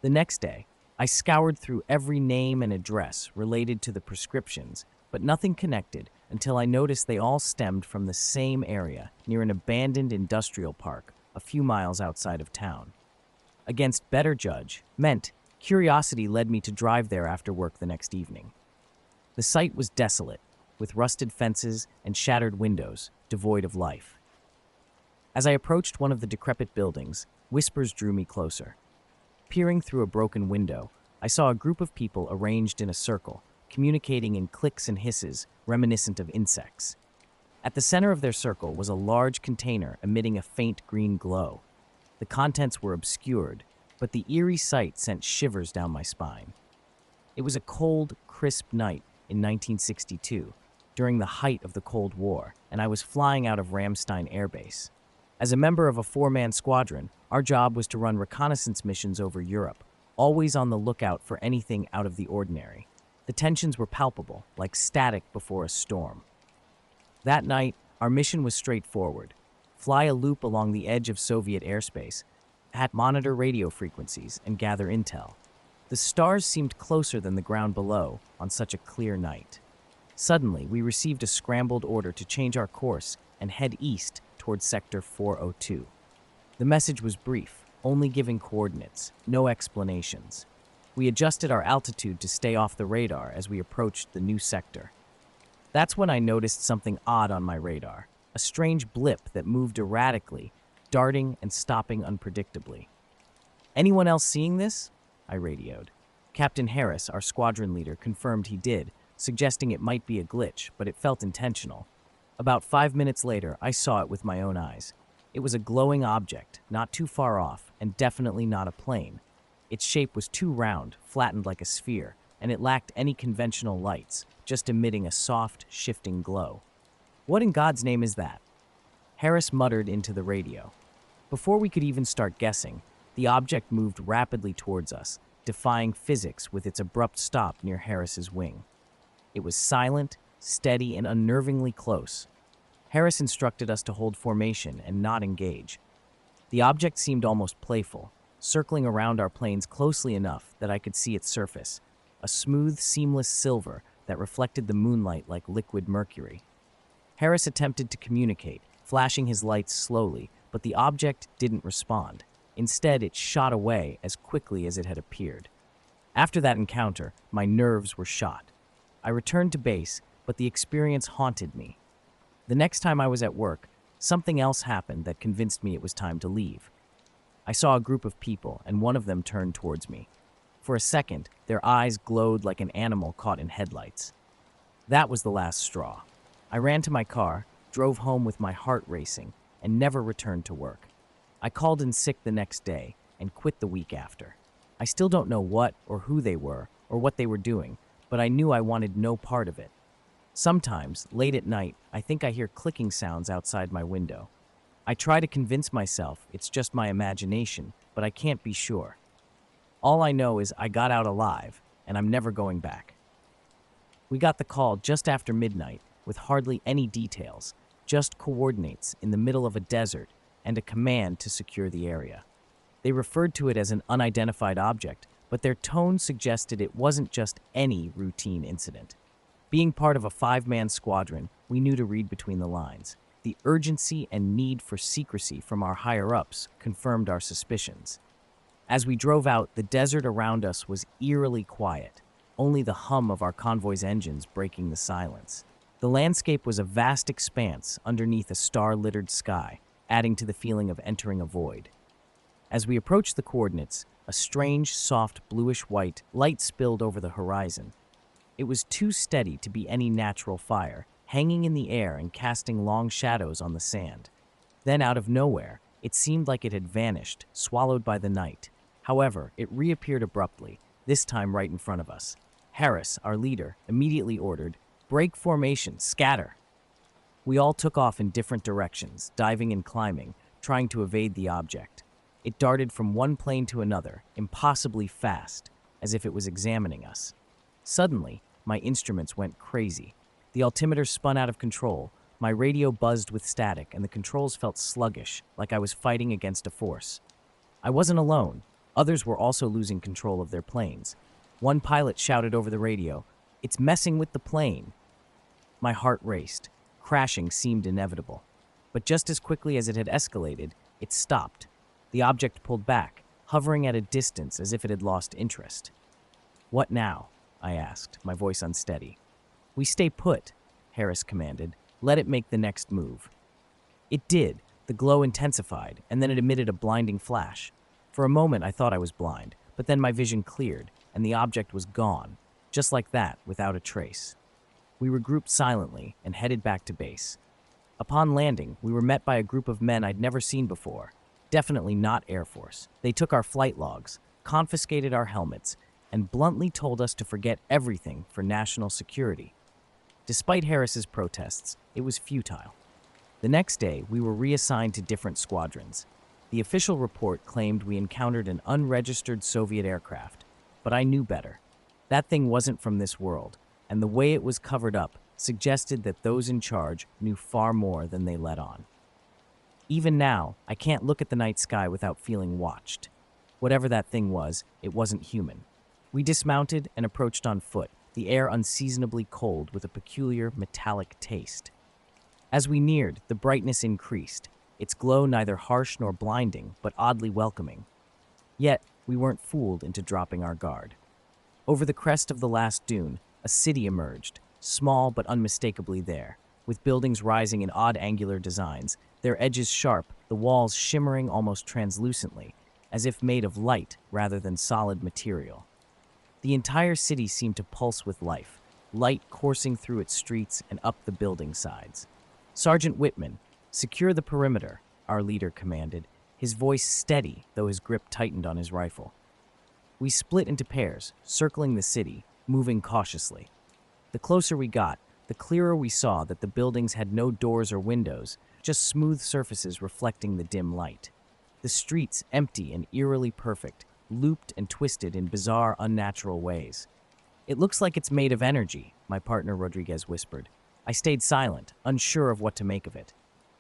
The next day, I scoured through every name and address related to the prescriptions, but nothing connected until I noticed they all stemmed from the same area near an abandoned industrial park a few miles outside of town. Against better judgment, curiosity led me to drive there after work the next evening. The site was desolate, with rusted fences and shattered windows, devoid of life. As I approached one of the decrepit buildings, whispers drew me closer. Peering through a broken window, I saw a group of people arranged in a circle, communicating in clicks and hisses reminiscent of insects. At the center of their circle was a large container emitting a faint green glow. The contents were obscured, but the eerie sight sent shivers down my spine. It was a cold, crisp night in 1962, during the height of the Cold War, and I was flying out of Ramstein Air Base. As a member of a four-man squadron, our job was to run reconnaissance missions over Europe, always on the lookout for anything out of the ordinary. The tensions were palpable, like static before a storm. That night, our mission was straightforward. Fly a loop along the edge of Soviet airspace, monitor radio frequencies, and gather intel. The stars seemed closer than the ground below on such a clear night. Suddenly, we received a scrambled order to change our course and head east towards Sector 402. The message was brief, only giving coordinates, no explanations. We adjusted our altitude to stay off the radar as we approached the new sector. That's when I noticed something odd on my radar, a strange blip that moved erratically, darting and stopping unpredictably. "Anyone else seeing this?" I radioed. Captain Harris, our squadron leader, confirmed he did, suggesting it might be a glitch, but it felt intentional. About 5 minutes later, I saw it with my own eyes. It was a glowing object, not too far off, and definitely not a plane. Its shape was too round, flattened like a sphere, and it lacked any conventional lights, just emitting a soft, shifting glow. "What in God's name is that?" Harris muttered into the radio. Before we could even start guessing, the object moved rapidly towards us, defying physics with its abrupt stop near Harris's wing. It was silent, steady, and unnervingly close. Harris instructed us to hold formation and not engage. The object seemed almost playful, circling around our planes closely enough that I could see its surface, a smooth, seamless silver that reflected the moonlight like liquid mercury. Harris attempted to communicate, flashing his lights slowly, but the object didn't respond. Instead, it shot away as quickly as it had appeared. After that encounter, my nerves were shot. I returned to base, but the experience haunted me. The next time I was at work, something else happened that convinced me it was time to leave. I saw a group of people, and one of them turned towards me. For a second, their eyes glowed like an animal caught in headlights. That was the last straw. I ran to my car, drove home with my heart racing, and never returned to work. I called in sick the next day and quit the week after. I still don't know what or who they were or what they were doing, but I knew I wanted no part of it. Sometimes, late at night, I think I hear clicking sounds outside my window. I try to convince myself it's just my imagination, but I can't be sure. All I know is I got out alive, and I'm never going back. We got the call just after midnight, with hardly any details, just coordinates in the middle of a desert and a command to secure the area. They referred to it as an unidentified object, but their tone suggested it wasn't just any routine incident. Being part of a 5-man squadron, we knew to read between the lines. The urgency and need for secrecy from our higher-ups confirmed our suspicions. As we drove out, the desert around us was eerily quiet, only the hum of our convoy's engines breaking the silence. The landscape was a vast expanse underneath a star-littered sky, adding to the feeling of entering a void. As we approached the coordinates, a strange, soft, bluish-white light spilled over the horizon. It was too steady to be any natural fire, hanging in the air and casting long shadows on the sand. Then, out of nowhere, it seemed like it had vanished, swallowed by the night. However, it reappeared abruptly, this time right in front of us. Harris, our leader, immediately ordered, "Break formation, scatter." We all took off in different directions, diving and climbing, trying to evade the object. It darted from one plane to another, impossibly fast, as if it was examining us. Suddenly, my instruments went crazy. The altimeter spun out of control, my radio buzzed with static, and the controls felt sluggish, like I was fighting against a force. I wasn't alone. Others were also losing control of their planes. One pilot shouted over the radio, "It's messing with the plane." My heart raced. Crashing seemed inevitable. But just as quickly as it had escalated, it stopped. The object pulled back, hovering at a distance as if it had lost interest. "What now?" I asked, my voice unsteady. "We stay put," Harris commanded. "Let it make the next move." It did. The glow intensified, and then it emitted a blinding flash. For a moment, I thought I was blind, but then my vision cleared, and the object was gone, just like that, without a trace. We regrouped silently and headed back to base. Upon landing, we were met by a group of men I'd never seen before. Definitely not Air Force. They took our flight logs, confiscated our helmets, and bluntly told us to forget everything for national security. Despite Harris's protests, it was futile. The next day, we were reassigned to different squadrons. The official report claimed we encountered an unregistered Soviet aircraft, but I knew better. That thing wasn't from this world, and the way it was covered up suggested that those in charge knew far more than they let on. Even now, I can't look at the night sky without feeling watched. Whatever that thing was, it wasn't human. We dismounted and approached on foot, the air unseasonably cold with a peculiar metallic taste. As we neared, the brightness increased, its glow neither harsh nor blinding, but oddly welcoming. Yet, we weren't fooled into dropping our guard. Over the crest of the last dune, a city emerged, small but unmistakably there, with buildings rising in odd angular designs, their edges sharp, the walls shimmering almost translucently, as if made of light rather than solid material. The entire city seemed to pulse with life, light coursing through its streets and up the building sides. "Sergeant Whitman, secure the perimeter," our leader commanded, his voice steady, though his grip tightened on his rifle. We split into pairs, circling the city, moving cautiously. The closer we got, the clearer we saw that the buildings had no doors or windows, just smooth surfaces reflecting the dim light. The streets, empty and eerily perfect, looped and twisted in bizarre, unnatural ways. "It looks like it's made of energy," my partner Rodriguez whispered. I stayed silent, unsure of what to make of it.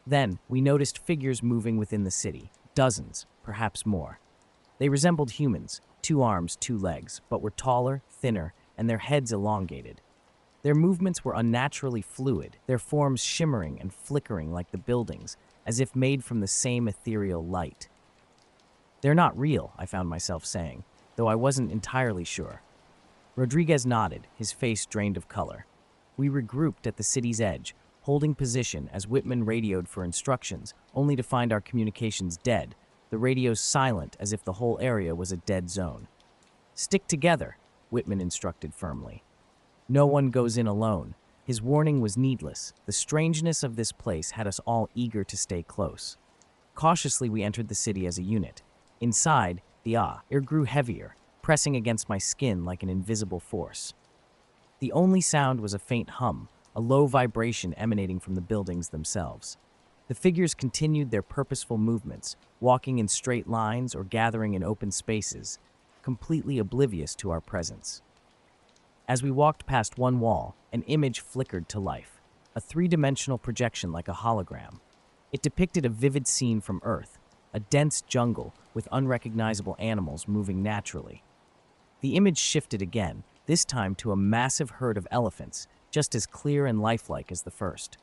Then, we noticed figures moving within the city, dozens, perhaps more. They resembled humans, 2 arms, 2 legs, but were taller, thinner, and their heads elongated. Their movements were unnaturally fluid, their forms shimmering and flickering like the buildings, as if made from the same ethereal light. "They're not real," I found myself saying, though I wasn't entirely sure. Rodriguez nodded, his face drained of color. We regrouped at the city's edge, holding position as Whitman radioed for instructions, only to find our communications dead, the radios silent as if the whole area was a dead zone. "Stick together," Whitman instructed firmly. "No one goes in alone." His warning was needless. The strangeness of this place had us all eager to stay close. Cautiously, we entered the city as a unit. Inside, the air grew heavier, pressing against my skin like an invisible force. The only sound was a faint hum, a low vibration emanating from the buildings themselves. The figures continued their purposeful movements, walking in straight lines or gathering in open spaces, completely oblivious to our presence. As we walked past one wall, an image flickered to life, a 3-dimensional projection like a hologram. It depicted a vivid scene from Earth, a dense jungle with unrecognizable animals moving naturally. The image shifted again, this time to a massive herd of elephants, just as clear and lifelike as the first.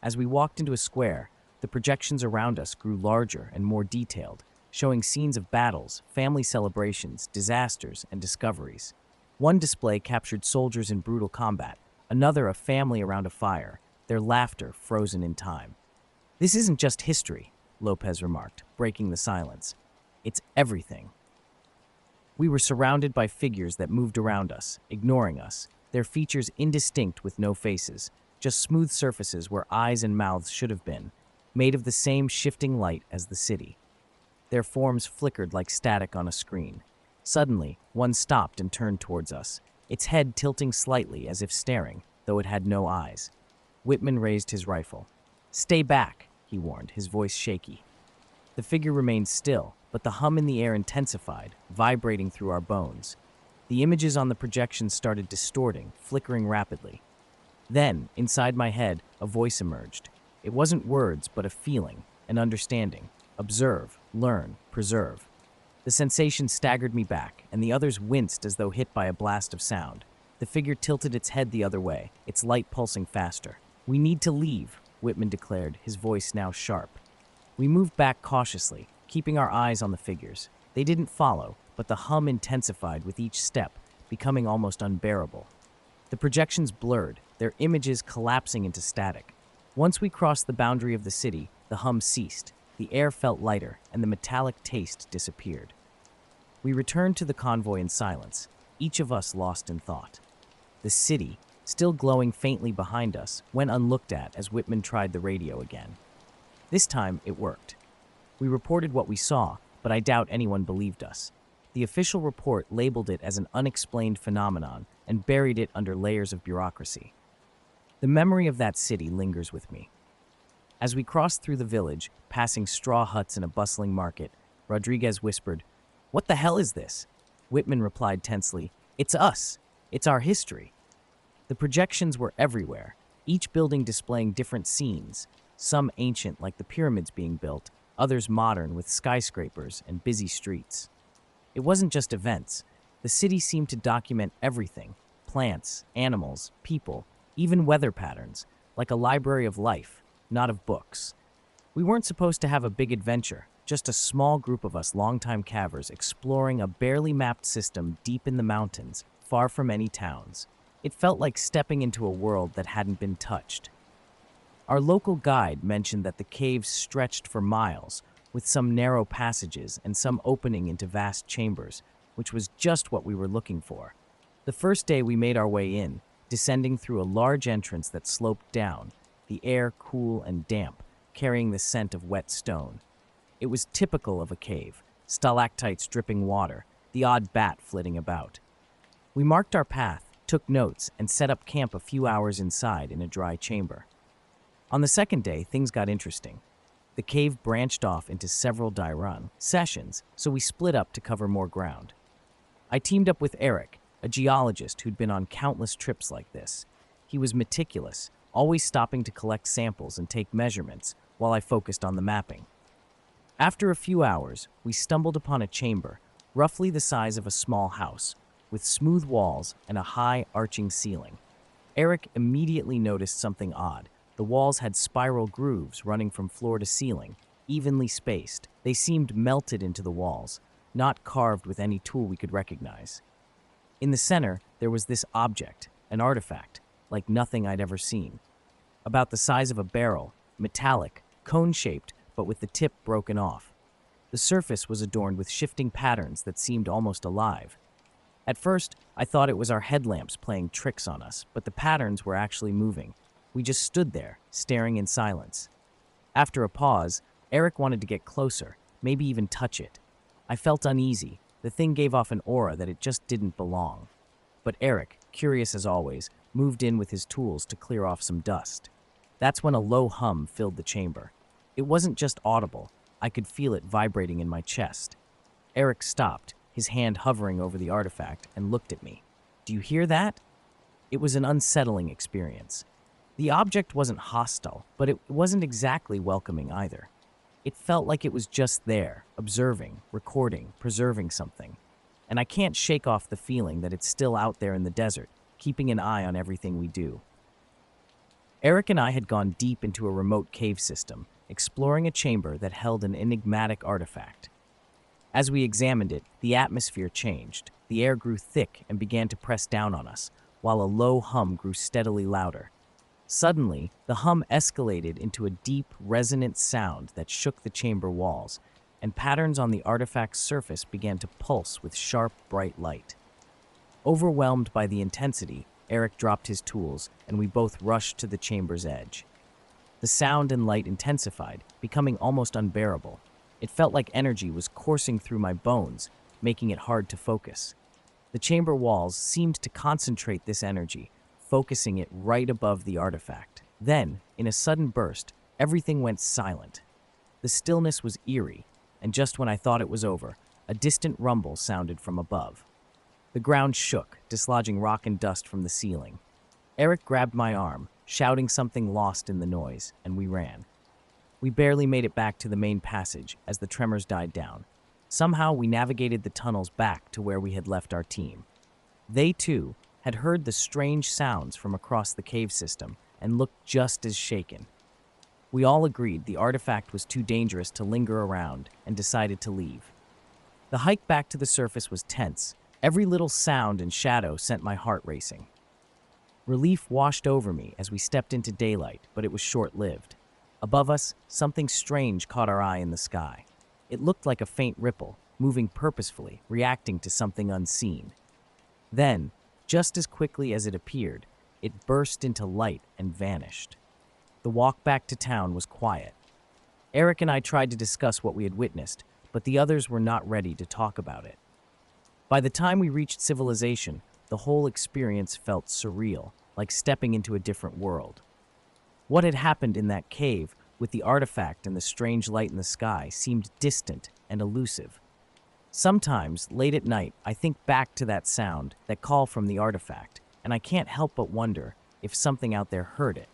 As we walked into a square, the projections around us grew larger and more detailed, showing scenes of battles, family celebrations, disasters, and discoveries. One display captured soldiers in brutal combat, another a family around a fire, their laughter frozen in time. "This isn't just history," Lopez remarked, breaking the silence. "It's everything." We were surrounded by figures that moved around us, ignoring us, their features indistinct with no faces, just smooth surfaces where eyes and mouths should have been, made of the same shifting light as the city. Their forms flickered like static on a screen. Suddenly, one stopped and turned towards us, its head tilting slightly as if staring, though it had no eyes. Whitman raised his rifle. "Stay back," he warned, his voice shaky. The figure remained still, but the hum in the air intensified, vibrating through our bones. The images on the projection started distorting, flickering rapidly. Then, inside my head, a voice emerged. It wasn't words, but a feeling, an understanding. Observe, learn, preserve. The sensation staggered me back, and the others winced as though hit by a blast of sound. The figure tilted its head the other way, its light pulsing faster. "We need to leave," Whitman declared, his voice now sharp. We moved back cautiously, keeping our eyes on the figures. They didn't follow, but the hum intensified with each step, becoming almost unbearable. The projections blurred, their images collapsing into static. Once we crossed the boundary of the city, the hum ceased. The air felt lighter, and the metallic taste disappeared. We returned to the convoy in silence, each of us lost in thought. The city, still glowing faintly behind us, went unlooked at as Whitman tried the radio again. This time, it worked. We reported what we saw, but I doubt anyone believed us. The official report labeled it as an unexplained phenomenon and buried it under layers of bureaucracy. The memory of that city lingers with me. As we crossed through the village, passing straw huts and a bustling market, Rodriguez whispered, "What the hell is this?" Whitman replied tensely, "It's us. It's our history." The projections were everywhere, each building displaying different scenes, some ancient like the pyramids being built, others modern with skyscrapers and busy streets. It wasn't just events. The city seemed to document everything: plants, animals, people, even weather patterns, like a library of life, not of books. We weren't supposed to have a big adventure, just a small group of us longtime cavers exploring a barely mapped system deep in the mountains, far from any towns. It felt like stepping into a world that hadn't been touched. Our local guide mentioned that the caves stretched for miles, with some narrow passages and some opening into vast chambers, which was just what we were looking for. The first day we made our way in, descending through a large entrance that sloped down, the air cool and damp, carrying the scent of wet stone. It was typical of a cave, stalactites dripping water, the odd bat flitting about. We marked our path, took notes, and set up camp a few hours inside in a dry chamber. On the second day, things got interesting. The cave branched off into several Dairan sessions, so we split up to cover more ground. I teamed up with Eric, a geologist who'd been on countless trips like this. He was meticulous, always stopping to collect samples and take measurements, while I focused on the mapping. After a few hours, we stumbled upon a chamber, roughly the size of a small house, with smooth walls and a high, arching ceiling. Eric immediately noticed something odd. The walls had spiral grooves running from floor to ceiling, evenly spaced. They seemed melted into the walls, not carved with any tool we could recognize. In the center, there was this object, an artifact, like nothing I'd ever seen. About the size of a barrel, metallic, cone-shaped, but with the tip broken off. The surface was adorned with shifting patterns that seemed almost alive. At first, I thought it was our headlamps playing tricks on us, but the patterns were actually moving. We just stood there, staring in silence. After a pause, Eric wanted to get closer, maybe even touch it. I felt uneasy. The thing gave off an aura that it just didn't belong. But Eric, curious as always, moved in with his tools to clear off some dust. That's when a low hum filled the chamber. It wasn't just audible. I could feel it vibrating in my chest. Eric stopped, his hand hovering over the artifact, and looked at me. "Do you hear that?" It was an unsettling experience. The object wasn't hostile, but it wasn't exactly welcoming either. It felt like it was just there, observing, recording, preserving something. And I can't shake off the feeling that it's still out there in the desert, keeping an eye on everything we do. Eric and I had gone deep into a remote cave system, exploring a chamber that held an enigmatic artifact. As we examined it, the atmosphere changed. The air grew thick and began to press down on us, while a low hum grew steadily louder. Suddenly, the hum escalated into a deep, resonant sound that shook the chamber walls, and patterns on the artifact's surface began to pulse with sharp, bright light. Overwhelmed by the intensity, Eric dropped his tools, and we both rushed to the chamber's edge. The sound and light intensified, becoming almost unbearable. It felt like energy was coursing through my bones, making it hard to focus. The chamber walls seemed to concentrate this energy, focusing it right above the artifact. Then, in a sudden burst, everything went silent. The stillness was eerie, and just when I thought it was over, a distant rumble sounded from above. The ground shook, dislodging rock and dust from the ceiling. Eric grabbed my arm, shouting something lost in the noise, and we ran. We barely made it back to the main passage as the tremors died down. Somehow we navigated the tunnels back to where we had left our team. They, too, had heard the strange sounds from across the cave system and looked just as shaken. We all agreed the artifact was too dangerous to linger around and decided to leave. The hike back to the surface was tense. Every little sound and shadow sent my heart racing. Relief washed over me as we stepped into daylight, but it was short-lived. Above us, something strange caught our eye in the sky. It looked like a faint ripple, moving purposefully, reacting to something unseen. Then, just as quickly as it appeared, it burst into light and vanished. The walk back to town was quiet. Eric and I tried to discuss what we had witnessed, but the others were not ready to talk about it. By the time we reached civilization, the whole experience felt surreal, like stepping into a different world. What had happened in that cave with the artifact and the strange light in the sky, seemed distant and elusive. Sometimes, late at night, I think back to that sound, that call from the artifact, and I can't help but wonder if something out there heard it.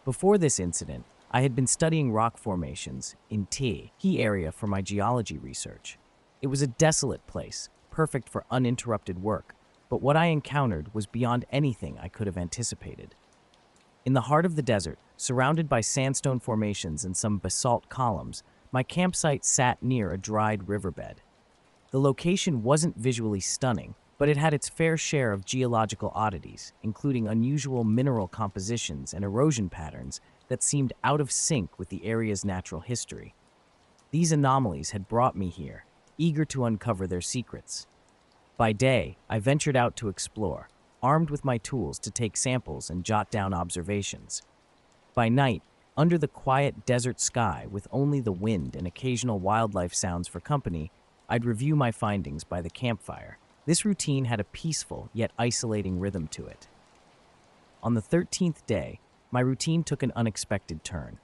Before this incident, I had been studying rock formations in key area for my geology research. It was a desolate place, perfect for uninterrupted work, but what I encountered was beyond anything I could have anticipated. In the heart of the desert, surrounded by sandstone formations and some basalt columns, my campsite sat near a dried riverbed. The location wasn't visually stunning, but it had its fair share of geological oddities, including unusual mineral compositions and erosion patterns that seemed out of sync with the area's natural history. These anomalies had brought me here, eager to uncover their secrets. By day, I ventured out to explore, armed with my tools to take samples and jot down observations. By night, under the quiet desert sky with only the wind and occasional wildlife sounds for company, I'd review my findings by the campfire. This routine had a peaceful yet isolating rhythm to it. On the 13th day, my routine took an unexpected turn.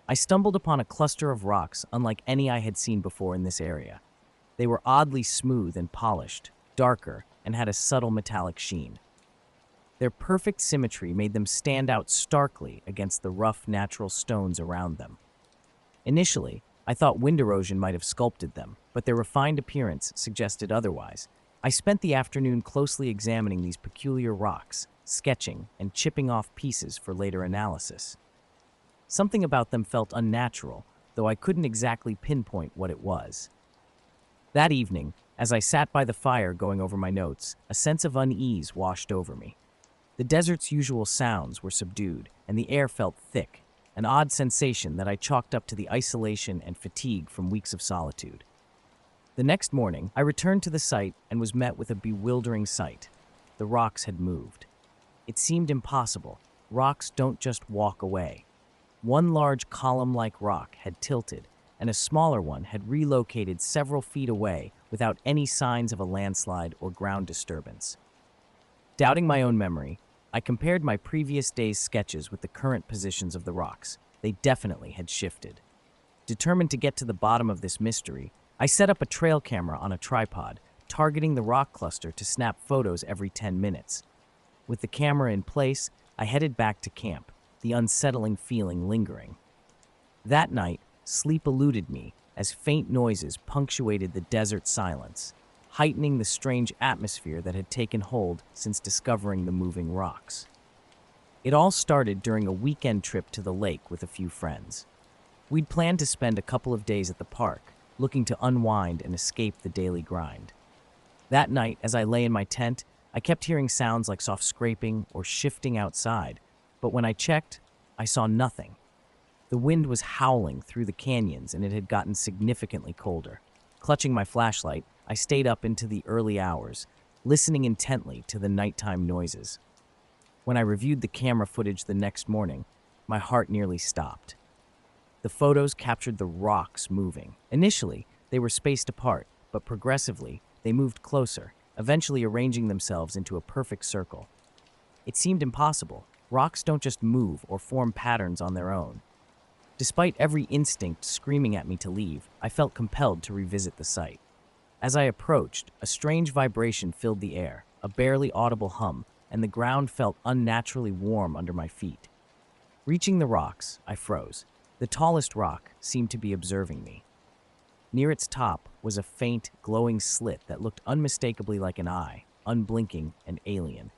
I stumbled upon a cluster of rocks unlike any I had seen before in this area. They were oddly smooth and polished, darker, and had a subtle metallic sheen. Their perfect symmetry made them stand out starkly against the rough natural stones around them. Initially, I thought wind erosion might have sculpted them, but their refined appearance suggested otherwise. I spent the afternoon closely examining these peculiar rocks, sketching and chipping off pieces for later analysis. Something about them felt unnatural, though I couldn't exactly pinpoint what it was. That evening, as I sat by the fire going over my notes, a sense of unease washed over me. The desert's usual sounds were subdued, and the air felt thick, an odd sensation that I chalked up to the isolation and fatigue from weeks of solitude. The next morning, I returned to the site and was met with a bewildering sight. The rocks had moved. It seemed impossible. Rocks don't just walk away. One large column-like rock had tilted, and a smaller one had relocated several feet away without any signs of a landslide or ground disturbance. Doubting my own memory, I compared my previous day's sketches with the current positions of the rocks. They definitely had shifted. Determined to get to the bottom of this mystery, I set up a trail camera on a tripod, targeting the rock cluster to snap photos every 10 minutes. With the camera in place, I headed back to camp, the unsettling feeling lingering. That night, sleep eluded me as faint noises punctuated the desert silence, heightening the strange atmosphere that had taken hold since discovering the moving rocks. It all started during a weekend trip to the lake with a few friends. We'd planned to spend a couple of days at the park, looking to unwind and escape the daily grind. That night, as I lay in my tent, I kept hearing sounds like soft scraping or shifting outside, but when I checked, I saw nothing. The wind was howling through the canyons and it had gotten significantly colder. Clutching my flashlight, I stayed up into the early hours, listening intently to the nighttime noises. When I reviewed the camera footage the next morning, my heart nearly stopped. The photos captured the rocks moving. Initially, they were spaced apart, but progressively, they moved closer, eventually arranging themselves into a perfect circle. It seemed impossible. Rocks don't just move or form patterns on their own. Despite every instinct screaming at me to leave, I felt compelled to revisit the site. As I approached, a strange vibration filled the air, a barely audible hum, and the ground felt unnaturally warm under my feet. Reaching the rocks, I froze. The tallest rock seemed to be observing me. Near its top was a faint, glowing slit that looked unmistakably like an eye, unblinking and alien.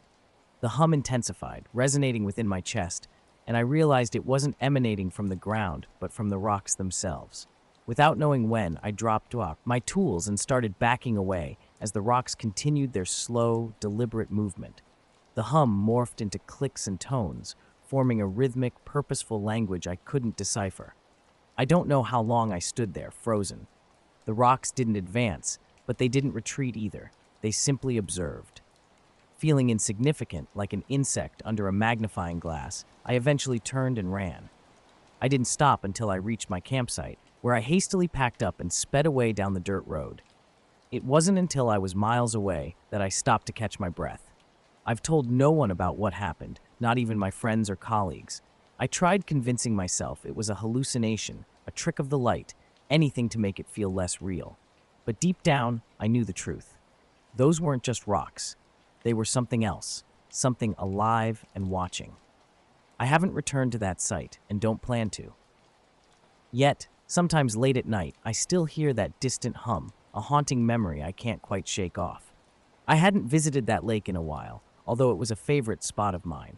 The hum intensified, resonating within my chest, and I realized it wasn't emanating from the ground, but from the rocks themselves. Without knowing when, I dropped off my tools and started backing away as the rocks continued their slow, deliberate movement. The hum morphed into clicks and tones, forming a rhythmic, purposeful language I couldn't decipher. I don't know how long I stood there, frozen. The rocks didn't advance, but they didn't retreat either. They simply observed. Feeling insignificant, like an insect under a magnifying glass, I eventually turned and ran. I didn't stop until I reached my campsite, where I hastily packed up and sped away down the dirt road. It wasn't until I was miles away that I stopped to catch my breath. I've told no one about what happened, not even my friends or colleagues. I tried convincing myself it was a hallucination, a trick of the light, anything to make it feel less real. But deep down, I knew the truth. Those weren't just rocks. They were something else, something alive and watching. I haven't returned to that site and don't plan to. Yet, sometimes late at night, I still hear that distant hum, a haunting memory I can't quite shake off. I hadn't visited that lake in a while, although it was a favorite spot of mine.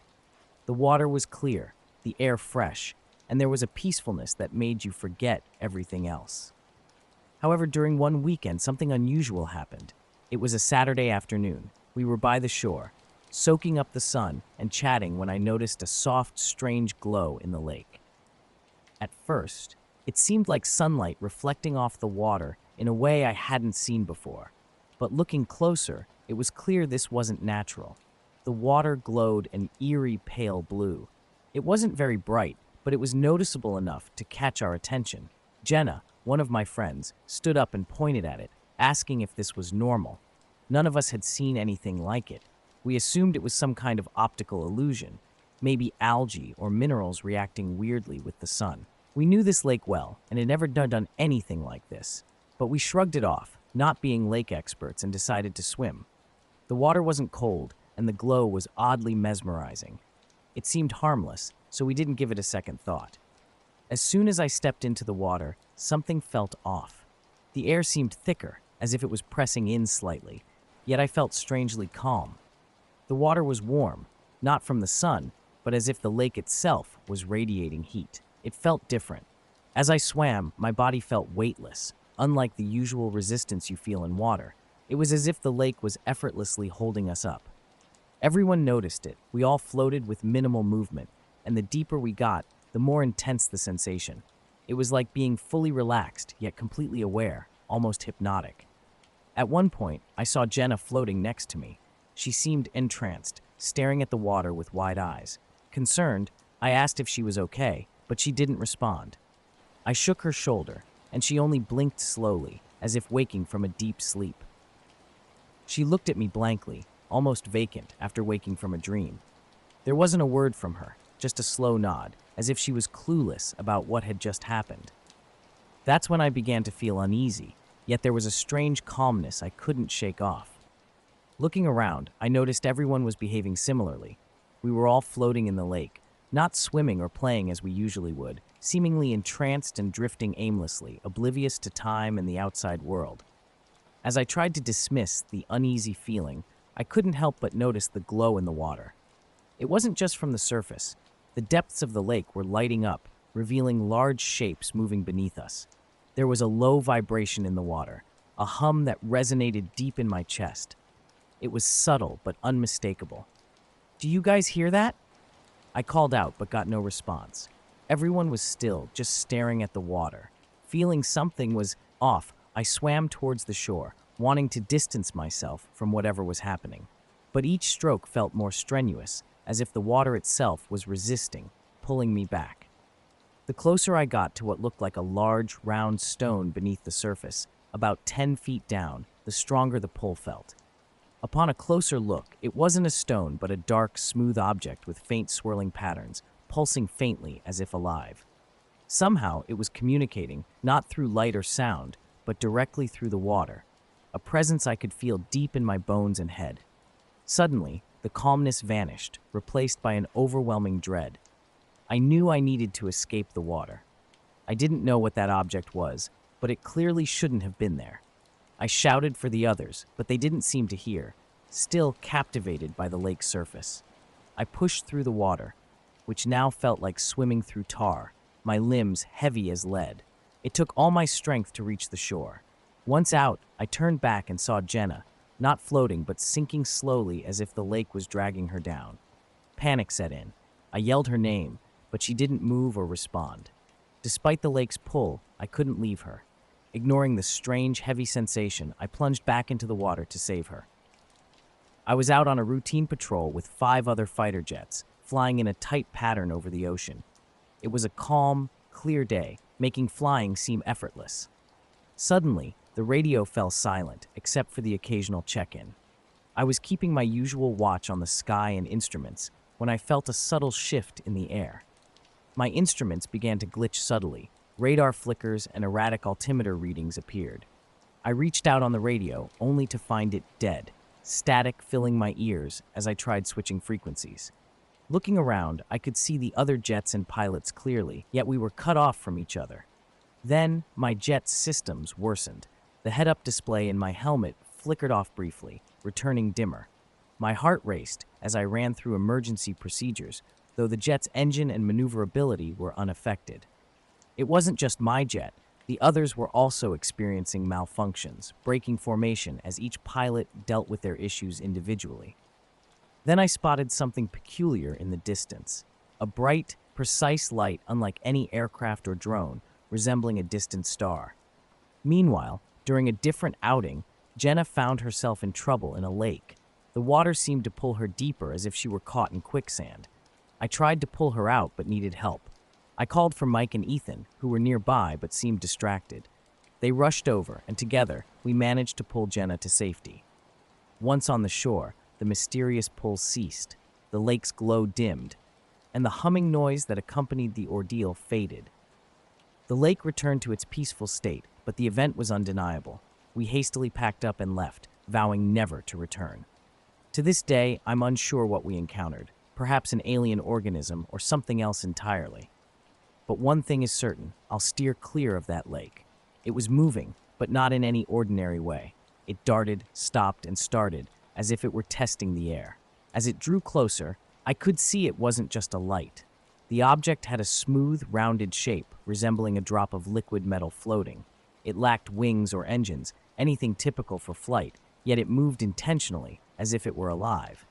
The water was clear, the air fresh, and there was a peacefulness that made you forget everything else. However, during one weekend, something unusual happened. It was a Saturday afternoon. We were by the shore, soaking up the sun and chatting when I noticed a soft, strange glow in the lake. At first, it seemed like sunlight reflecting off the water in a way I hadn't seen before. But looking closer, it was clear this wasn't natural. The water glowed an eerie pale blue. It wasn't very bright, but it was noticeable enough to catch our attention. Jenna, one of my friends, stood up and pointed at it, asking if this was normal. None of us had seen anything like it. We assumed it was some kind of optical illusion, maybe algae or minerals reacting weirdly with the sun. We knew this lake well and had never done anything like this, but we shrugged it off, not being lake experts, and decided to swim. The water wasn't cold, and the glow was oddly mesmerizing. It seemed harmless, so we didn't give it a second thought. As soon as I stepped into the water, something felt off. The air seemed thicker, as if it was pressing in slightly, yet I felt strangely calm. The water was warm, not from the sun, but as if the lake itself was radiating heat. It felt different. As I swam, my body felt weightless, unlike the usual resistance you feel in water. It was as if the lake was effortlessly holding us up. Everyone noticed it. We all floated with minimal movement, and the deeper we got, the more intense the sensation. It was like being fully relaxed, yet completely aware, almost hypnotic. At one point, I saw Jenna floating next to me. She seemed entranced, staring at the water with wide eyes. Concerned, I asked if she was okay, but she didn't respond. I shook her shoulder, and she only blinked slowly, as if waking from a deep sleep. She looked at me blankly, almost vacant after waking from a dream. There wasn't a word from her, just a slow nod, as if she was clueless about what had just happened. That's when I began to feel uneasy, yet there was a strange calmness I couldn't shake off. Looking around, I noticed everyone was behaving similarly. We were all floating in the lake, not swimming or playing as we usually would, seemingly entranced and drifting aimlessly, oblivious to time and the outside world. As I tried to dismiss the uneasy feeling, I couldn't help but notice the glow in the water. It wasn't just from the surface. The depths of the lake were lighting up, revealing large shapes moving beneath us. There was a low vibration in the water, a hum that resonated deep in my chest. It was subtle but unmistakable. "Do you guys hear that?" I called out but got no response. Everyone was still, just staring at the water. Feeling something was off, I swam towards the shore, wanting to distance myself from whatever was happening. But each stroke felt more strenuous, as if the water itself was resisting, pulling me back. The closer I got to what looked like a large, round stone beneath the surface, about 10 feet down, the stronger the pull felt. Upon a closer look, it wasn't a stone but a dark, smooth object with faint swirling patterns, pulsing faintly as if alive. Somehow, it was communicating, not through light or sound, but directly through the water, a presence I could feel deep in my bones and head. Suddenly, the calmness vanished, replaced by an overwhelming dread. I knew I needed to escape the water. I didn't know what that object was, but it clearly shouldn't have been there. I shouted for the others, but they didn't seem to hear, still captivated by the lake's surface. I pushed through the water, which now felt like swimming through tar, my limbs heavy as lead. It took all my strength to reach the shore. Once out, I turned back and saw Jenna, not floating but sinking slowly as if the lake was dragging her down. Panic set in. I yelled her name, but she didn't move or respond. Despite the lake's pull, I couldn't leave her. Ignoring the strange, heavy sensation, I plunged back into the water to save her. I was out on a routine patrol with 5 other fighter jets, flying in a tight pattern over the ocean. It was a calm, clear day, making flying seem effortless. Suddenly, the radio fell silent, except for the occasional check-in. I was keeping my usual watch on the sky and instruments when I felt a subtle shift in the air. My instruments began to glitch subtly. Radar flickers and erratic altimeter readings appeared. I reached out on the radio, only to find it dead, static filling my ears as I tried switching frequencies. Looking around, I could see the other jets and pilots clearly, yet we were cut off from each other. Then, my jet's systems worsened. The head-up display in my helmet flickered off briefly, returning dimmer. My heart raced as I ran through emergency procedures, though the jet's engine and maneuverability were unaffected. It wasn't just my jet. The others were also experiencing malfunctions, breaking formation as each pilot dealt with their issues individually. Then I spotted something peculiar in the distance. A bright, precise light unlike any aircraft or drone, resembling a distant star. Meanwhile, during a different outing, Jenna found herself in trouble in a lake. The water seemed to pull her deeper as if she were caught in quicksand. I tried to pull her out but needed help. I called for Mike and Ethan, who were nearby but seemed distracted. They rushed over, and together, we managed to pull Jenna to safety. Once on the shore, the mysterious pull ceased, the lake's glow dimmed, and the humming noise that accompanied the ordeal faded. The lake returned to its peaceful state, but the event was undeniable. We hastily packed up and left, vowing never to return. To this day, I'm unsure what we encountered, perhaps an alien organism or something else entirely. But one thing is certain, I'll steer clear of that lake. It was moving, but not in any ordinary way. It darted, stopped, and started, as if it were testing the air. As it drew closer, I could see it wasn't just a light. The object had a smooth, rounded shape, resembling a drop of liquid metal floating. It lacked wings or engines, anything typical for flight, yet it moved intentionally, as if it were alive.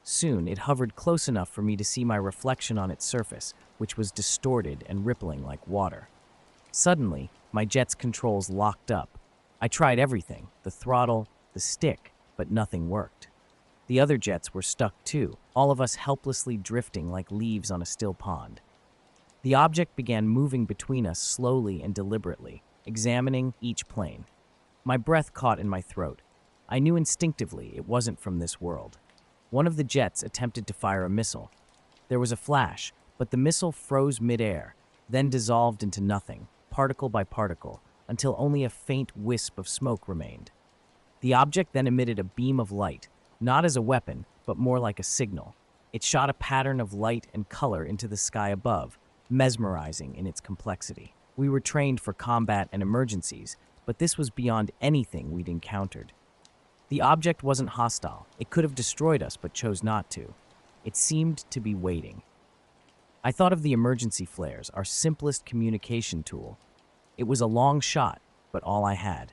Soon, it hovered close enough for me to see my reflection on its surface, which was distorted and rippling like water. Suddenly, my jet's controls locked up. I tried everything, the throttle, the stick, but nothing worked. The other jets were stuck too, all of us helplessly drifting like leaves on a still pond. The object began moving between us slowly and deliberately, examining each plane. My breath caught in my throat. I knew instinctively it wasn't from this world. One of the jets attempted to fire a missile. There was a flash, but the missile froze midair, then dissolved into nothing, particle by particle, until only a faint wisp of smoke remained. The object then emitted a beam of light, not as a weapon, but more like a signal. It shot a pattern of light and color into the sky above, mesmerizing in its complexity. We were trained for combat and emergencies, but this was beyond anything we'd encountered. The object wasn't hostile. It could have destroyed us, but chose not to. It seemed to be waiting. I thought of the emergency flares, our simplest communication tool. It was a long shot, but all I had.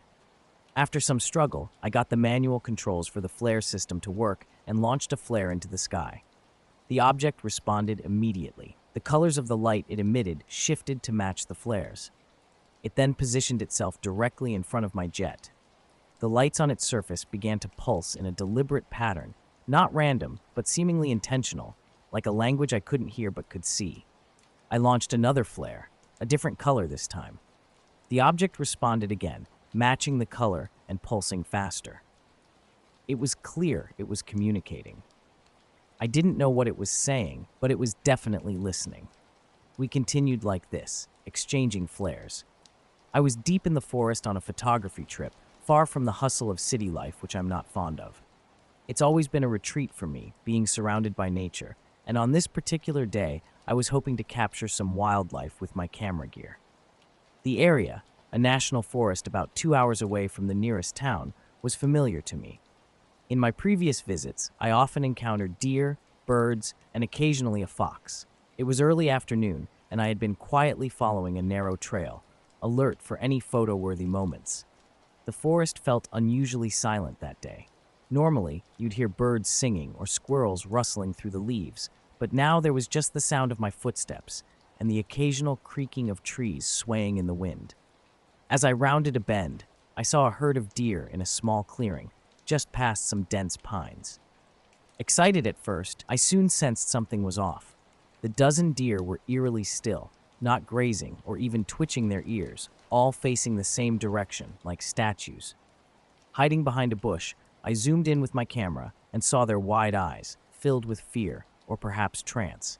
After some struggle, I got the manual controls for the flare system to work and launched a flare into the sky. The object responded immediately. The colors of the light it emitted shifted to match the flares. It then positioned itself directly in front of my jet. The lights on its surface began to pulse in a deliberate pattern, not random, but seemingly intentional, like a language I couldn't hear but could see. I launched another flare, a different color this time. The object responded again, matching the color and pulsing faster. It was clear it was communicating. I didn't know what it was saying, but it was definitely listening. We continued like this, exchanging flares. I was deep in the forest on a photography trip, far from the hustle of city life, which I'm not fond of. It's always been a retreat for me, being surrounded by nature, and on this particular day, I was hoping to capture some wildlife with my camera gear. The area, a national forest about 2 hours away from the nearest town, was familiar to me. In my previous visits, I often encountered deer, birds, and occasionally a fox. It was early afternoon, and I had been quietly following a narrow trail, alert for any photo-worthy moments. The forest felt unusually silent that day. Normally, you'd hear birds singing or squirrels rustling through the leaves, but now there was just the sound of my footsteps and the occasional creaking of trees swaying in the wind. As I rounded a bend, I saw a herd of deer in a small clearing, just past some dense pines. Excited at first, I soon sensed something was off. The dozen deer were eerily still, not grazing or even twitching their ears, all facing the same direction, like statues. Hiding behind a bush, I zoomed in with my camera and saw their wide eyes, filled with fear or perhaps trance.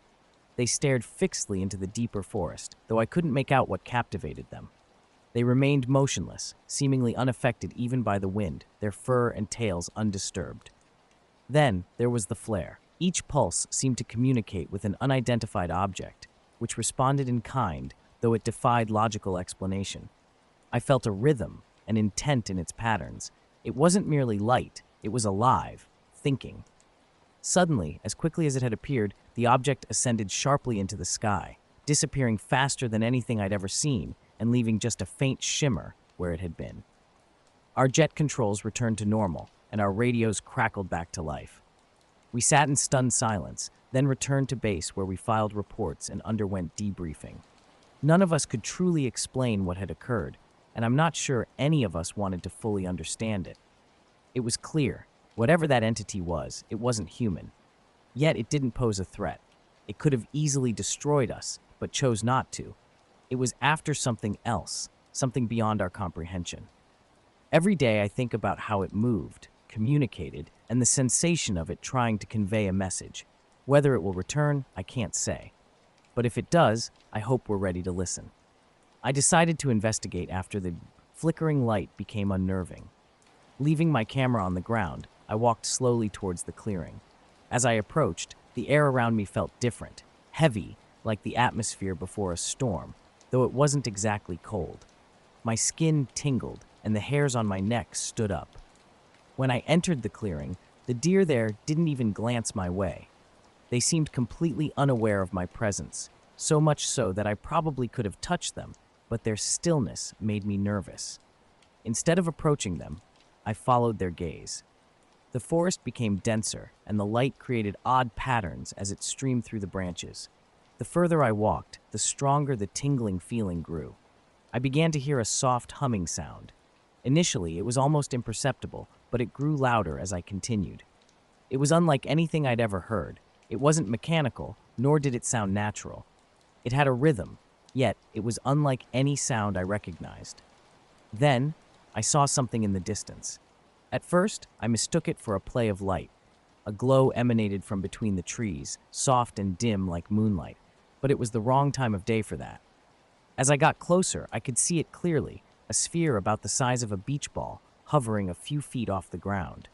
They stared fixedly into the deeper forest, though I couldn't make out what captivated them. They remained motionless, seemingly unaffected even by the wind, their fur and tails undisturbed. Then there was the flare. Each pulse seemed to communicate with an unidentified object, which responded in kind, though it defied logical explanation. I felt a rhythm, an intent in its patterns. It wasn't merely light, it was alive, thinking. Suddenly, as quickly as it had appeared, the object ascended sharply into the sky, disappearing faster than anything I'd ever seen and leaving just a faint shimmer where it had been. Our jet controls returned to normal, and our radios crackled back to life. We sat in stunned silence, then returned to base where we filed reports and underwent debriefing. None of us could truly explain what had occurred, and I'm not sure any of us wanted to fully understand it. It was clear, whatever that entity was, it wasn't human. Yet it didn't pose a threat. It could have easily destroyed us, but chose not to. It was after something else, something beyond our comprehension. Every day I think about how it moved, communicated, and the sensation of it trying to convey a message. Whether it will return, I can't say. But if it does, I hope we're ready to listen. I decided to investigate after the flickering light became unnerving. Leaving my camera on the ground, I walked slowly towards the clearing. As I approached, the air around me felt different, heavy, like the atmosphere before a storm, though it wasn't exactly cold. My skin tingled, and the hairs on my neck stood up. When I entered the clearing, the deer there didn't even glance my way. They seemed completely unaware of my presence, so much so that I probably could have touched them, but their stillness made me nervous. Instead of approaching them, I followed their gaze. The forest became denser, and the light created odd patterns as it streamed through the branches. The further I walked, the stronger the tingling feeling grew. I began to hear a soft humming sound. Initially, it was almost imperceptible, but it grew louder as I continued. It was unlike anything I'd ever heard. It wasn't mechanical, nor did it sound natural. It had a rhythm, yet it was unlike any sound I recognized. Then, I saw something in the distance. At first, I mistook it for a play of light. A glow emanated from between the trees, soft and dim like moonlight, but it was the wrong time of day for that. As I got closer, I could see it clearly, a sphere about the size of a beach ball, hovering a few feet off the ground.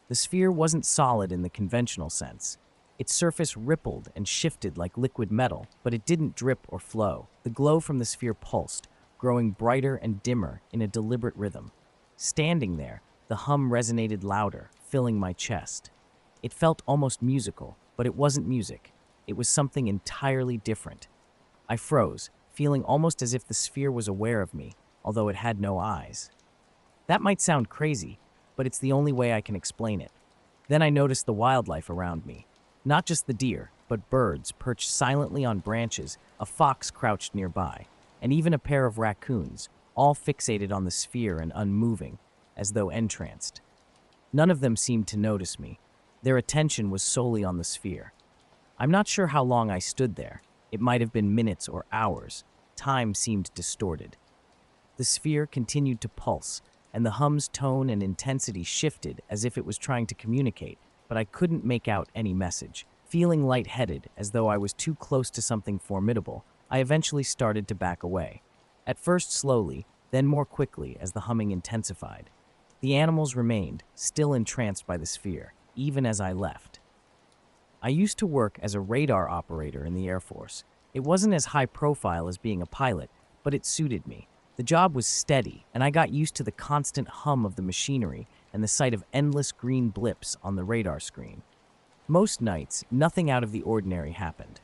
The sphere wasn't solid in the conventional sense. Its surface rippled and shifted like liquid metal, but it didn't drip or flow. The glow from the sphere pulsed, growing brighter and dimmer in a deliberate rhythm. Standing there, the hum resonated louder, filling my chest. It felt almost musical, but it wasn't music. It was something entirely different. I froze, feeling almost as if the sphere was aware of me, although it had no eyes. That might sound crazy, but it's the only way I can explain it. Then I noticed the wildlife around me. Not just the deer, but birds perched silently on branches, a fox crouched nearby, and even a pair of raccoons, all fixated on the sphere and unmoving, as though entranced. None of them seemed to notice me. Their attention was solely on the sphere. I'm not sure how long I stood there. It might have been minutes or hours. Time seemed distorted. The sphere continued to pulse, and the hum's tone and intensity shifted as if it was trying to communicate, but I couldn't make out any message. Feeling lightheaded, as though I was too close to something formidable, I eventually started to back away. At first slowly, then more quickly as the humming intensified. The animals remained, still entranced by the sphere, even as I left. I used to work as a radar operator in the Air Force. It wasn't as high profile as being a pilot, but it suited me. The job was steady, and I got used to the constant hum of the machinery and the sight of endless green blips on the radar screen. Most nights, nothing out of the ordinary happened.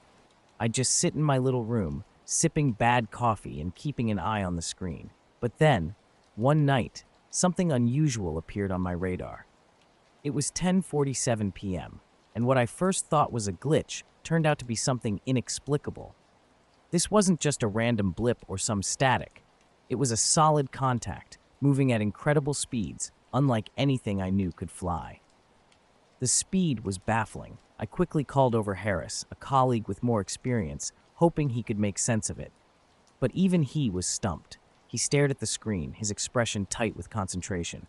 I'd just sit in my little room, sipping bad coffee and keeping an eye on the screen. But then, one night, something unusual appeared on my radar. It was 10:47 p.m., and what I first thought was a glitch turned out to be something inexplicable. This wasn't just a random blip or some static. It was a solid contact, moving at incredible speeds, unlike anything I knew could fly. The speed was baffling. I quickly called over Harris, a colleague with more experience, hoping he could make sense of it. But even he was stumped. He stared at the screen, his expression tight with concentration.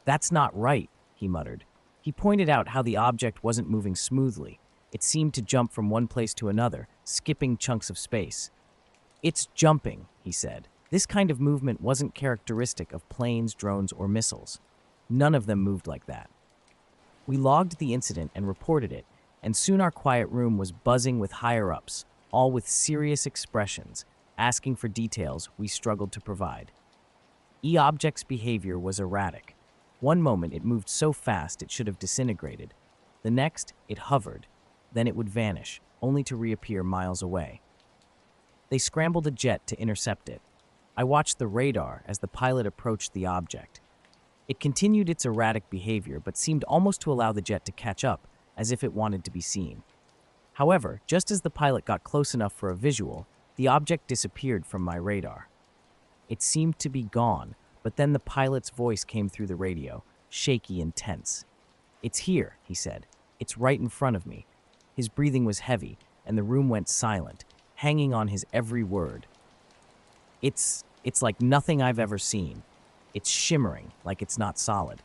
"That's not right," he muttered. He pointed out how the object wasn't moving smoothly. It seemed to jump from one place to another, skipping chunks of space. "It's jumping," he said. This kind of movement wasn't characteristic of planes, drones, or missiles. None of them moved like that. We logged the incident and reported it, and soon our quiet room was buzzing with higher-ups, all with serious expressions, asking for details we struggled to provide. E-Object's behavior was erratic. One moment it moved so fast it should have disintegrated. The next, it hovered. Then it would vanish, only to reappear miles away. They scrambled a jet to intercept it. I watched the radar as the pilot approached the object. It continued its erratic behavior, but seemed almost to allow the jet to catch up, as if it wanted to be seen. However, just as the pilot got close enough for a visual, the object disappeared from my radar. It seemed to be gone, but then the pilot's voice came through the radio, shaky and tense. "It's here," he said. "It's right in front of me." His breathing was heavy, and the room went silent, hanging on his every word. It's like nothing I've ever seen. It's shimmering, like it's not solid."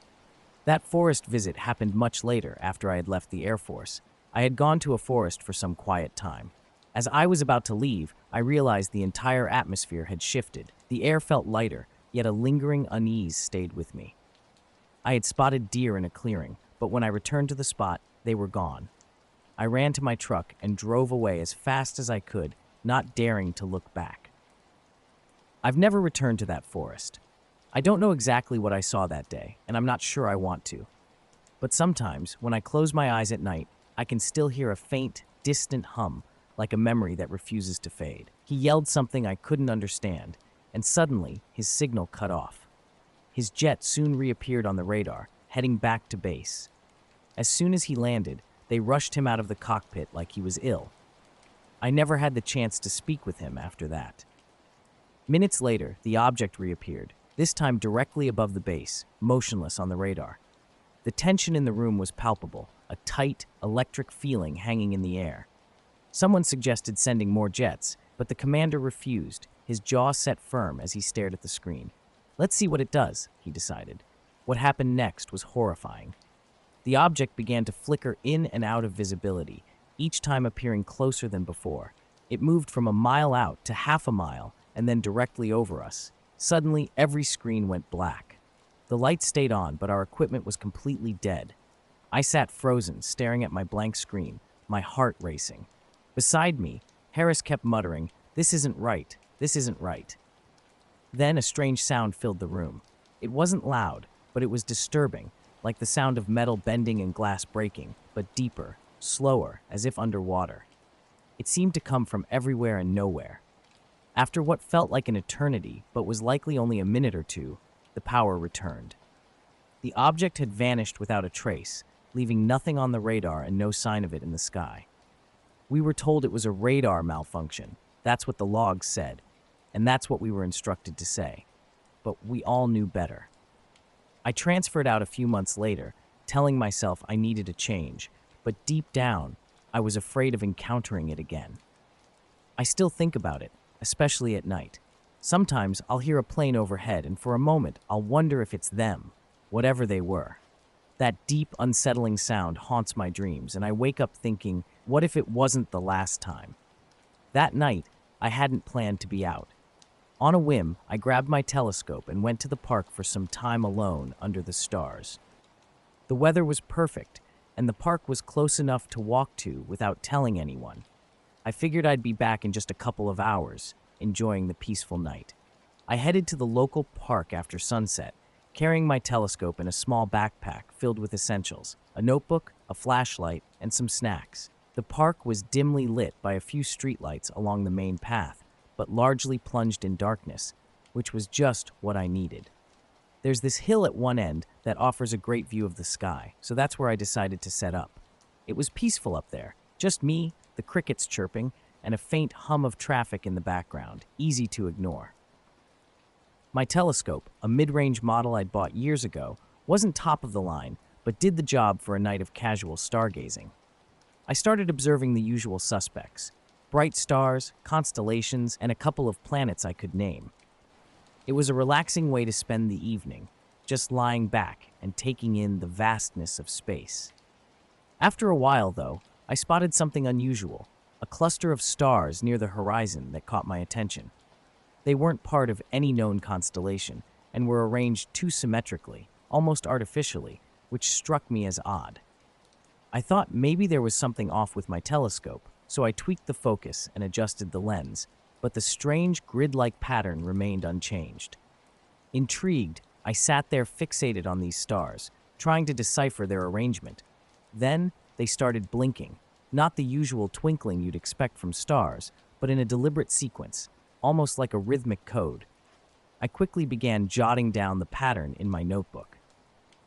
That forest visit happened much later, after I had left the Air Force. I had gone to a forest for some quiet time. As I was about to leave, I realized the entire atmosphere had shifted. The air felt lighter, yet a lingering unease stayed with me. I had spotted deer in a clearing, but when I returned to the spot, they were gone. I ran to my truck and drove away as fast as I could, not daring to look back. I've never returned to that forest. I don't know exactly what I saw that day, and I'm not sure I want to. But sometimes, when I close my eyes at night, I can still hear a faint, distant hum, like a memory that refuses to fade. He yelled something I couldn't understand, and suddenly, his signal cut off. His jet soon reappeared on the radar, heading back to base. As soon as he landed, they rushed him out of the cockpit like he was ill. I never had the chance to speak with him after that. Minutes later, the object reappeared, this time directly above the base, motionless on the radar. The tension in the room was palpable, a tight, electric feeling hanging in the air. Someone suggested sending more jets, but the commander refused, his jaw set firm as he stared at the screen. "Let's see what it does," he decided. What happened next was horrifying. The object began to flicker in and out of visibility, each time appearing closer than before. It moved from a mile out to half a mile, and then directly over us. Suddenly, every screen went black. The lights stayed on, but our equipment was completely dead. I sat frozen, staring at my blank screen, my heart racing. Beside me, Harris kept muttering, "This isn't right, this isn't right." Then a strange sound filled the room. It wasn't loud, but it was disturbing, like the sound of metal bending and glass breaking, but deeper, slower, as if underwater. It seemed to come from everywhere and nowhere. After what felt like an eternity, but was likely only a minute or two, the power returned. The object had vanished without a trace, leaving nothing on the radar and no sign of it in the sky. We were told it was a radar malfunction. That's what the logs said, and that's what we were instructed to say. But we all knew better. I transferred out a few months later, telling myself I needed a change, but deep down, I was afraid of encountering it again. I still think about it, especially at night. Sometimes I'll hear a plane overhead, and for a moment I'll wonder if it's them, whatever they were. That deep, unsettling sound haunts my dreams, and I wake up thinking, what if it wasn't the last time? That night, I hadn't planned to be out. On a whim, I grabbed my telescope and went to the park for some time alone under the stars. The weather was perfect, and the park was close enough to walk to without telling anyone. I figured I'd be back in just a couple of hours, enjoying the peaceful night. I headed to the local park after sunset, carrying my telescope in a small backpack filled with essentials, a notebook, a flashlight, and some snacks. The park was dimly lit by a few streetlights along the main path, but largely plunged in darkness, which was just what I needed. There's this hill at one end that offers a great view of the sky, so that's where I decided to set up. It was peaceful up there, just me, the crickets chirping, and a faint hum of traffic in the background, easy to ignore. My telescope, a mid-range model I'd bought years ago, wasn't top of the line, but did the job for a night of casual stargazing. I started observing the usual suspects: bright stars, constellations, and a couple of planets I could name. It was a relaxing way to spend the evening, just lying back and taking in the vastness of space. After a while, though, I spotted something unusual. a cluster of stars near the horizon that caught my attention. They weren't part of any known constellation and were arranged too symmetrically, almost artificially, which struck me as odd. I thought maybe there was something off with my telescope, so I tweaked the focus and adjusted the lens, but the strange grid-like pattern remained unchanged. Intrigued, I sat there fixated on these stars, trying to decipher their arrangement. Then they started blinking, not the usual twinkling you'd expect from stars, but in a deliberate sequence, almost like a rhythmic code. I quickly began jotting down the pattern in my notebook.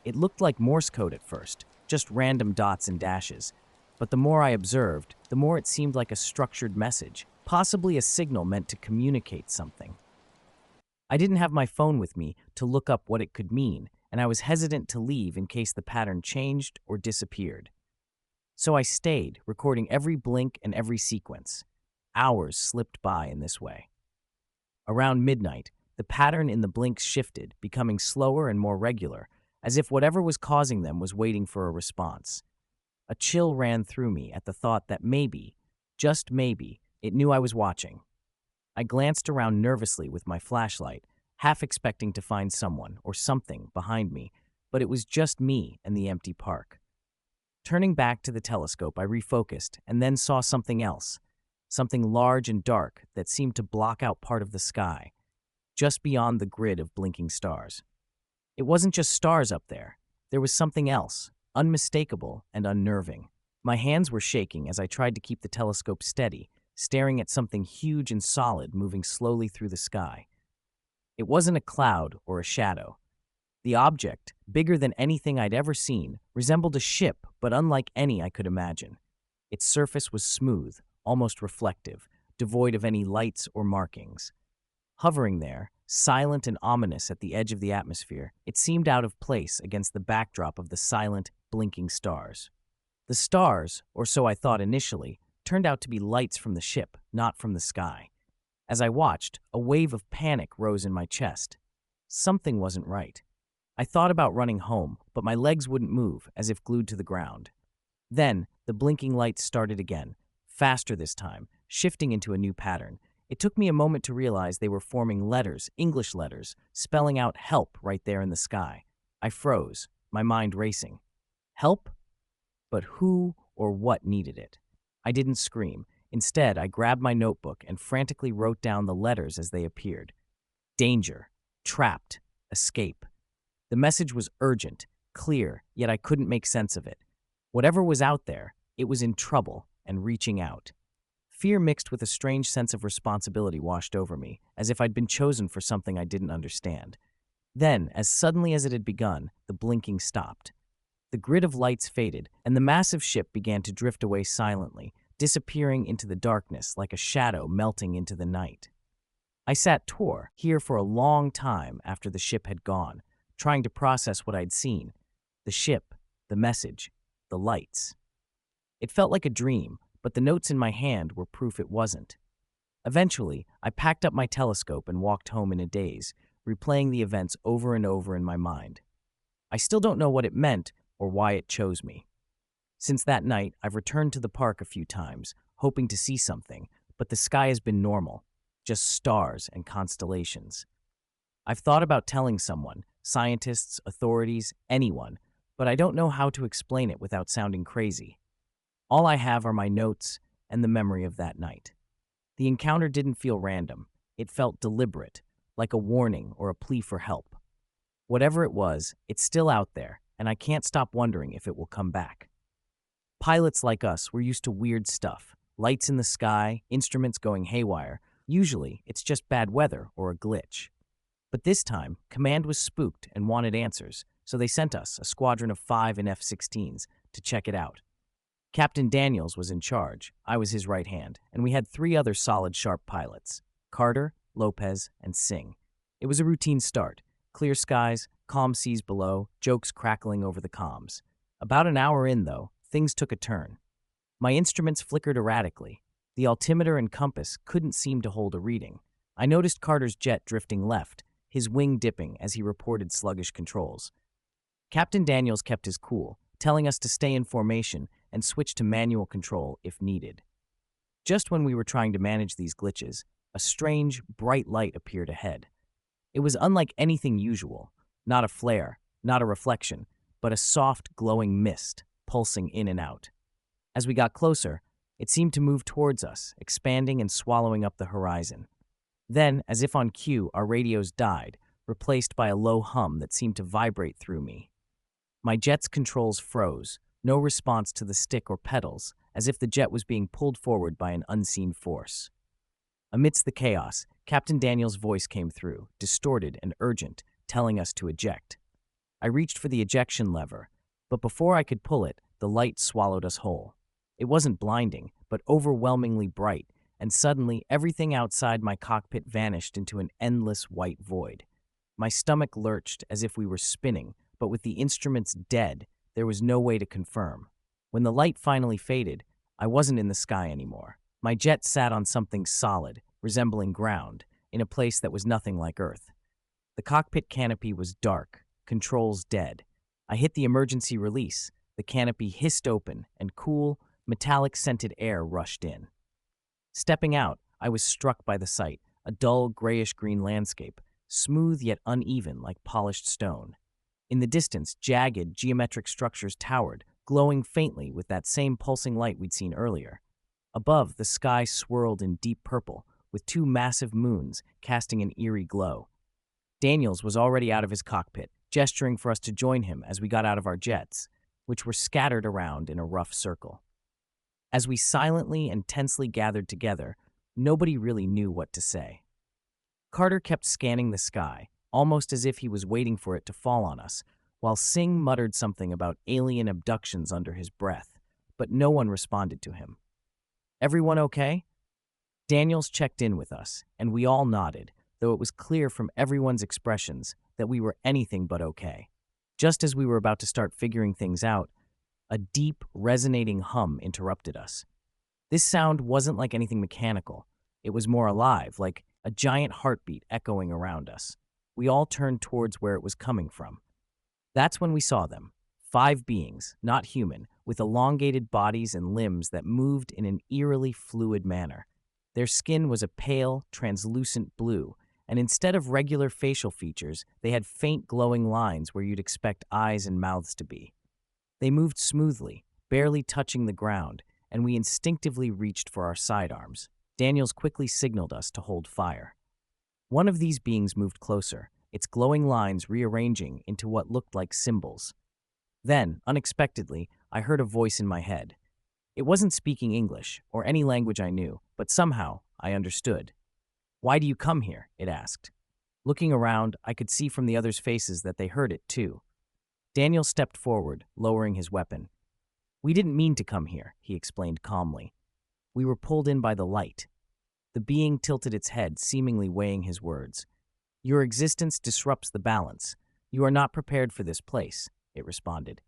It looked like Morse code at first, just random dots and dashes, but the more I observed, the more it seemed like a structured message, possibly a signal meant to communicate something. I didn't have my phone with me to look up what it could mean, and I was hesitant to leave in case the pattern changed or disappeared. So I stayed, recording every blink and every sequence. Hours slipped by in this way. Around midnight, the pattern in the blinks shifted, becoming slower and more regular, as if whatever was causing them was waiting for a response. A chill ran through me at the thought that maybe, just maybe, it knew I was watching. I glanced around nervously with my flashlight, half expecting to find someone or something behind me, but it was just me and the empty park. Turning back to the telescope, I refocused and then saw something else, something large and dark that seemed to block out part of the sky, just beyond the grid of blinking stars. It wasn't just stars up there. There was something else, unmistakable and unnerving. My hands were shaking as I tried to keep the telescope steady, staring at something huge and solid moving slowly through the sky. It wasn't a cloud or a shadow. The object, bigger than anything I'd ever seen, resembled a ship, but unlike any I could imagine. Its surface was smooth, almost reflective, devoid of any lights or markings. Hovering there, silent and ominous at the edge of the atmosphere, it seemed out of place against the backdrop of the silent, blinking stars. The stars, or so I thought initially, turned out to be lights from the ship, not from the sky. As I watched, a wave of panic rose in my chest. Something wasn't right. I thought about running home, but my legs wouldn't move, as if glued to the ground. Then, the blinking lights started again, faster this time, shifting into a new pattern. It took me a moment to realize they were forming letters, English letters, spelling out help right there in the sky. I froze, my mind racing. Help? But who or what needed it? I didn't scream. Instead, I grabbed my notebook and frantically wrote down the letters as they appeared. Danger, trapped, escape. The message was urgent, clear, yet I couldn't make sense of it. Whatever was out there, it was in trouble and reaching out. Fear mixed with a strange sense of responsibility washed over me, as if I'd been chosen for something I didn't understand. Then, as suddenly as it had begun, the blinking stopped. The grid of lights faded, and the massive ship began to drift away silently, disappearing into the darkness like a shadow melting into the night. I sat here for a long time after the ship had gone, trying to process what I'd seen. The ship, the message, the lights. It felt like a dream, but the notes in my hand were proof it wasn't. Eventually, I packed up my telescope and walked home in a daze, replaying the events over and over in my mind. I still don't know what it meant or why it chose me. Since that night, I've returned to the park a few times, hoping to see something, but the sky has been normal, just stars and constellations. I've thought about telling someone, scientists, authorities, anyone, but I don't know how to explain it without sounding crazy. All I have are my notes and the memory of that night. The encounter didn't feel random. It felt deliberate, like a warning or a plea for help. Whatever it was, it's still out there, and I can't stop wondering if it will come back. Pilots like us, we're used to weird stuff. Lights in the sky, instruments going haywire. Usually, it's just bad weather or a glitch. But this time, Command was spooked and wanted answers, so they sent us, a squadron of 5 in F-16s, to check it out. Captain Daniels was in charge, I was his right hand, and we had 3 other solid, sharp pilots, Carter, Lopez, and Singh. It was a routine start, clear skies, calm seas below, jokes crackling over the comms. About an hour in, though, things took a turn. My instruments flickered erratically. The altimeter and compass couldn't seem to hold a reading. I noticed Carter's jet drifting left, his wing dipping as he reported sluggish controls. Captain Daniels kept his cool, telling us to stay in formation and switch to manual control if needed. Just when we were trying to manage these glitches, a strange, bright light appeared ahead. It was unlike anything usual, not a flare, not a reflection, but a soft, glowing mist, pulsing in and out. As we got closer, it seemed to move towards us, expanding and swallowing up the horizon. Then, as if on cue, our radios died, replaced by a low hum that seemed to vibrate through me. My jet's controls froze, no response to the stick or pedals, as if the jet was being pulled forward by an unseen force. Amidst the chaos, Captain Daniel's voice came through, distorted and urgent, telling us to eject. I reached for the ejection lever, but before I could pull it, the light swallowed us whole. It wasn't blinding, but overwhelmingly bright, and suddenly everything outside my cockpit vanished into an endless white void. My stomach lurched as if we were spinning, but with the instruments dead, there was no way to confirm. When the light finally faded, I wasn't in the sky anymore. My jet sat on something solid, resembling ground, in a place that was nothing like Earth. The cockpit canopy was dark, controls dead. I hit the emergency release. The canopy hissed open, and cool, metallic-scented air rushed in. Stepping out, I was struck by the sight, a dull, grayish-green landscape, smooth yet uneven like polished stone. In the distance, jagged, geometric structures towered, glowing faintly with that same pulsing light we'd seen earlier. Above, the sky swirled in deep purple, with two massive moons casting an eerie glow. Daniels was already out of his cockpit, gesturing for us to join him as we got out of our jets, which were scattered around in a rough circle. As we silently and tensely gathered together, nobody really knew what to say. Carter kept scanning the sky, almost as if he was waiting for it to fall on us, while Singh muttered something about alien abductions under his breath, but no one responded to him. "Everyone okay?" Daniels checked in with us, and we all nodded, though it was clear from everyone's expressions that we were anything but okay. Just as we were about to start figuring things out, a deep, resonating hum interrupted us. This sound wasn't like anything mechanical. It was more alive, like a giant heartbeat echoing around us. We all turned towards where it was coming from. That's when we saw them. 5 beings, not human, with elongated bodies and limbs that moved in an eerily fluid manner. Their skin was a pale, translucent blue, and instead of regular facial features, they had faint glowing lines where you'd expect eyes and mouths to be. They moved smoothly, barely touching the ground, and we instinctively reached for our sidearms. Daniels quickly signaled us to hold fire. One of these beings moved closer, its glowing lines rearranging into what looked like symbols. Then, unexpectedly, I heard a voice in my head. It wasn't speaking English, or any language I knew, but somehow I understood. "Why do you come here?" it asked. Looking around, I could see from the others' faces that they heard it too. Daniel stepped forward, lowering his weapon. "We didn't mean to come here," he explained calmly. "We were pulled in by the light." The being tilted its head, seemingly weighing his words. "Your existence disrupts the balance. You are not prepared for this place," it responded.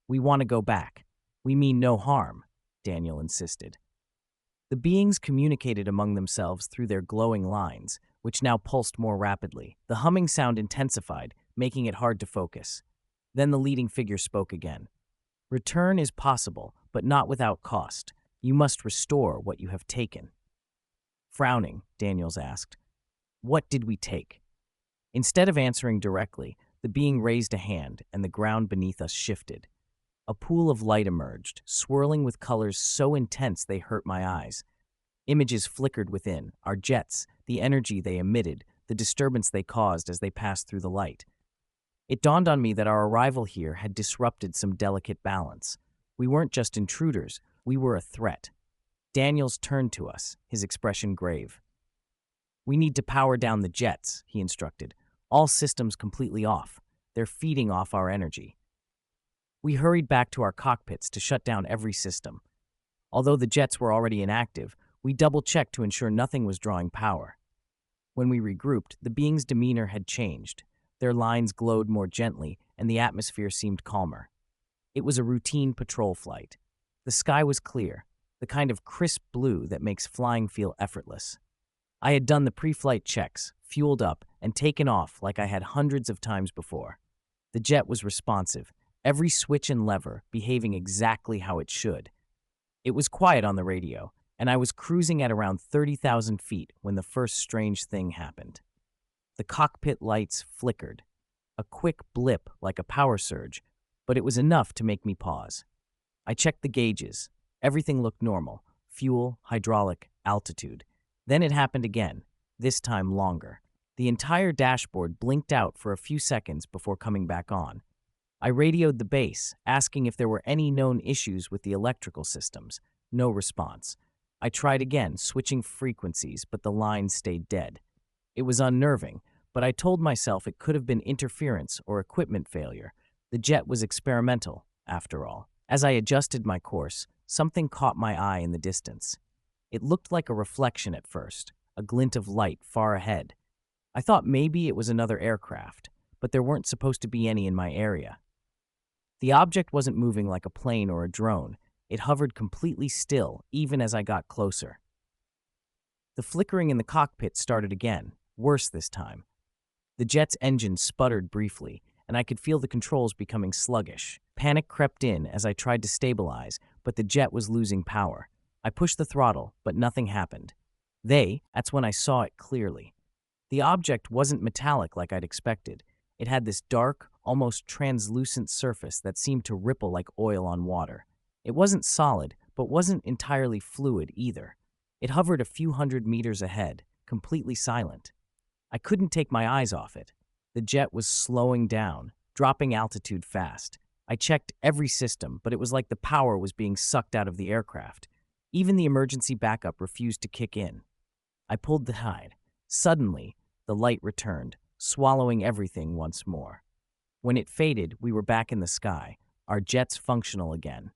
"We want to go back. We mean no harm," Daniel insisted. The beings communicated among themselves through their glowing lines, which now pulsed more rapidly. The humming sound intensified, making it hard to focus. Then the leading figure spoke again. "Return is possible, but not without cost. You must restore what you have taken." Frowning, Daniels asked, "What did we take?" Instead of answering directly, the being raised a hand, and the ground beneath us shifted. A pool of light emerged, swirling with colors so intense they hurt my eyes. Images flickered within, our jets, the energy they emitted, the disturbance they caused as they passed through the light. It dawned on me that our arrival here had disrupted some delicate balance. We weren't just intruders, we were a threat. Daniels turned to us, his expression grave. "We need to power down the jets," he instructed. "All systems completely off. They're feeding off our energy." We hurried back to our cockpits to shut down every system. Although the jets were already inactive, we double-checked to ensure nothing was drawing power. When we regrouped, the being's demeanor had changed. Their lines glowed more gently, and the atmosphere seemed calmer. It was a routine patrol flight. The sky was clear, the kind of crisp blue that makes flying feel effortless. I had done the pre-flight checks, fueled up, and taken off like I had hundreds of times before. The jet was responsive, every switch and lever behaving exactly how it should. It was quiet on the radio, and I was cruising at around 30,000 feet when the first strange thing happened. The cockpit lights flickered, a quick blip like a power surge, but it was enough to make me pause. I checked the gauges. Everything looked normal: fuel, hydraulic, altitude. Then it happened again, this time longer. The entire dashboard blinked out for a few seconds before coming back on. I radioed the base, asking if there were any known issues with the electrical systems. No response. I tried again, switching frequencies, but the line stayed dead. It was unnerving, but I told myself it could have been interference or equipment failure. The jet was experimental, after all. As I adjusted my course, something caught my eye in the distance. It looked like a reflection at first, a glint of light far ahead. I thought maybe it was another aircraft, but there weren't supposed to be any in my area. The object wasn't moving like a plane or a drone. It hovered completely still, even as I got closer. The flickering in the cockpit started again, worse this time. The jet's engine sputtered briefly, and I could feel the controls becoming sluggish. Panic crept in as I tried to stabilize, but the jet was losing power. I pushed the throttle, but nothing happened. That's when I saw it clearly. The object wasn't metallic like I'd expected. It had this dark, almost translucent surface that seemed to ripple like oil on water. It wasn't solid, but wasn't entirely fluid either. It hovered a few hundred meters ahead, completely silent. I couldn't take my eyes off it. The jet was slowing down, dropping altitude fast. I checked every system, but it was like the power was being sucked out of the aircraft. Even the emergency backup refused to kick in. I pulled the tide. Suddenly, the light returned, swallowing everything once more. When it faded, we were back in the sky, our jets functional again.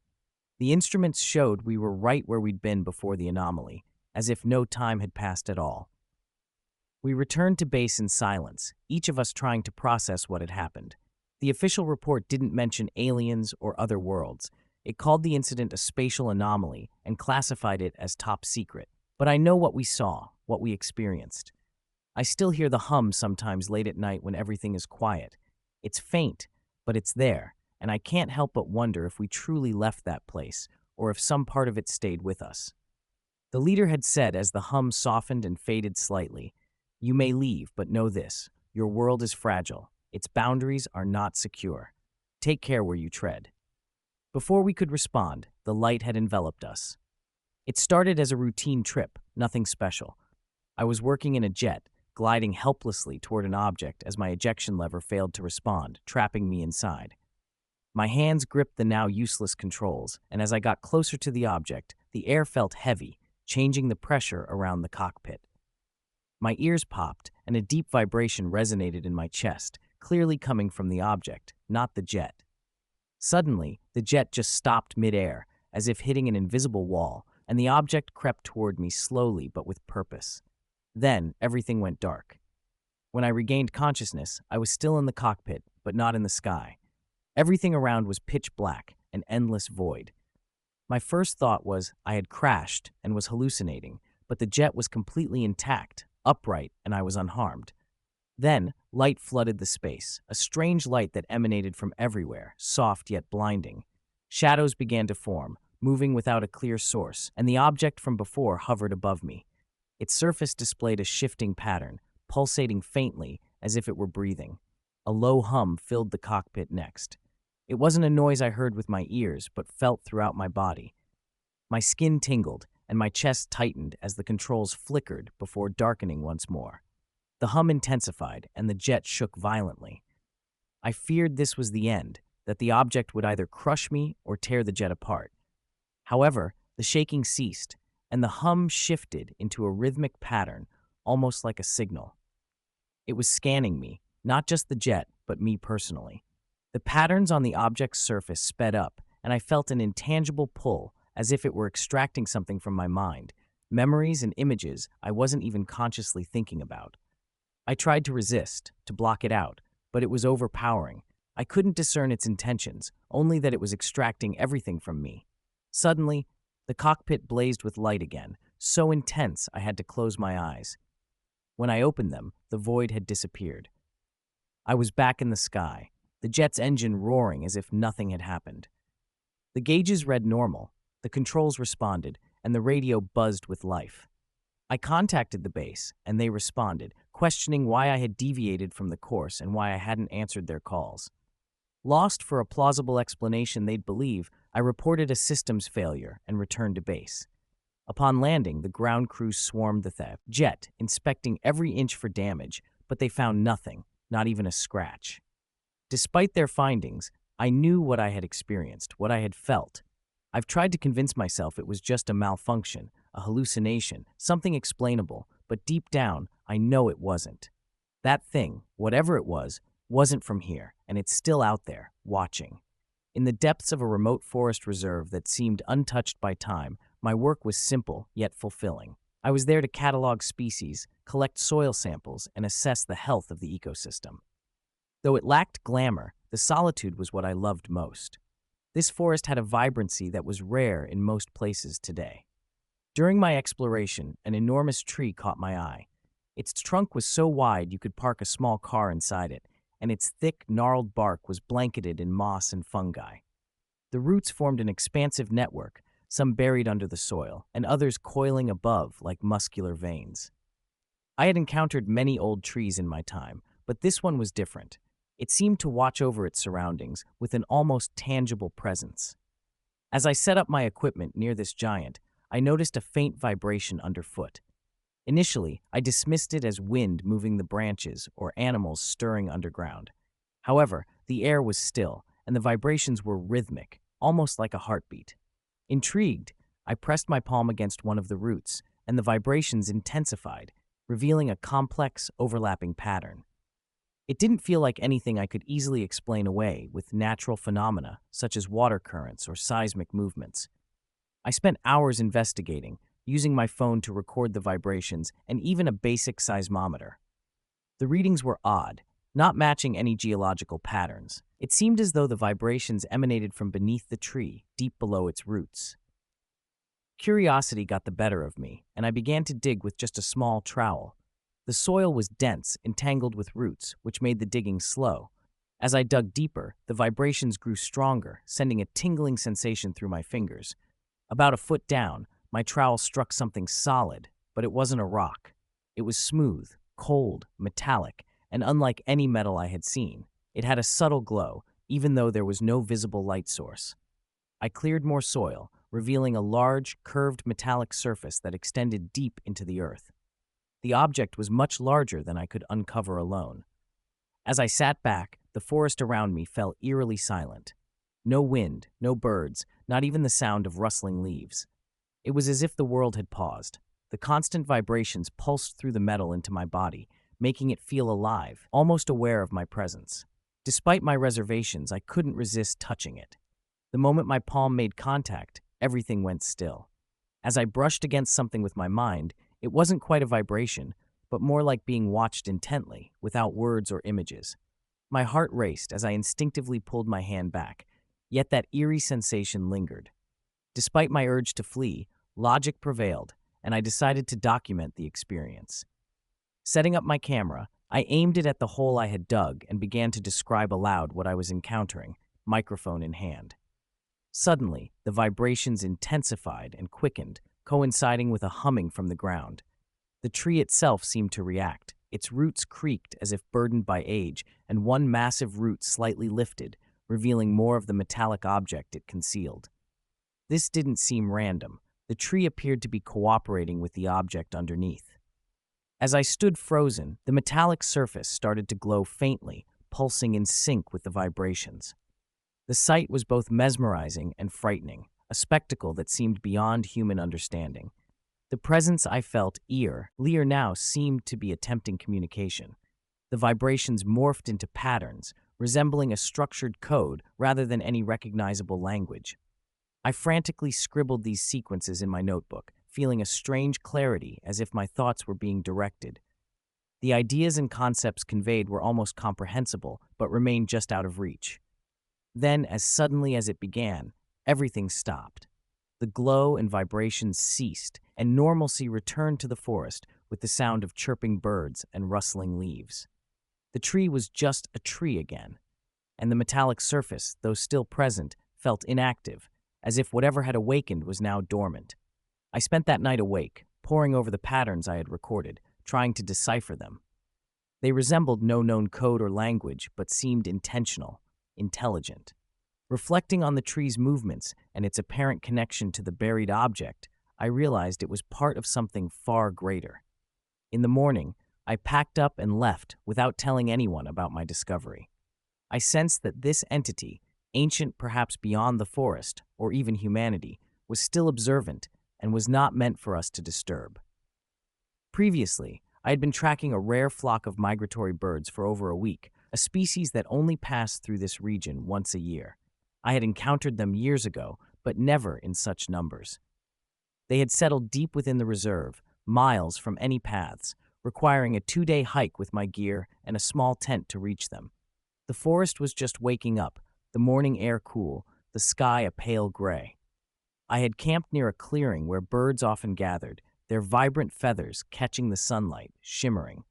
The instruments showed we were right where we'd been before the anomaly, as if no time had passed at all. We returned to base in silence, each of us trying to process what had happened. The official report didn't mention aliens or other worlds. It called the incident a spatial anomaly and classified it as top secret. But I know what we saw, what we experienced. I still hear the hum sometimes late at night when everything is quiet. It's faint, but it's there, and I can't help but wonder if we truly left that place, or if some part of it stayed with us. The leader had said as the hum softened and faded slightly, "You may leave, but know this: your world is fragile. Its boundaries are not secure. Take care where you tread." Before we could respond, the light had enveloped us. It started as a routine trip, nothing special. I was working in a jet, gliding helplessly toward an object as my ejection lever failed to respond, trapping me inside. My hands gripped the now useless controls, and as I got closer to the object, the air felt heavy, changing the pressure around the cockpit. My ears popped, and a deep vibration resonated in my chest, clearly coming from the object, not the jet. Suddenly, the jet just stopped mid-air, as if hitting an invisible wall, and the object crept toward me slowly but with purpose. Then, everything went dark. When I regained consciousness, I was still in the cockpit, but not in the sky. Everything around was pitch black, an endless void. My first thought was I had crashed and was hallucinating, but the jet was completely intact, upright, and I was unharmed. Then, light flooded the space, a strange light that emanated from everywhere, soft yet blinding. Shadows began to form, moving without a clear source, and the object from before hovered above me. Its surface displayed a shifting pattern, pulsating faintly as if it were breathing. A low hum filled the cockpit next. It wasn't a noise I heard with my ears, but felt throughout my body. My skin tingled, and my chest tightened as the controls flickered before darkening once more. The hum intensified, and the jet shook violently. I feared this was the end, that the object would either crush me or tear the jet apart. However, the shaking ceased, and the hum shifted into a rhythmic pattern, almost like a signal. It was scanning me, not just the jet, but me personally. The patterns on the object's surface sped up, and I felt an intangible pull, as if it were extracting something from my mind, memories and images I wasn't even consciously thinking about. I tried to resist, to block it out, but it was overpowering. I couldn't discern its intentions, only that it was extracting everything from me. Suddenly, the cockpit blazed with light again, so intense I had to close my eyes. When I opened them, the void had disappeared. I was back in the sky, the jet's engine roaring as if nothing had happened. The gauges read normal, the controls responded, and the radio buzzed with life. I contacted the base, and they responded, questioning why I had deviated from the course and why I hadn't answered their calls. Lost for a plausible explanation they'd believe, I reported a systems failure and returned to base. Upon landing, the ground crew swarmed the jet, inspecting every inch for damage, but they found nothing, not even a scratch. Despite their findings, I knew what I had experienced, what I had felt. I've tried to convince myself it was just a malfunction, a hallucination, something explainable, but deep down, I know it wasn't. That thing, whatever it was, wasn't from here, and it's still out there, watching. In the depths of a remote forest reserve that seemed untouched by time, my work was simple yet fulfilling. I was there to catalog species, collect soil samples, and assess the health of the ecosystem. Though it lacked glamour, the solitude was what I loved most. This forest had a vibrancy that was rare in most places today. During my exploration, an enormous tree caught my eye. Its trunk was so wide you could park a small car inside it, and its thick, gnarled bark was blanketed in moss and fungi. The roots formed an expansive network, some buried under the soil, and others coiling above like muscular veins. I had encountered many old trees in my time, but this one was different. It seemed to watch over its surroundings with an almost tangible presence. As I set up my equipment near this giant, I noticed a faint vibration underfoot. Initially, I dismissed it as wind moving the branches or animals stirring underground. However, the air was still, and the vibrations were rhythmic, almost like a heartbeat. Intrigued, I pressed my palm against one of the roots, and the vibrations intensified, revealing a complex, overlapping pattern. It didn't feel like anything I could easily explain away with natural phenomena such as water currents or seismic movements. I spent hours investigating, using my phone to record the vibrations and even a basic seismometer. The readings were odd, not matching any geological patterns. It seemed as though the vibrations emanated from beneath the tree, deep below its roots. Curiosity got the better of me, and I began to dig with just a small trowel. The soil was dense, entangled with roots, which made the digging slow. As I dug deeper, the vibrations grew stronger, sending a tingling sensation through my fingers. About a foot down, my trowel struck something solid, but it wasn't a rock. It was smooth, cold, metallic, and unlike any metal I had seen. It had a subtle glow, even though there was no visible light source. I cleared more soil, revealing a large, curved metallic surface that extended deep into the earth. The object was much larger than I could uncover alone. As I sat back, the forest around me fell eerily silent. No wind, no birds, not even the sound of rustling leaves. It was as if the world had paused. The constant vibrations pulsed through the metal into my body, making it feel alive, almost aware of my presence. Despite my reservations, I couldn't resist touching it. The moment my palm made contact, everything went still. As I brushed against something with my mind, it wasn't quite a vibration, but more like being watched intently, without words or images. My heart raced as I instinctively pulled my hand back, yet that eerie sensation lingered. Despite my urge to flee, logic prevailed, and I decided to document the experience. Setting up my camera, I aimed it at the hole I had dug and began to describe aloud what I was encountering, microphone in hand. Suddenly, the vibrations intensified and quickened, coinciding with a humming from the ground. The tree itself seemed to react. Its roots creaked as if burdened by age, and one massive root slightly lifted, revealing more of the metallic object it concealed. This didn't seem random. The tree appeared to be cooperating with the object underneath. As I stood frozen, the metallic surface started to glow faintly, pulsing in sync with the vibrations. The sight was both mesmerizing and frightening, a spectacle that seemed beyond human understanding. The presence I felt, Lear now, seemed to be attempting communication. The vibrations morphed into patterns, resembling a structured code rather than any recognizable language. I frantically scribbled these sequences in my notebook, feeling a strange clarity as if my thoughts were being directed. The ideas and concepts conveyed were almost comprehensible, but remained just out of reach. Then, as suddenly as it began, everything stopped. The glow and vibrations ceased, and normalcy returned to the forest with the sound of chirping birds and rustling leaves. The tree was just a tree again, and the metallic surface, though still present, felt inactive, as if whatever had awakened was now dormant. I spent that night awake, poring over the patterns I had recorded, trying to decipher them. They resembled no known code or language, but seemed intentional, intelligent. Reflecting on the tree's movements and its apparent connection to the buried object, I realized it was part of something far greater. In the morning, I packed up and left without telling anyone about my discovery. I sensed that this entity, ancient perhaps beyond the forest or even humanity, was still observant and was not meant for us to disturb. Previously, I had been tracking a rare flock of migratory birds for over a week, a species that only passed through this region once a year. I had encountered them years ago, but never in such numbers. They had settled deep within the reserve, miles from any paths, requiring a 2-day hike with my gear and a small tent to reach them. The forest was just waking up, the morning air cool, the sky a pale gray. I had camped near a clearing where birds often gathered, their vibrant feathers catching the sunlight, shimmering.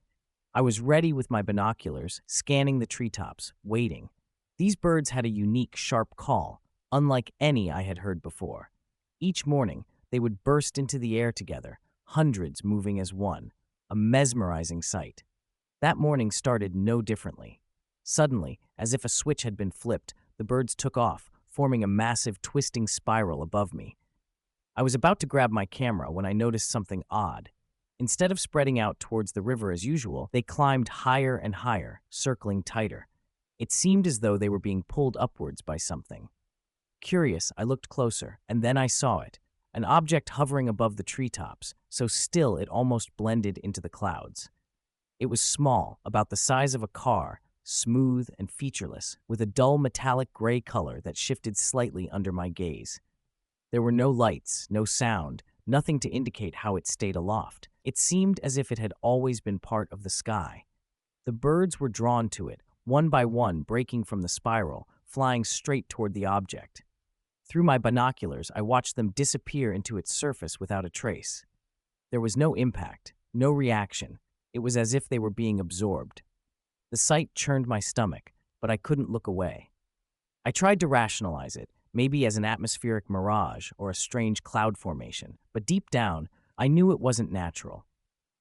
I was ready with my binoculars, scanning the treetops, waiting. These birds had a unique, sharp call, unlike any I had heard before. Each morning, they would burst into the air together, hundreds moving as one, a mesmerizing sight. That morning started no differently. Suddenly, as if a switch had been flipped, the birds took off, forming a massive twisting spiral above me. I was about to grab my camera when I noticed something odd. Instead of spreading out towards the river as usual, they climbed higher and higher, circling tighter. It seemed as though they were being pulled upwards by something. Curious, I looked closer, and then I saw it, an object hovering above the treetops, so still it almost blended into the clouds. It was small, about the size of a car, smooth and featureless, with a dull metallic gray color that shifted slightly under my gaze. There were no lights, no sound, nothing to indicate how it stayed aloft. It seemed as if it had always been part of the sky. The birds were drawn to it, one by one breaking from the spiral, flying straight toward the object. Through my binoculars, I watched them disappear into its surface without a trace. There was no impact, no reaction. It was as if they were being absorbed. The sight churned my stomach, but I couldn't look away. I tried to rationalize it, maybe as an atmospheric mirage or a strange cloud formation, but deep down, I knew it wasn't natural.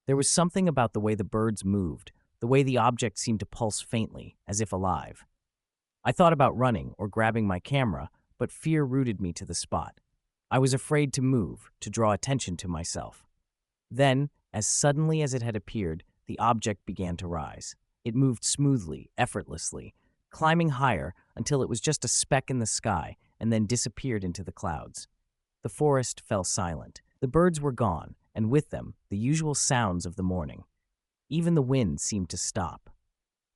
There was something about the way the birds moved, the way the object seemed to pulse faintly, as if alive. I thought about running or grabbing my camera, but fear rooted me to the spot. I was afraid to move, to draw attention to myself. Then, as suddenly as it had appeared, the object began to rise. It moved smoothly, effortlessly, climbing higher until it was just a speck in the sky and then disappeared into the clouds. The forest fell silent. The birds were gone, and with them, the usual sounds of the morning. Even the wind seemed to stop.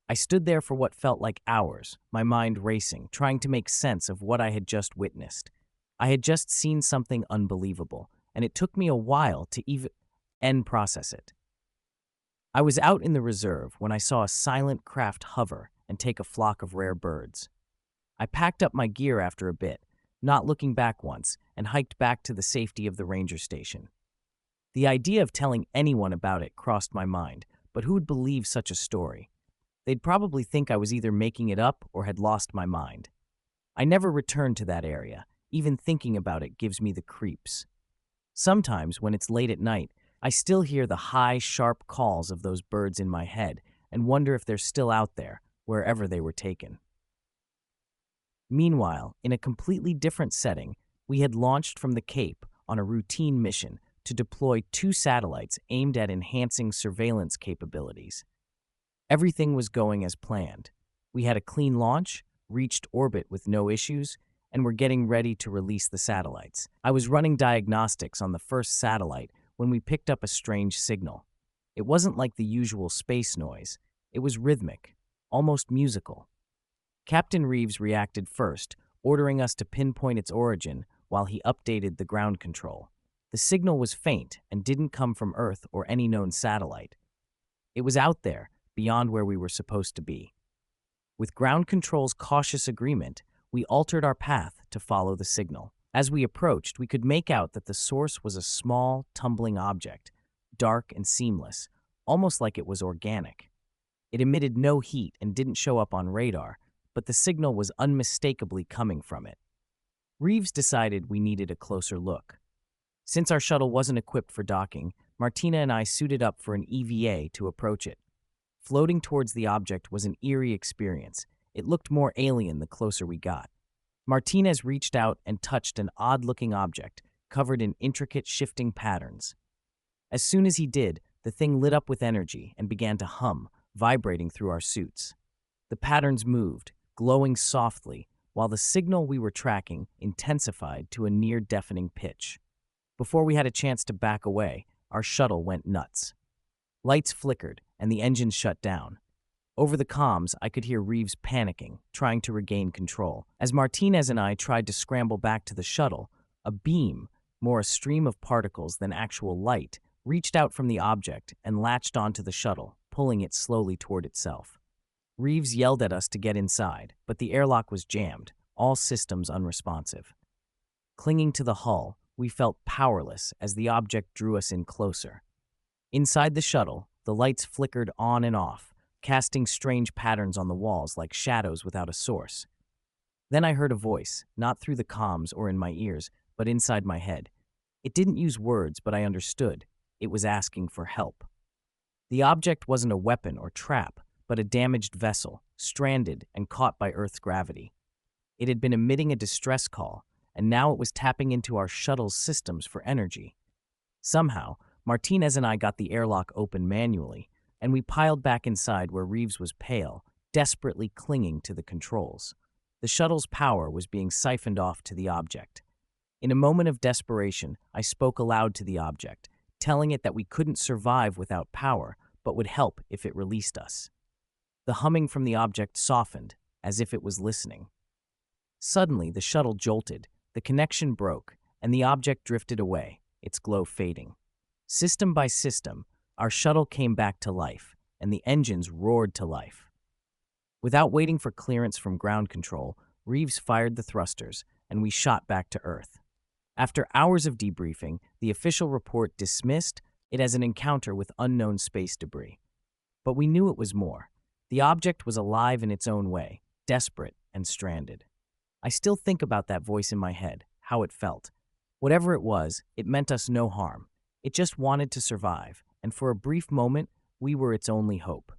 I stood there for what felt like hours, my mind racing, trying to make sense of what I had just witnessed. I had just seen something unbelievable, and it took me a while to even process it. I was out in the reserve when I saw a silent craft hover and take a flock of rare birds. I packed up my gear after a bit, not looking back once, and hiked back to the safety of the ranger station. The idea of telling anyone about it crossed my mind, but who would believe such a story? They'd probably think I was either making it up or had lost my mind. I never returned to that area. Even thinking about it gives me the creeps. Sometimes, when it's late at night, I still hear the high, sharp calls of those birds in my head and wonder if they're still out there, wherever they were taken. Meanwhile, in a completely different setting, we had launched from the Cape on a routine mission to deploy 2 satellites aimed at enhancing surveillance capabilities. Everything was going as planned. We had a clean launch, reached orbit with no issues, and were getting ready to release the satellites. I was running diagnostics on the first satellite when we picked up a strange signal. It wasn't like the usual space noise. It was rhythmic, almost musical. Captain Reeves reacted first, ordering us to pinpoint its origin while he updated the ground control. The signal was faint and didn't come from Earth or any known satellite. It was out there, beyond where we were supposed to be. With ground control's cautious agreement, we altered our path to follow the signal. As we approached, we could make out that the source was a small, tumbling object, dark and seamless, almost like it was organic. It emitted no heat and didn't show up on radar, but the signal was unmistakably coming from it. Reeves decided we needed a closer look. Since our shuttle wasn't equipped for docking, Martina and I suited up for an EVA to approach it. Floating towards the object was an eerie experience. It looked more alien the closer we got. Martinez reached out and touched an odd-looking object, covered in intricate shifting patterns. As soon as he did, the thing lit up with energy and began to hum, vibrating through our suits. The patterns moved, glowing softly, while the signal we were tracking intensified to a near-deafening pitch. Before we had a chance to back away, our shuttle went nuts. Lights flickered, and the engine shut down. Over the comms, I could hear Reeves panicking, trying to regain control. As Martinez and I tried to scramble back to the shuttle, a beam, more a stream of particles than actual light, reached out from the object and latched onto the shuttle, pulling it slowly toward itself. Reeves yelled at us to get inside, but the airlock was jammed, all systems unresponsive. Clinging to the hull, we felt powerless as the object drew us in closer. Inside the shuttle, the lights flickered on and off, casting strange patterns on the walls like shadows without a source. Then I heard a voice, not through the comms or in my ears, but inside my head. It didn't use words, but I understood. It was asking for help. The object wasn't a weapon or trap, but a damaged vessel, stranded and caught by Earth's gravity. It had been emitting a distress call, and now it was tapping into our shuttle's systems for energy. Somehow, Martinez and I got the airlock open manually, and we piled back inside where Reeves was pale, desperately clinging to the controls. The shuttle's power was being siphoned off to the object. In a moment of desperation, I spoke aloud to the object, telling it that we couldn't survive without power, but would help if it released us. The humming from the object softened, as if it was listening. Suddenly, the shuttle jolted, the connection broke, and the object drifted away, its glow fading. System by system, our shuttle came back to life, and the engines roared to life. Without waiting for clearance from ground control, Reeves fired the thrusters, and we shot back to Earth. After hours of debriefing, the official report dismissed it as an encounter with unknown space debris. But we knew it was more. The object was alive in its own way, desperate and stranded. I still think about that voice in my head, how it felt. Whatever it was, it meant us no harm. It just wanted to survive, and for a brief moment, we were its only hope.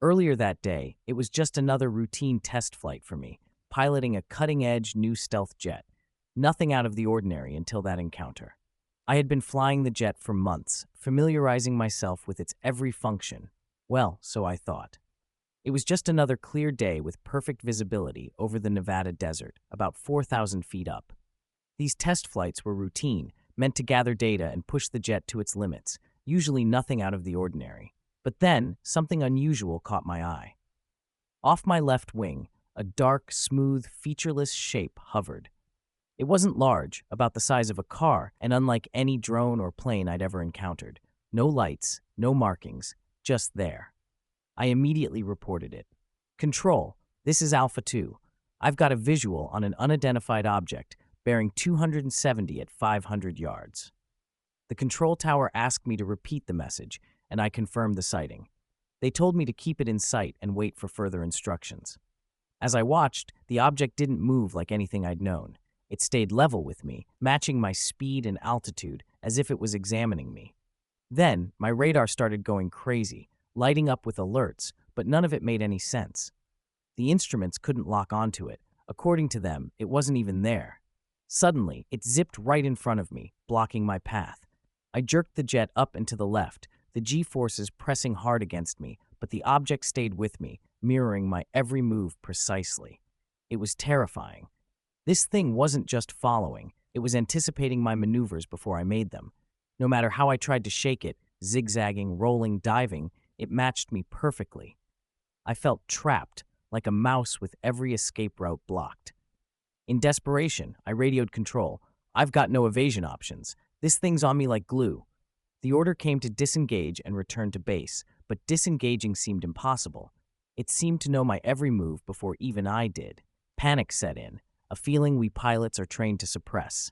Earlier that day, it was just another routine test flight for me, piloting a cutting-edge new stealth jet. Nothing out of the ordinary until that encounter. I had been flying the jet for months, familiarizing myself with its every function. Well, so I thought. It was just another clear day with perfect visibility over the Nevada desert, about 4,000 feet up. These test flights were routine, meant to gather data and push the jet to its limits, usually nothing out of the ordinary. But then, something unusual caught my eye. Off my left wing, a dark, smooth, featureless shape hovered. It wasn't large, about the size of a car, and unlike any drone or plane I'd ever encountered. No lights, no markings, just there. I immediately reported it. Control, this is Alpha 2. I've got a visual on an unidentified object bearing 270 at 500 yards. The control tower asked me to repeat the message, and I confirmed the sighting. They told me to keep it in sight and wait for further instructions. As I watched, the object didn't move like anything I'd known. It stayed level with me, matching my speed and altitude as if it was examining me. Then, my radar started going crazy, lighting up with alerts, but none of it made any sense. The instruments couldn't lock onto it. According to them, it wasn't even there. Suddenly, it zipped right in front of me, blocking my path. I jerked the jet up and to the left, the G-forces pressing hard against me, but the object stayed with me, mirroring my every move precisely. It was terrifying. This thing wasn't just following, it was anticipating my maneuvers before I made them. No matter how I tried to shake it, zigzagging, rolling, diving, it matched me perfectly. I felt trapped, like a mouse with every escape route blocked. In desperation, I radioed control. I've got no evasion options. This thing's on me like glue. The order came to disengage and return to base, but disengaging seemed impossible. It seemed to know my every move before even I did. Panic set in, a feeling we pilots are trained to suppress.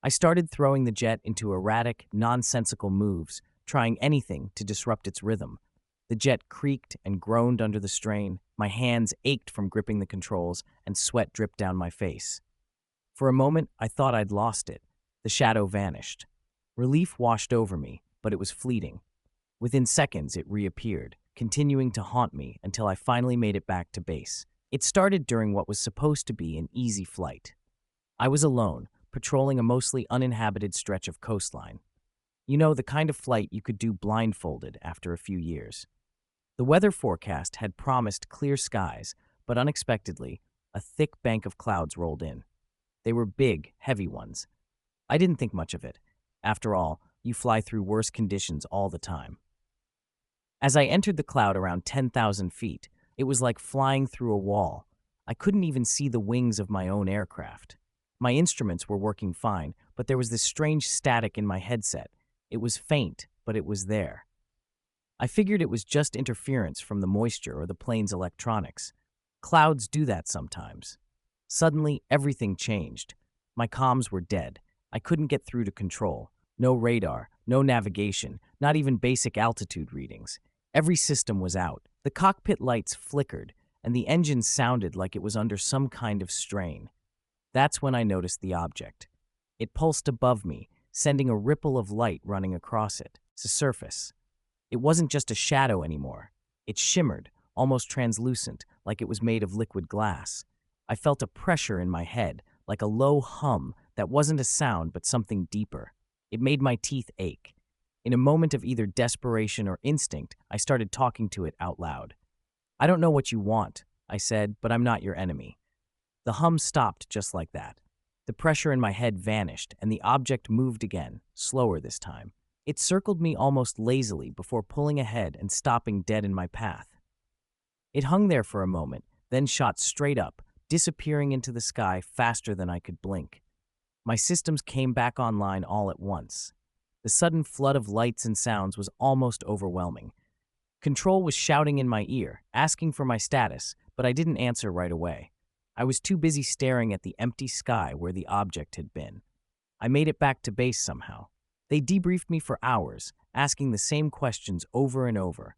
I started throwing the jet into erratic, nonsensical moves, trying anything to disrupt its rhythm. The jet creaked and groaned under the strain. My hands ached from gripping the controls, and sweat dripped down my face. For a moment, I thought I'd lost it. The shadow vanished. Relief washed over me, but it was fleeting. Within seconds, it reappeared, continuing to haunt me until I finally made it back to base. It started during what was supposed to be an easy flight. I was alone, patrolling a mostly uninhabited stretch of coastline. You know, the kind of flight you could do blindfolded after a few years. The weather forecast had promised clear skies, but unexpectedly, a thick bank of clouds rolled in. They were big, heavy ones. I didn't think much of it. After all, you fly through worse conditions all the time. As I entered the cloud around 10,000 feet, it was like flying through a wall. I couldn't even see the wings of my own aircraft. My instruments were working fine, but there was this strange static in my headset. It was faint, but it was there. I figured it was just interference from the moisture or the plane's electronics. Clouds do that sometimes. Suddenly, everything changed. My comms were dead. I couldn't get through to control. No radar, no navigation, not even basic altitude readings. Every system was out. The cockpit lights flickered, and the engine sounded like it was under some kind of strain. That's when I noticed the object. It pulsed above me, sending a ripple of light running across it. It's a surface. It wasn't just a shadow anymore. It shimmered, almost translucent, like it was made of liquid glass. I felt a pressure in my head, like a low hum that wasn't a sound but something deeper. It made my teeth ache. In a moment of either desperation or instinct, I started talking to it out loud. "I don't know what you want," I said, "but I'm not your enemy." The hum stopped just like that. The pressure in my head vanished, and the object moved again, slower this time. It circled me almost lazily before pulling ahead and stopping dead in my path. It hung there for a moment, then shot straight up, disappearing into the sky faster than I could blink. My systems came back online all at once. The sudden flood of lights and sounds was almost overwhelming. Control was shouting in my ear, asking for my status, but I didn't answer right away. I was too busy staring at the empty sky where the object had been. I made it back to base somehow. They debriefed me for hours, asking the same questions over and over.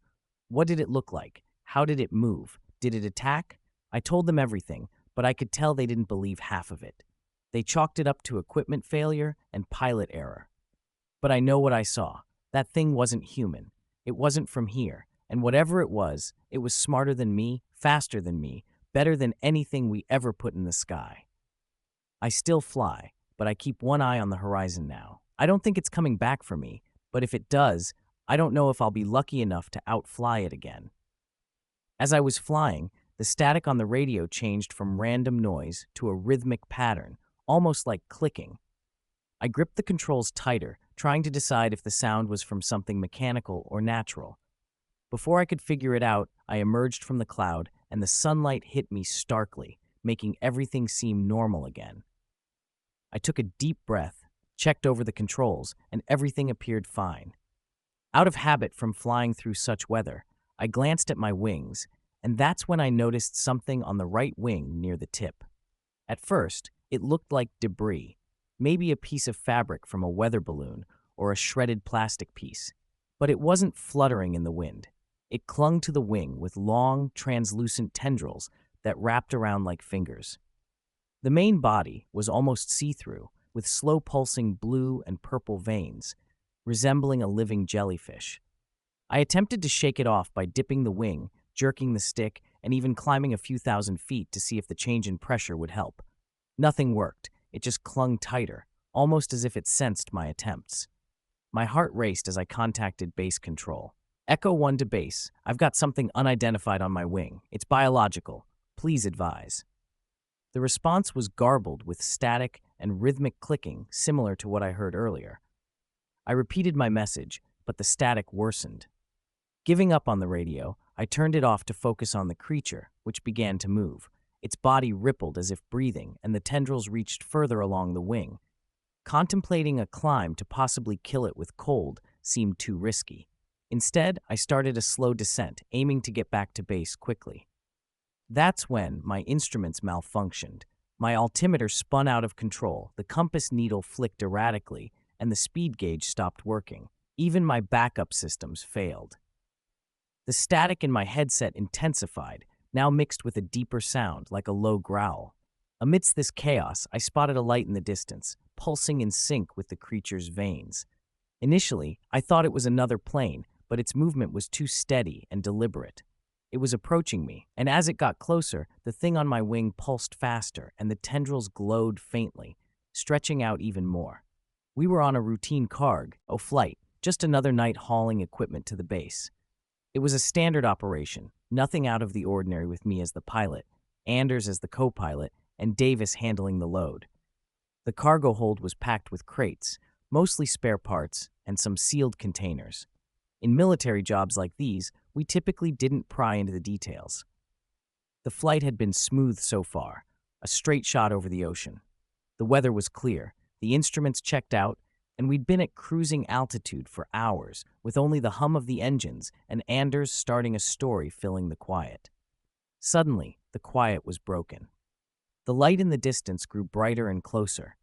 What did it look like? How did it move? Did it attack? I told them everything, but I could tell they didn't believe half of it. They chalked it up to equipment failure and pilot error. But I know what I saw. That thing wasn't human. It wasn't from here. And whatever it was smarter than me, faster than me, better than anything we ever put in the sky. I still fly, but I keep one eye on the horizon now. I don't think it's coming back for me, but if it does, I don't know if I'll be lucky enough to outfly it again. As I was flying, the static on the radio changed from random noise to a rhythmic pattern, almost like clicking. I gripped the controls tighter, trying to decide if the sound was from something mechanical or natural. Before I could figure it out, I emerged from the cloud, and the sunlight hit me starkly, making everything seem normal again. I took a deep breath, checked over the controls, and everything appeared fine. Out of habit from flying through such weather, I glanced at my wings, and that's when I noticed something on the right wing near the tip. At first, it looked like debris, maybe a piece of fabric from a weather balloon or a shredded plastic piece. But it wasn't fluttering in the wind. It clung to the wing with long, translucent tendrils that wrapped around like fingers. The main body was almost see-through, with slow-pulsing blue and purple veins, resembling a living jellyfish. I attempted to shake it off by dipping the wing, jerking the stick, and even climbing a few thousand feet to see if the change in pressure would help. Nothing worked. It just clung tighter, almost as if it sensed my attempts. My heart raced as I contacted base control. Echo 1 to base. I've got something unidentified on my wing. It's biological. Please advise. The response was garbled with static and rhythmic clicking similar to what I heard earlier. I repeated my message, but the static worsened. Giving up on the radio, I turned it off to focus on the creature, which began to move. Its body rippled as if breathing, and the tendrils reached further along the wing. Contemplating a climb to possibly kill it with cold seemed too risky. Instead, I started a slow descent, aiming to get back to base quickly. That's when my instruments malfunctioned. My altimeter spun out of control, the compass needle flicked erratically, and the speed gauge stopped working. Even my backup systems failed. The static in my headset intensified, now mixed with a deeper sound, like a low growl. Amidst this chaos, I spotted a light in the distance, pulsing in sync with the creature's veins. Initially, I thought it was another plane, but its movement was too steady and deliberate. It was approaching me, and as it got closer, the thing on my wing pulsed faster and the tendrils glowed faintly, stretching out even more. We were on a routine flight, just another night hauling equipment to the base. It was a standard operation, nothing out of the ordinary with me as the pilot, Anders as the co-pilot, and Davis handling the load. The cargo hold was packed with crates, mostly spare parts, and some sealed containers. In military jobs like these, we typically didn't pry into the details. The flight had been smooth so far, a straight shot over the ocean. The weather was clear, the instruments checked out, and we'd been at cruising altitude for hours, with only the hum of the engines and Anders starting a story filling the quiet. Suddenly, the quiet was broken. The light in the distance grew brighter and closer,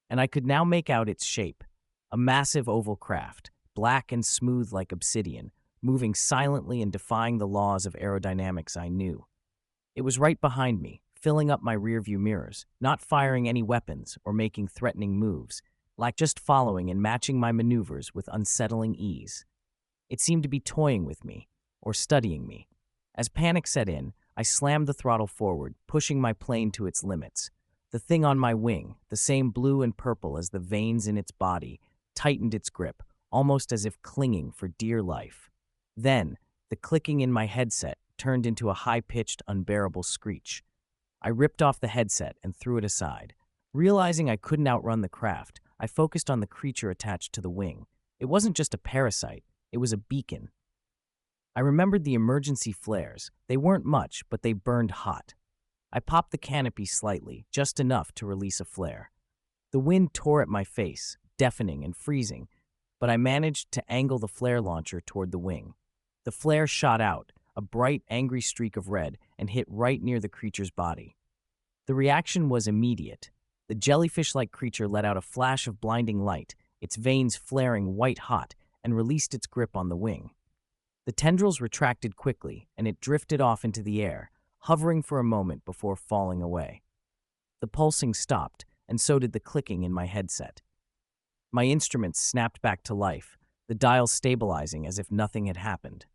and I could now make out its shape, a massive oval craft, black and smooth like obsidian, moving silently and defying the laws of aerodynamics I knew. It was right behind me, filling up my rearview mirrors, not firing any weapons or making threatening moves, like just following and matching my maneuvers with unsettling ease. It seemed to be toying with me, or studying me. As panic set in, I slammed the throttle forward, pushing my plane to its limits. The thing on my wing, the same blue and purple as the veins in its body, tightened its grip, almost as if clinging for dear life. Then, the clicking in my headset turned into a high-pitched, unbearable screech. I ripped off the headset and threw it aside. Realizing I couldn't outrun the craft, I focused on the creature attached to the wing. It wasn't just a parasite, it was a beacon. I remembered the emergency flares. They weren't much, but they burned hot. I popped the canopy slightly, just enough to release a flare. The wind tore at my face, deafening and freezing, but I managed to angle the flare launcher toward the wing. The flare shot out, a bright, angry streak of red, and hit right near the creature's body. The reaction was immediate. The jellyfish-like creature let out a flash of blinding light, its veins flaring white-hot, and released its grip on the wing. The tendrils retracted quickly, and it drifted off into the air, hovering for a moment before falling away. The pulsing stopped, and so did the clicking in my headset. My instruments snapped back to life, the dial stabilizing as if nothing had happened.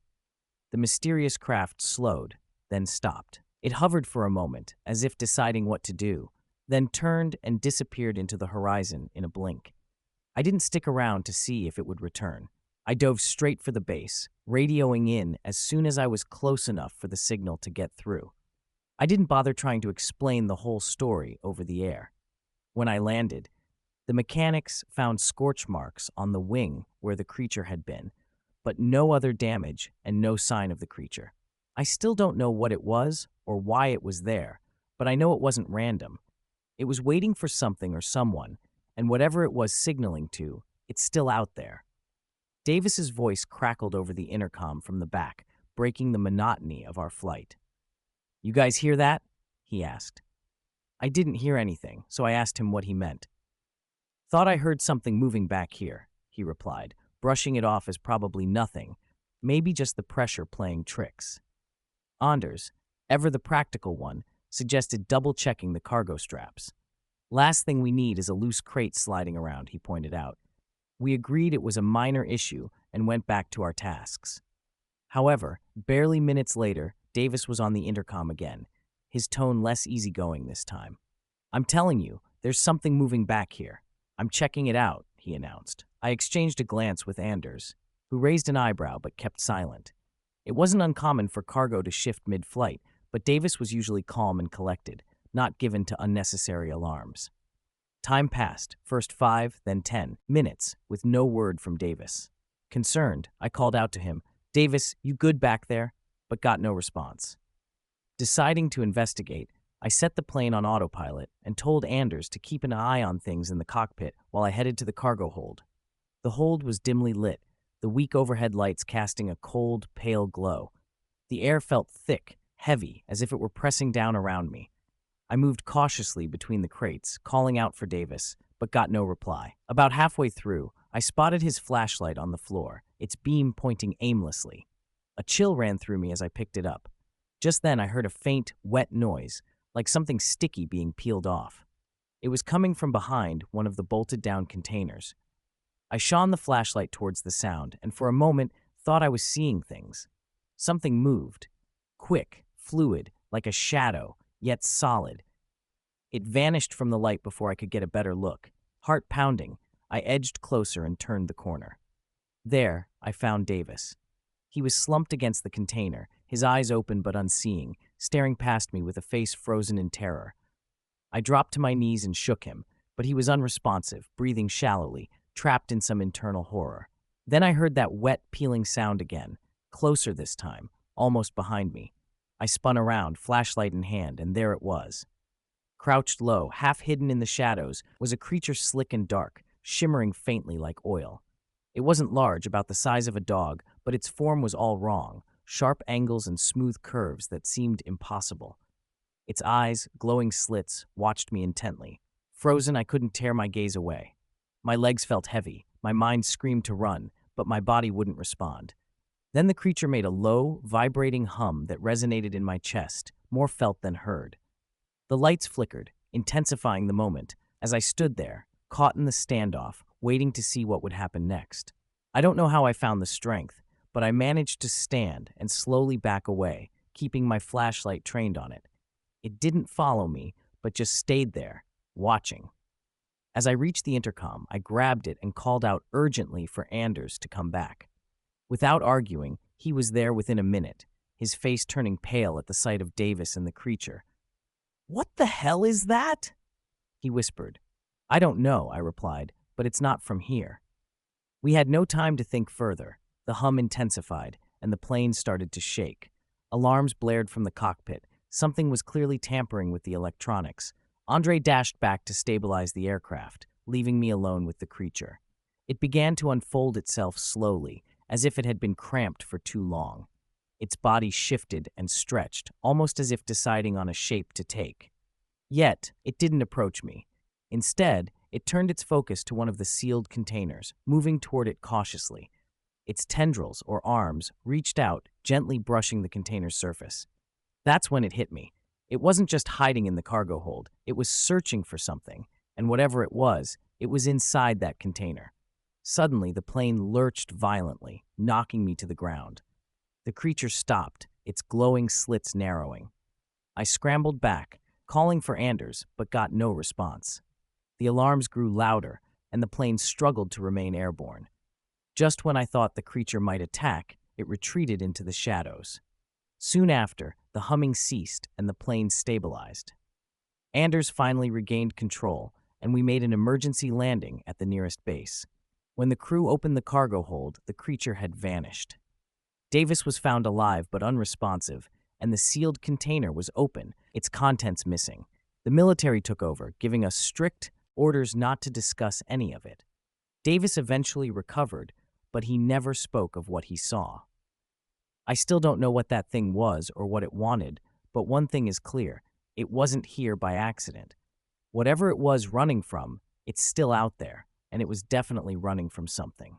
The mysterious craft slowed, then stopped. It hovered for a moment, as if deciding what to do, then turned and disappeared into the horizon in a blink. I didn't stick around to see if it would return. I dove straight for the base, radioing in as soon as I was close enough for the signal to get through. I didn't bother trying to explain the whole story over the air. When I landed, the mechanics found scorch marks on the wing where the creature had been, but no other damage and no sign of the creature. I still don't know what it was or why it was there, but I know it wasn't random. It was waiting for something or someone, and whatever it was signaling to, it's still out there. Davis's voice crackled over the intercom from the back, breaking the monotony of our flight. "You guys hear that?" he asked. I didn't hear anything, so I asked him what he meant. "Thought I heard something moving back here," he replied, brushing it off as probably nothing, maybe just the pressure playing tricks. Anders, ever the practical one, suggested double-checking the cargo straps. "Last thing we need is a loose crate sliding around," he pointed out. We agreed it was a minor issue and went back to our tasks. However, barely minutes later, Davis was on the intercom again, his tone less easygoing this time. "I'm telling you, there's something moving back here. I'm checking it out," he announced. I exchanged a glance with Anders, who raised an eyebrow but kept silent. It wasn't uncommon for cargo to shift mid-flight, but Davis was usually calm and collected, not given to unnecessary alarms. Time passed, first 5, then 10 minutes, with no word from Davis. Concerned, I called out to him, "Davis, you good back there?" but got no response. Deciding to investigate, I set the plane on autopilot and told Anders to keep an eye on things in the cockpit while I headed to the cargo hold. The hold was dimly lit, the weak overhead lights casting a cold, pale glow. The air felt thick, heavy, as if it were pressing down around me. I moved cautiously between the crates, calling out for Davis, but got no reply. About halfway through, I spotted his flashlight on the floor, its beam pointing aimlessly. A chill ran through me as I picked it up. Just then I heard a faint, wet noise, like something sticky being peeled off. It was coming from behind one of the bolted-down containers. I shone the flashlight towards the sound, and for a moment thought I was seeing things. Something moved. Quick, fluid, like a shadow, yet solid. It vanished from the light before I could get a better look. Heart pounding, I edged closer and turned the corner. There, I found Davis. He was slumped against the container, his eyes open but unseeing, staring past me with a face frozen in terror. I dropped to my knees and shook him, but he was unresponsive, breathing shallowly, trapped in some internal horror. Then I heard that wet, peeling sound again, closer this time, almost behind me. I spun around, flashlight in hand, and there it was. Crouched low, half hidden in the shadows, was a creature slick and dark, shimmering faintly like oil. It wasn't large, about the size of a dog, but its form was all wrong, sharp angles and smooth curves that seemed impossible. Its eyes, glowing slits, watched me intently. Frozen, I couldn't tear my gaze away. My legs felt heavy, my mind screamed to run, but my body wouldn't respond. Then the creature made a low, vibrating hum that resonated in my chest, more felt than heard. The lights flickered, intensifying the moment, as I stood there, caught in the standoff, waiting to see what would happen next. I don't know how I found the strength, but I managed to stand and slowly back away, keeping my flashlight trained on it. It didn't follow me, but just stayed there, watching. As I reached the intercom, I grabbed it and called out urgently for Anders to come back. Without arguing, he was there within a minute, his face turning pale at the sight of Davis and the creature. "What the hell is that?" he whispered. "I don't know," I replied, "but it's not from here." We had no time to think further. The hum intensified, and the plane started to shake. Alarms blared from the cockpit. Something was clearly tampering with the electronics. Andre dashed back to stabilize the aircraft, leaving me alone with the creature. It began to unfold itself slowly, as if it had been cramped for too long. Its body shifted and stretched, almost as if deciding on a shape to take. Yet, it didn't approach me. Instead, it turned its focus to one of the sealed containers, moving toward it cautiously. Its tendrils, or arms, reached out, gently brushing the container's surface. That's when it hit me. It wasn't just hiding in the cargo hold, it was searching for something, and whatever it was inside that container. Suddenly, the plane lurched violently, knocking me to the ground. The creature stopped, its glowing slits narrowing. I scrambled back, calling for Anders, but got no response. The alarms grew louder, and the plane struggled to remain airborne. Just when I thought the creature might attack, it retreated into the shadows. Soon after, the humming ceased and the plane stabilized. Anders finally regained control, and we made an emergency landing at the nearest base. When the crew opened the cargo hold, the creature had vanished. Davis was found alive but unresponsive, and the sealed container was open, its contents missing. The military took over, giving us strict orders not to discuss any of it. Davis eventually recovered, but he never spoke of what he saw. I still don't know what that thing was or what it wanted, but one thing is clear: it wasn't here by accident. Whatever it was running from, it's still out there, and it was definitely running from something.